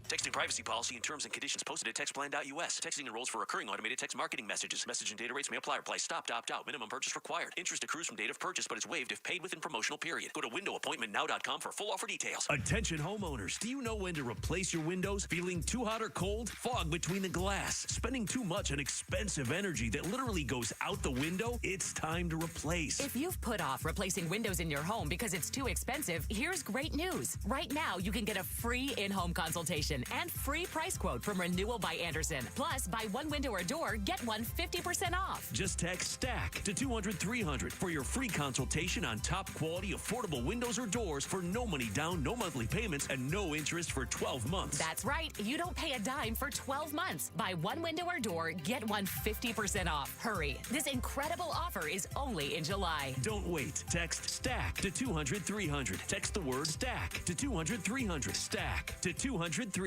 Texting privacy policy and terms and conditions posted at textplan.us. Texting enrolls for recurring automated text marketing messages. Message and data rates may apply. Reply stop to opt out. Minimum purchase required. Interest accrues from date of purchase but is waived if paid within promotional period. Go to windowappointmentnow.com for full offer details. Attention homeowners. Do you know when to replace your windows? Feeling too hot or cold? Fog between the glass? Spending too much on expensive energy that literally goes out the window? It's time to replace. If you've put off replacing windows in your home because it's too expensive, here's great news. Right now, you can get a free in-home consultation and free price quote from Renewal by Andersen. Plus, buy one window or door, get one 50% off. Just text STACK to 200-300 for your free consultation on top quality affordable windows or doors for no money down, no monthly payments, and no interest for 12 months. That's right. You don't pay a dime for 12 months. Buy one window or door, get one 50% off. Hurry. This incredible offer is only in July. Don't wait. Text STACK to 200-300. Text the word STACK to 200-300. STACK to 200-300.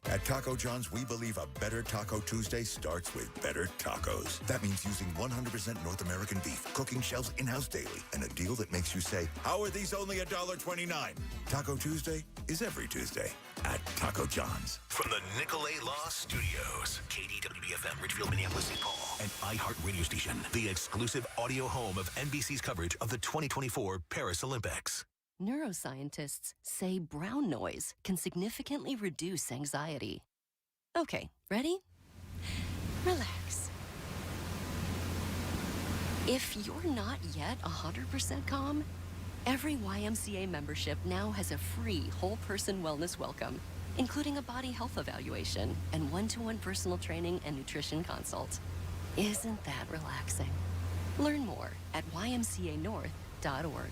At Taco John's, we believe a better Taco Tuesday starts with better tacos. That means using 100% North American beef, cooking shells in-house daily, and a deal that makes you say, how are these only $1.29? Taco Tuesday is every Tuesday at Taco John's. From the Nicolay Law Studios, KDWB-FM, Ridgefield, Minneapolis, St. Paul, an iHeartRadio station, the exclusive audio home of NBC's coverage of the 2024 Paris Olympics. Neuroscientists say brown noise can significantly reduce anxiety. Okay, ready? Relax. If you're not yet 100% calm, every YMCA membership now has a free whole-person wellness welcome, including a body health evaluation and one-to-one personal training and nutrition consult. Isn't that relaxing? Learn more at ymcanorth.org.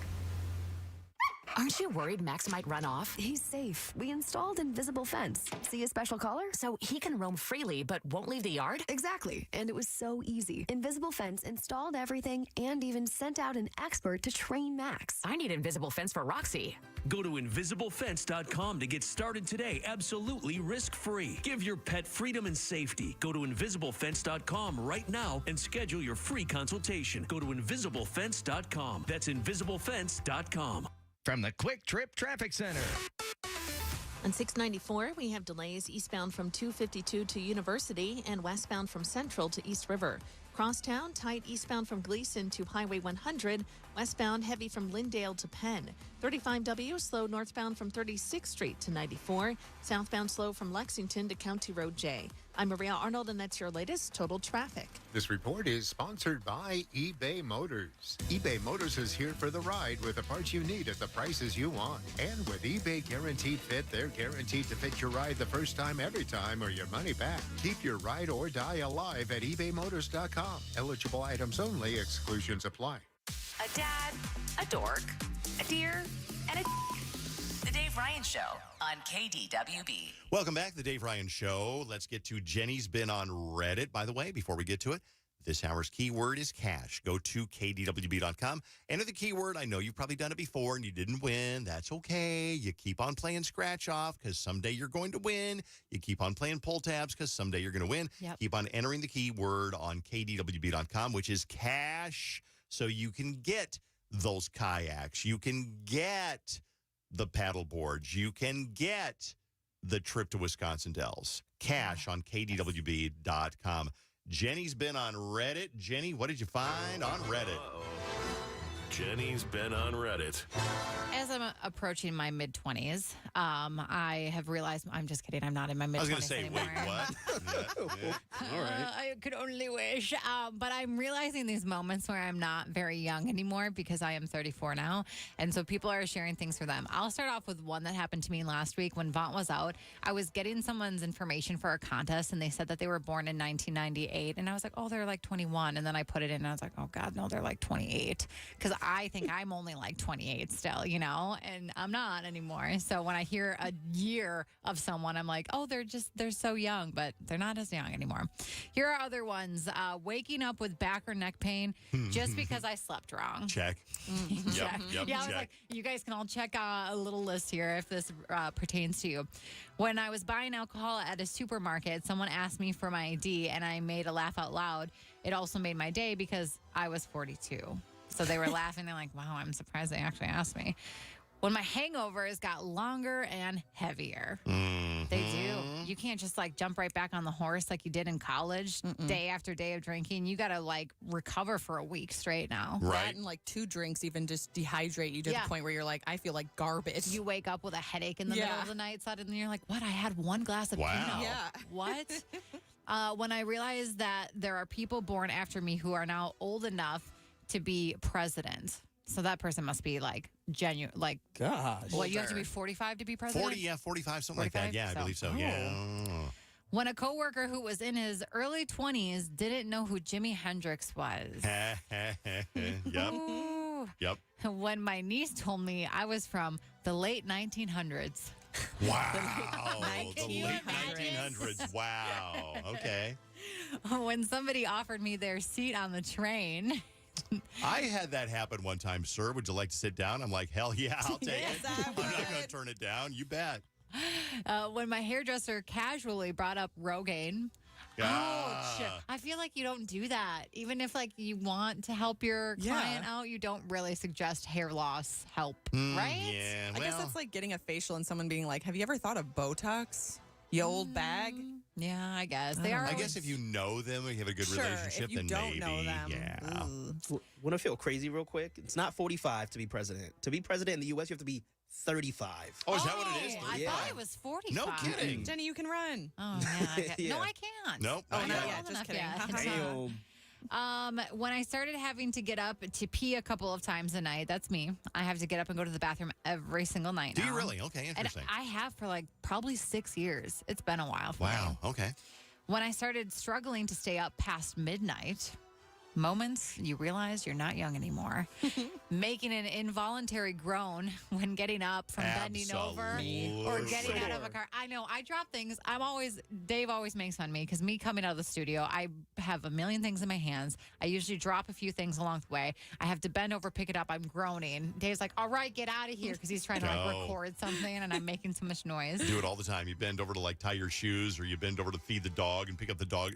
Aren't you worried Max might run off? He's safe. We installed invisible fence. See a special collar? So he can roam freely but won't leave the yard? Exactly. And it was so easy. Invisible Fence installed everything and even sent out an expert to train Max. I need Invisible Fence for Roxy. Go to invisiblefence.com to get started today, absolutely risk-free. Give your pet freedom and safety. Go to invisiblefence.com right now and schedule your free consultation. Go to invisiblefence.com. That's invisiblefence.com. From the Quick Trip Traffic Center. On 694, we have delays eastbound from 252 to University and westbound from Central to East River. Crosstown, tight eastbound from Gleason to Highway 100. Westbound, heavy from Lindale to Penn. 35W, slow northbound from 36th Street to 94. Southbound, slow from Lexington to County Road J. I'm Maria Arnold, and that's your latest total traffic. This report is sponsored by eBay Motors. eBay Motors is here for the ride with the parts you need at the prices you want. And with eBay Guaranteed Fit, they're guaranteed to fit your ride the first time, every time, or your money back. Keep your ride or die alive at ebaymotors.com. Eligible items only. Exclusions apply. A dad, a dork, a deer, and a The Dave Dave Ryan Show on KDWB. Welcome back to the Dave Ryan Show. Let's get to Jenny's Been on Reddit. By the way, before we get to it, this hour's keyword is cash. Go to KDWB.com. Enter the keyword. I know you've probably done it before and you didn't win. That's okay. You keep on playing scratch off because someday you're going to win. You keep on playing pull tabs because someday you're going to win. Yep. Keep on entering the keyword on KDWB.com, which is cash, so you can get those kayaks. You can get the paddle boards. You can get the trip to Wisconsin Dells. Cash on KDWB.com. Jenny's been on Reddit. Jenny, what did you find on Reddit? Jenny's been on Reddit. As I'm approaching my mid-20s, I have realized, I'm just kidding, I'm not in my mid-20s I was going to say, anymore. wait, what? All right. I could only wish. But I'm realizing these moments where I'm not very young anymore because I am 34 now. And so people are sharing things for them. I'll start off with one that happened to me last week when Vaunt was out. I was getting someone's information for a contest, and they said that they were born in 1998. And I was like, oh, they're like 21. And then I put it in, and I was like, oh, God, no, they're like 28. Because I think I'm only like 28 still, you know, and I'm not anymore. So when I hear a year of someone, I'm like, oh, they're so young, but they're not as young anymore. Here are other ones. Waking up with back or neck pain just because I slept wrong. Check. Check. Yep, Yeah, I was check. like, you guys can all check a little list here if this pertains to you. When I was buying alcohol at a supermarket, someone asked me for my ID, and I made a laugh out loud. It also made my day because I was 42. So they were laughing. They're like, wow, I'm surprised they actually asked me. When my hangovers got longer and heavier. They do. You can't just like jump right back on the horse like you did in college, day after day of drinking. You got to like recover for a week straight now. That and like 2 drinks even just dehydrate you to the point where you're like, I feel like garbage. You wake up with a headache in the middle of the night, suddenly you're like, what? I had 1 glass of Pinot. Yeah. What? When I realized that there are people born after me who are now old enough to be president. So that person must be like genuine, like, gosh. Well, you have to be 45 to be president? 45, something like that. Yeah, I believe so. Yeah. When a coworker who was in his early 20s didn't know who Jimi Hendrix was. Yep. When my niece told me I was from the late 1900s. Wow. The late 1900s. Wow. Okay. When somebody offered me their seat on the train. I had that happen one time. Sir, would you like to sit down? I'm like, hell yeah, I'll take it. I'm not going to turn it down. You bet. When my hairdresser casually brought up Rogaine. Ouch. I feel like you don't do that. Even if like you want to help your client out, you don't really suggest hair loss help, right? Yeah. I guess that's like getting a facial and someone being like, have you ever thought of Botox? You old bag? Yeah, I guess. I guess if you know them, you have a good relationship, if you then don't maybe. know them. Yeah. Want to feel crazy real quick? It's not 45 to be president. To be president in the U.S., you have to be 35. Oh, is that what it is? I thought it was 45. No kidding. Jenny, you can run. Oh, yeah. No, I can't. Nope. Oh, not not yet. yet. Just kidding. When I started having to get up to pee a couple of times a night, that's me. I have to get up and go to the bathroom every single night Do now. you really? Okay, interesting. And I have for like probably 6 years. It's been a while for me. Wow. Okay. When I started struggling to stay up past midnight, moments you realize you're not young anymore. Making an involuntary groan when getting up from bending over or getting out of a car. I know, I drop things. Dave always makes fun of me because me coming out of the studio, I have a million things in my hands. I usually drop a few things along the way. I have to bend over, pick it up. I'm groaning. Dave's like, all right, get out of here because he's trying to like record something and I'm making so much noise. Do it all the time. You bend over to like tie your shoes or you bend over to feed the dog and pick up the dog.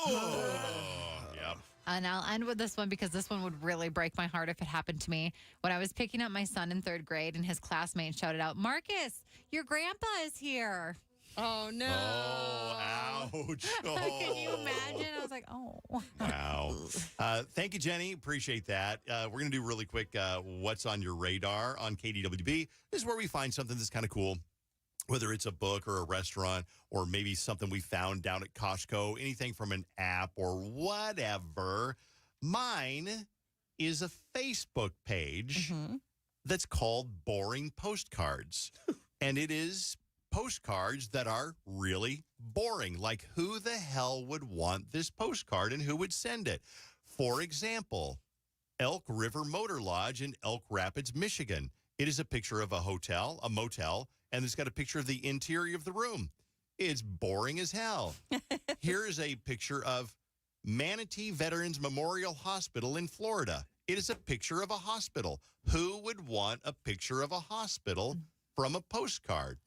Yep. And I'll end with this one because this one would really break my heart if it happened to me. When I was picking up my son in 3rd grade and his classmate shouted out, Marcus, your grandpa is here. Oh, no. Oh, ouch. Can you imagine? I was like, oh. Wow. Thank you, Jenny. Appreciate that. We're going to do really quick what's on your radar on KDWB. This is where we find something that's kind of cool. Whether it's a book or a restaurant or maybe something we found down at Costco, anything from an app or whatever. Mine is a Facebook page that's called Boring Postcards. And it is postcards that are really boring. Like, who the hell would want this postcard and who would send it? For example, Elk River Motor Lodge in Elk Rapids, Michigan It is a picture of a hotel, a motel, and it's got a picture of the interior of the room. It's boring as hell. Here is a picture of Manatee Veterans Memorial Hospital in Florida. It is a picture of a hospital. Who would want a picture of a hospital from a postcard?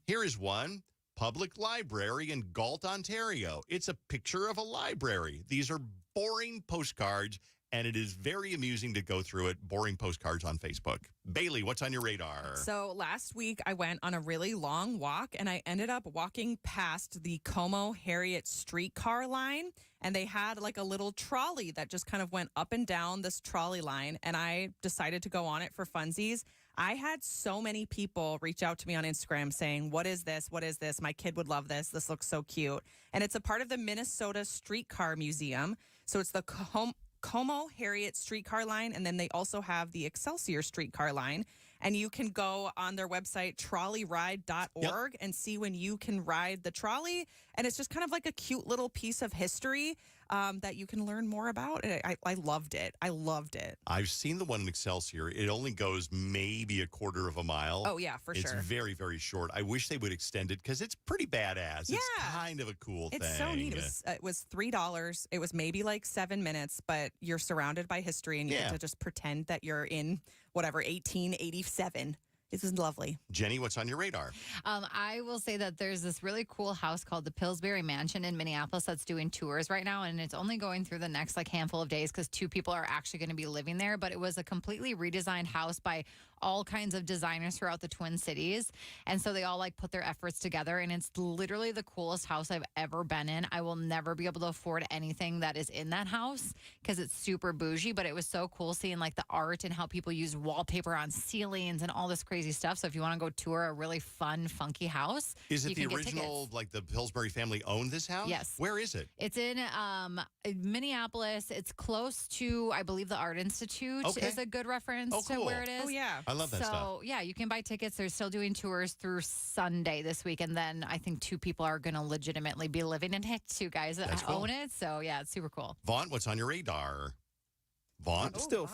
Here is one, Public Library in Galt, Ontario. It's a picture of a library. These are boring postcards, and it is very amusing to go through it. Boring postcards on Facebook. Bailey, what's on your radar? So last week I went on a really long walk and I ended up walking past the Como Harriet streetcar line, and they had like a little trolley that just kind of went up and down this trolley line, and I decided to go on it for funsies. I had so many people reach out to me on Instagram saying, what is this? What is this? My kid would love this. This looks so cute. And it's a part of the Minnesota Streetcar Museum. So it's the Como Harriet streetcar line, and then they also have the Excelsior streetcar line. And you can go on their website, trolleyride.org, and see when you can ride the trolley. And it's just kind of like a cute little piece of history that you can learn more about. I loved it. I loved it. I've seen the one in Excelsior. It only goes maybe a quarter of a mile. Oh, yeah, for sure. It's very, very short. I wish they would extend it because it's pretty badass. Yeah. It's kind of a cool thing. It's so neat. It was $3. It was maybe like 7 minutes, but you're surrounded by history, and you have to just pretend that you're in whatever, 1887. This is lovely. Jenny, what's on your radar? I will say that there's this really cool house called the Pillsbury Mansion in Minneapolis that's doing tours right now, and it's only going through the next handful of days because 2 people are actually going to be living there. But it was a completely redesigned house by all kinds of designers throughout the Twin Cities, and so they all put their efforts together, and it's literally the coolest house I've ever been in. I will never be able to afford anything that is in that house because it's super bougie, but it was so cool seeing the art and how people use wallpaper on ceilings and all this crazy stuff. So if you want to go tour a really fun, funky house, Is it you the can get original, tickets. the Pillsbury family owned this house? Yes. Where is it? It's in Minneapolis. It's close to, I believe, the Art Institute is a good reference to where it is. Oh, yeah. I love that stuff. So, yeah, you can buy tickets. They're still doing tours through Sunday this week. And then I think 2 people are going to legitimately be living in it, 2 guys that That's cool. own it. So, yeah, it's super cool. Vaughn, what's on your radar? Vaughn? I'm still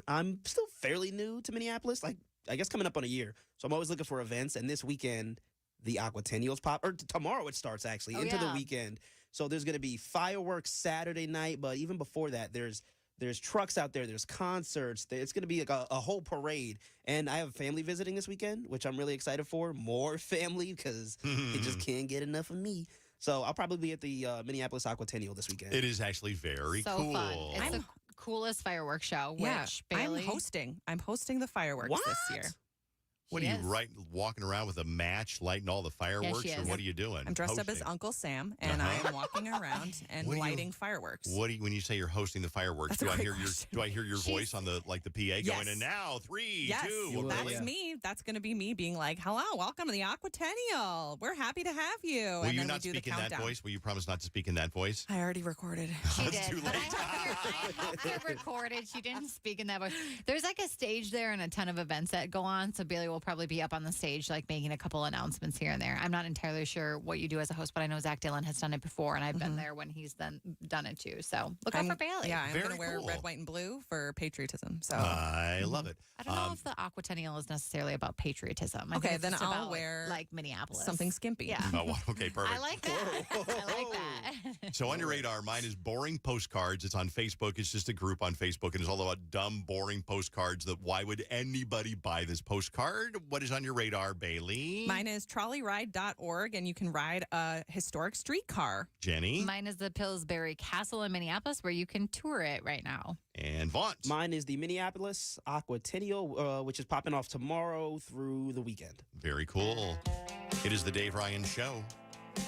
I'm still fairly new to Minneapolis. I guess coming up on a year. So I'm always looking for events. And this weekend, the Aquatennials pop. Or tomorrow it starts, actually, into the weekend. So there's going to be fireworks Saturday night. But even before that, there's trucks out there. There's concerts. It's going to be a whole parade. And I have family visiting this weekend, which I'm really excited for. More family because they just can't get enough of me. So I'll probably be at the Minneapolis Aquatennial this weekend. It is actually very so cool. Fun. It's the coolest fireworks show, Yeah, which Bailey... I'm hosting the fireworks this year. What are you walking around with a match, lighting all the fireworks, or what are you doing? I'm dressed up as Uncle Sam, and I am walking around and lighting fireworks. When you say you're hosting the fireworks? Do I hear your voice on the PA going? And now 3, 2. That's me. That's going to be me being like, "Hello, welcome to the Aquatennial. We're happy to have you." Will and you then not we do speak the in that countdown. voice? Will you promise not to speak in that voice? I already recorded. She That's did, too but late. I hope you recorded. She didn't speak in that voice. There's a stage there and a ton of events that go on, so Bailey will probably be up on the stage making a couple announcements here and there. I'm not entirely sure what you do as a host, but I know Zach Dillon has done it before, and I've been there when he's done it too. So look out for Bailey. Yeah, I'm going to wear red, white, and blue for patriotism. So I love it. I don't know if the Aquatennial is necessarily about patriotism. Okay, then I'll about, wear Minneapolis. something skimpy. Yeah. Oh, okay, perfect. I like that. I like that. So on your radar, mine is boring postcards. It's on Facebook. It's just a group on Facebook, and it's all about dumb, boring postcards. Why would anybody buy this postcard? What is on your radar, Bailey? Mine is trolleyride.org, and you can ride a historic streetcar. Jenny? Mine is the Pillsbury Castle in Minneapolis, where you can tour it right now. And Vaughn? Mine is the Minneapolis Aquatennial, which is popping off tomorrow through the weekend. Very cool. It is the Dave Ryan Show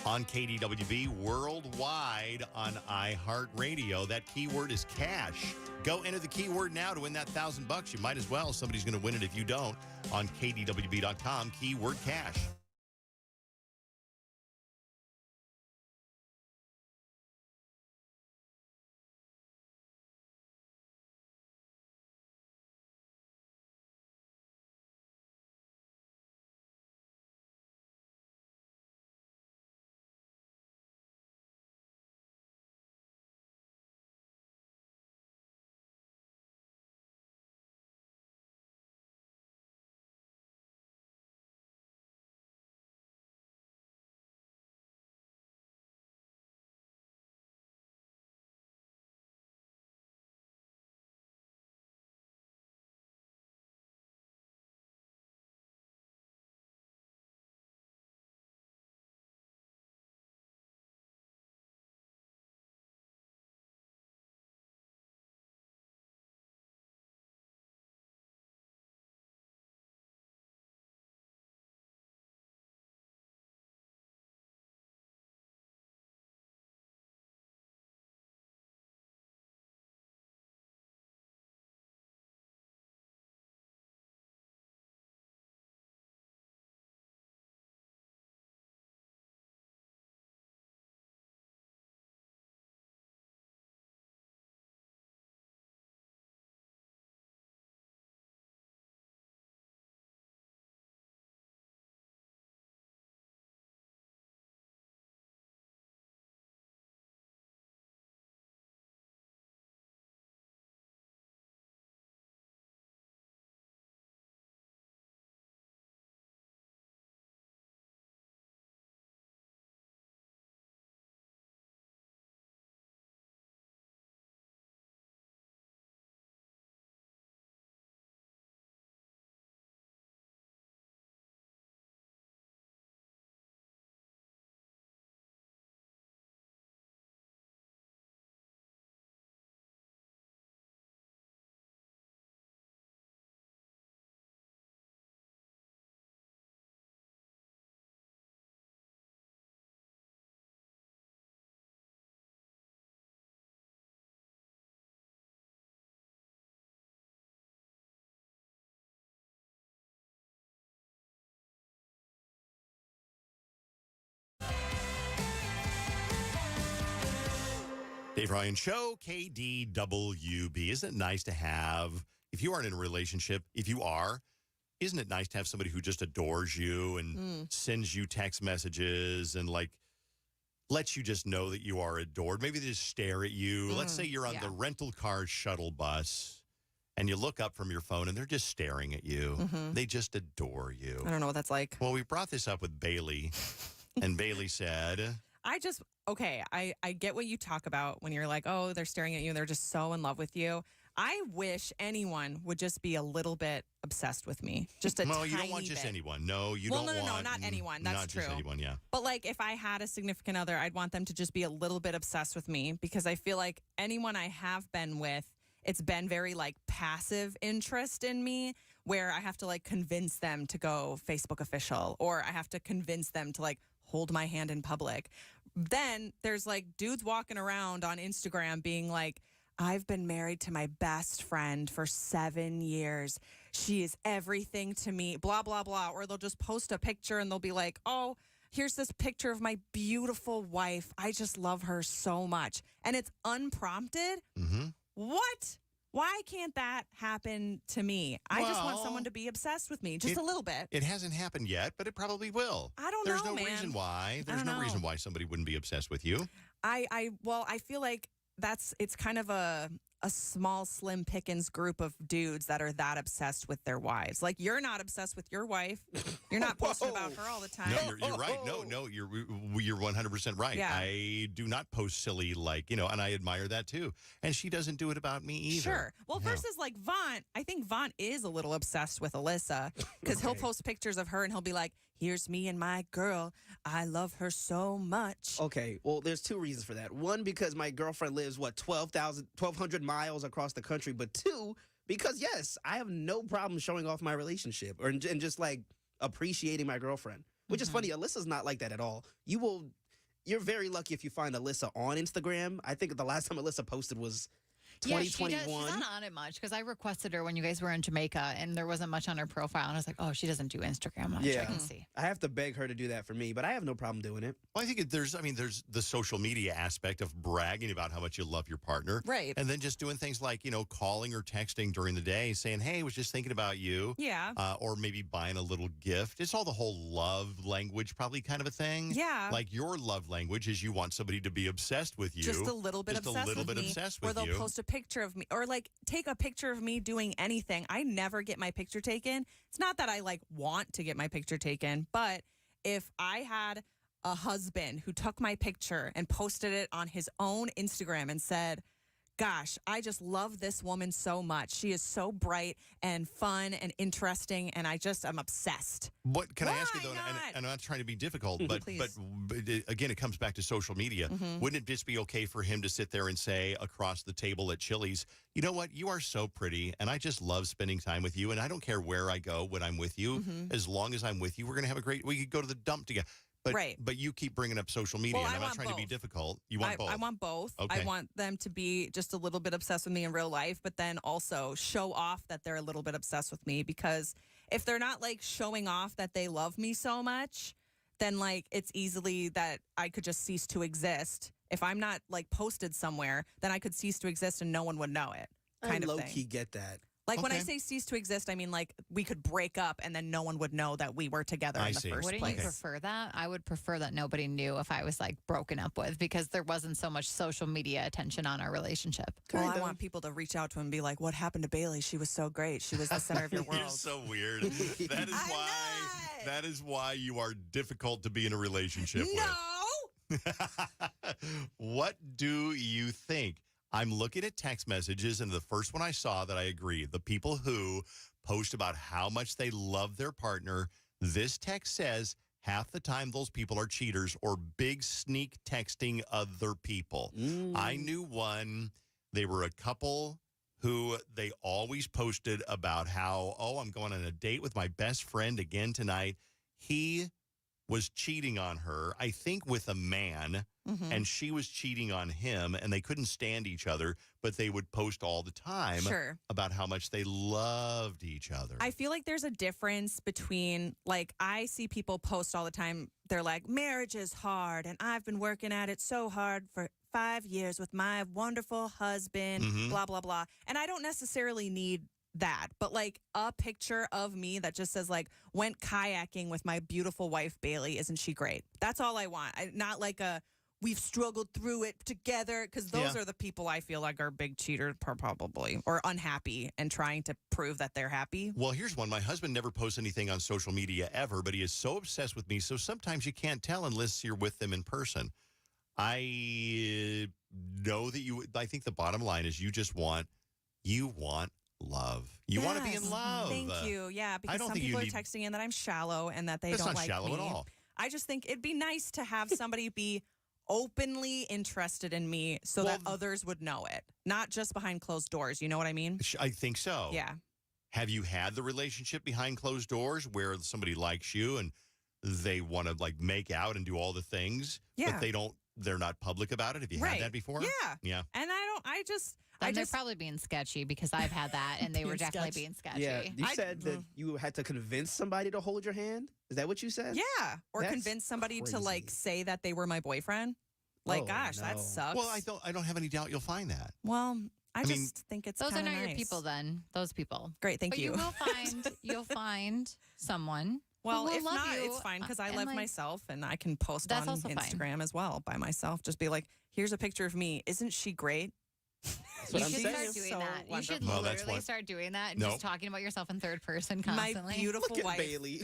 on KDWB worldwide on iHeartRadio. That keyword is cash. Go enter the keyword now to win that $1,000. You might as well. Somebody's going to win it if you don't on KDWB.com, keyword cash. Dave Ryan Show, KDWB. Isn't it nice to have, if you aren't in a relationship, if you are, isn't it nice to have somebody who just adores you and sends you text messages and like lets you just know that you are adored? Maybe they just stare at you. Let's say you're on the rental car shuttle bus and you look up from your phone and they're just staring at you. They just adore you. I don't know what that's like. Well, we brought this up with Bailey, and Bailey said, I get what you talk about when you're like, oh, they're staring at you and they're just so in love with you. I wish anyone would just be a little bit obsessed with me. Just a tiny bit. No, you don't want just anyone. No, you don't want. No, not anyone. That's not true. Not just anyone, yeah. But like if I had a significant other, I'd want them to just be a little bit obsessed with me because I feel like anyone I have been with, it's been very like passive interest in me where I have to like convince them to go Facebook official or I have to convince them to like hold my hand in public. Then there's like dudes walking around on Instagram being like, I've been married to my best friend for 7 years. She is everything to me, blah, blah, blah. Or they'll just post a picture and they'll be like, oh, here's this picture of my beautiful wife. I just love her so much. And it's unprompted. What? Why can't that happen to me? I just want someone to be obsessed with me, just a little bit. It hasn't happened yet, but it probably will. I don't There's know, no reason why. There's no reason why somebody wouldn't be obsessed with you. I feel like it's kind of a small, slim pickings group of dudes that are that obsessed with their wives. Like, you're not obsessed with your wife. You're not posting about her all the time. No, you're right. No, you're 100% right. Yeah. I do not post silly, like, and I admire that too. And she doesn't do it about me either. Sure. Well, versus like Vaughn, I think Vaughn is a little obsessed with Alyssa because he'll post pictures of her and he'll be like, here's me and my girl. I love her so much. Okay, well, there's two reasons for that. One, because my girlfriend lives, 1,200 miles across the country. But two, because, yes, I have no problem showing off my relationship and just, like, appreciating my girlfriend. Which is funny. Alyssa's not like that at all. You're very lucky if you find Alyssa on Instagram. I think the last time Alyssa posted was 2021. She's not on it much because I requested her when you guys were in Jamaica and there wasn't much on her profile. And I was like, oh, she doesn't do Instagram much. I can see. I have to beg her to do that for me, but I have no problem doing it. Well, I think there's the social media aspect of bragging about how much you love your partner. Right. And then just doing things like, calling or texting during the day saying, hey, I was just thinking about you. Yeah. Or maybe buying a little gift. It's all the whole love language probably kind of a thing. Yeah. Like your love language is you want somebody to be obsessed with you. Just a little bit obsessed with or they'll you. post a picture of me or like take a picture of me doing anything. I never get my picture taken. It's not that I like want to get my picture taken, but if I had a husband who took my picture and posted it on his own Instagram and said, gosh, I just love this woman so much. She is so bright and fun and interesting, and I'm obsessed. What can I ask you though? And I'm not trying to be difficult, but again, it comes back to social media. Wouldn't it just be okay for him to sit there and say across the table at Chili's, you know what? You are so pretty, and I just love spending time with you, and I don't care where I go when I'm with you. As long as I'm with you, we're gonna have we could go to the dump together. But you keep bringing up social media, and I'm not trying to be difficult. You want both? I want both. Okay. I want them to be just a little bit obsessed with me in real life, but then also show off that they're a little bit obsessed with me because if they're not like showing off that they love me so much, then like it's easily that I could just cease to exist. If I'm not like posted somewhere, then I could cease to exist and no one would know it. I low-key get that. Like when I say cease to exist, I mean like we could break up and then no one would know that we were together in the first place. Wouldn't you prefer that? I would prefer that nobody knew if I was like broken up with because there wasn't so much social media attention on our relationship. Well, I want people to reach out to him and be like, what happened to Bailey? She was so great. She was the center of your world. You're so weird. That is why you are difficult to be in a relationship with. What do you think? I'm looking at text messages, and the first one I saw that I agree, the people who post about how much they love their partner, this text says half the time those people are cheaters or big sneak texting other people. I knew one, they were a couple who they always posted about how, I'm going on a date with my best friend again tonight. He was cheating on her, I think with a man, and she was cheating on him, and they couldn't stand each other, but they would post all the time about how much they loved each other. I feel like there's a difference between, like, I see people post all the time, they're like, marriage is hard, and I've been working at it so hard for 5 years with my wonderful husband, blah, blah, blah. And I don't necessarily need that, but like a picture of me that just says like, went kayaking with my beautiful wife, Bailey. Isn't she great? That's all I want. Not like we've struggled through it together, because those are the people I feel like are big cheaters probably, or unhappy and trying to prove that they're happy. Well, here's one. My husband never posts anything on social media ever, but he is so obsessed with me, so sometimes you can't tell unless you're with them in person. I know that I think the bottom line is you want love. You want to be in love. Thank you. Yeah, because some people are texting in that I'm shallow and that they don't like me. That's not shallow at all. I just think it'd be nice to have somebody be openly interested in me so that others would know it, not just behind closed doors. You know what I mean? I think so. Yeah. Have you had the relationship behind closed doors where somebody likes you and they want to like make out and do all the things, but they're not public about it? Have you had that before? Yeah. Yeah. And they're probably being sketchy, because I've had that, and they were definitely being sketchy. Yeah, you said that you had to convince somebody to hold your hand. Is that what you said? Yeah, or That's convince somebody crazy. to like say that they were my boyfriend. Like, gosh, that sucks. Well, I don't have any doubt you'll find that. Well, I just think it's those are kinda not your nice. people. Then those people. Great, thank but you. You'll find someone. Well, who will if love not, you, it's fine, because I and, love like, myself, and I can post that's on also fine. Instagram as well by myself. Just be like, here's a picture of me. Isn't she great? You should start doing that. You should literally start doing that and just talking about yourself in third person constantly. My beautiful wife, Bailey.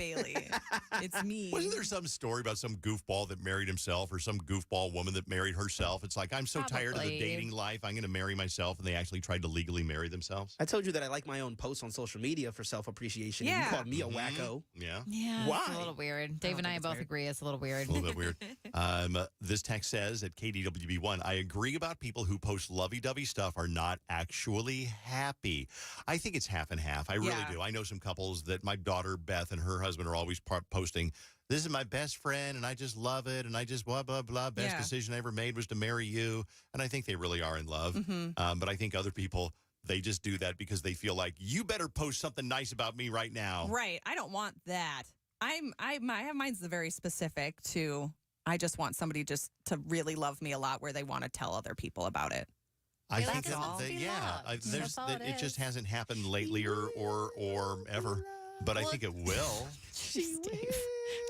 It's me. Wasn't there some story about some goofball that married himself, or some goofball woman that married herself? It's like, I'm so tired of the dating life, I'm going to marry myself, and they actually tried to legally marry themselves. I told you that I like my own posts on social media for self-appreciation. Yeah. And you called me a wacko. Yeah. Yeah, Why? it's a little weird. Dave and I both agree it's a little weird. A little bit weird. This text says at KDWB1, I agree about people who post lovey-dovey stuff are not actually happy. I think it's half and half. I really do. I know some couples that my daughter Beth and her husband are always posting, this is my best friend and I just love it and I just blah, blah, blah. Best decision I ever made was to marry you. And I think they really are in love. But I think other people, they just do that because they feel like, you better post something nice about me right now. Right. I don't want that. Mine's very specific to, I just want somebody just to really love me a lot, where they want to tell other people about it. I think it just hasn't happened lately or ever, but I think it will. Dave,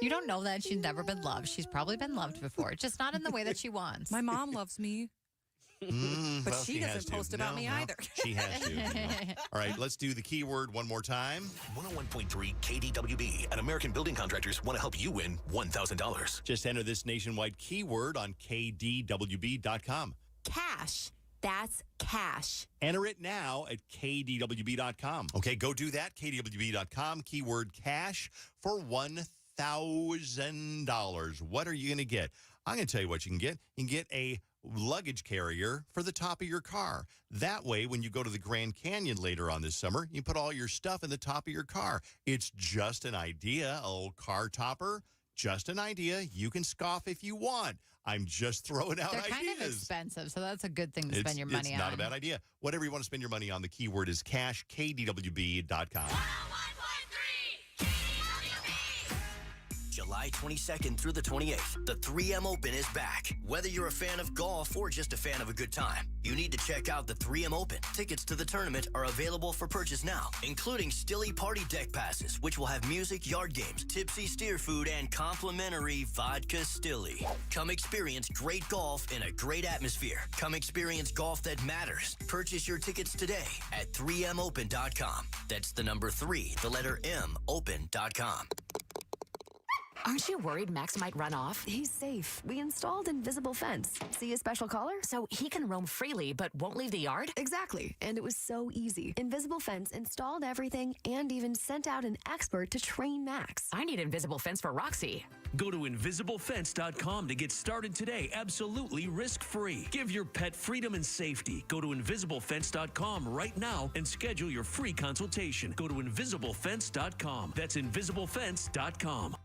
you don't know that she's never been loved. She's probably been loved before, just not in the way that she wants. My mom loves me. But well, she doesn't post about me either. She has to. All right, let's do the keyword one more time. 101.3 KDWB and American Building Contractors want to help you win $1,000. Just enter this nationwide keyword on KDWB.com. Cash. That's cash. Enter it now at KDWB.com. Okay, go do that. KDWB.com, keyword cash for $1,000. What are you going to get? I'm going to tell you what you can get. You can get a luggage carrier for the top of your car. That way, when you go to the Grand Canyon later on this summer, you put all your stuff in the top of your car. It's just an idea, a little car topper. Just an idea. You can scoff if you want. I'm just throwing out They're ideas. kind of expensive, so that's a good thing to spend your money on. It's not a bad idea. Whatever you want to spend your money on, the keyword is cash, KDWB.com. July 22nd through the 28th, the 3M Open is back. Whether you're a fan of golf or just a fan of a good time, you need to check out the 3M Open. Tickets to the tournament are available for purchase now, including Stilly Party Deck Passes, which will have music, yard games, tipsy steer food, and complimentary vodka Stilly. Come experience great golf in a great atmosphere. Come experience golf that matters. Purchase your tickets today at 3mopen.com. That's the number 3, the letter M, open.com. Aren't you worried Max might run off? He's safe. We installed invisible fence. See a special color? So he can roam freely but won't leave the yard? Exactly. And it was so easy. Invisible fence installed everything and even sent out an expert to train Max. I need invisible fence for Roxy. Go to invisiblefence.com to get started today, absolutely risk-free. Give your pet freedom and safety. Go to invisiblefence.com right now and schedule your free consultation. Go to invisiblefence.com. That's invisiblefence.com.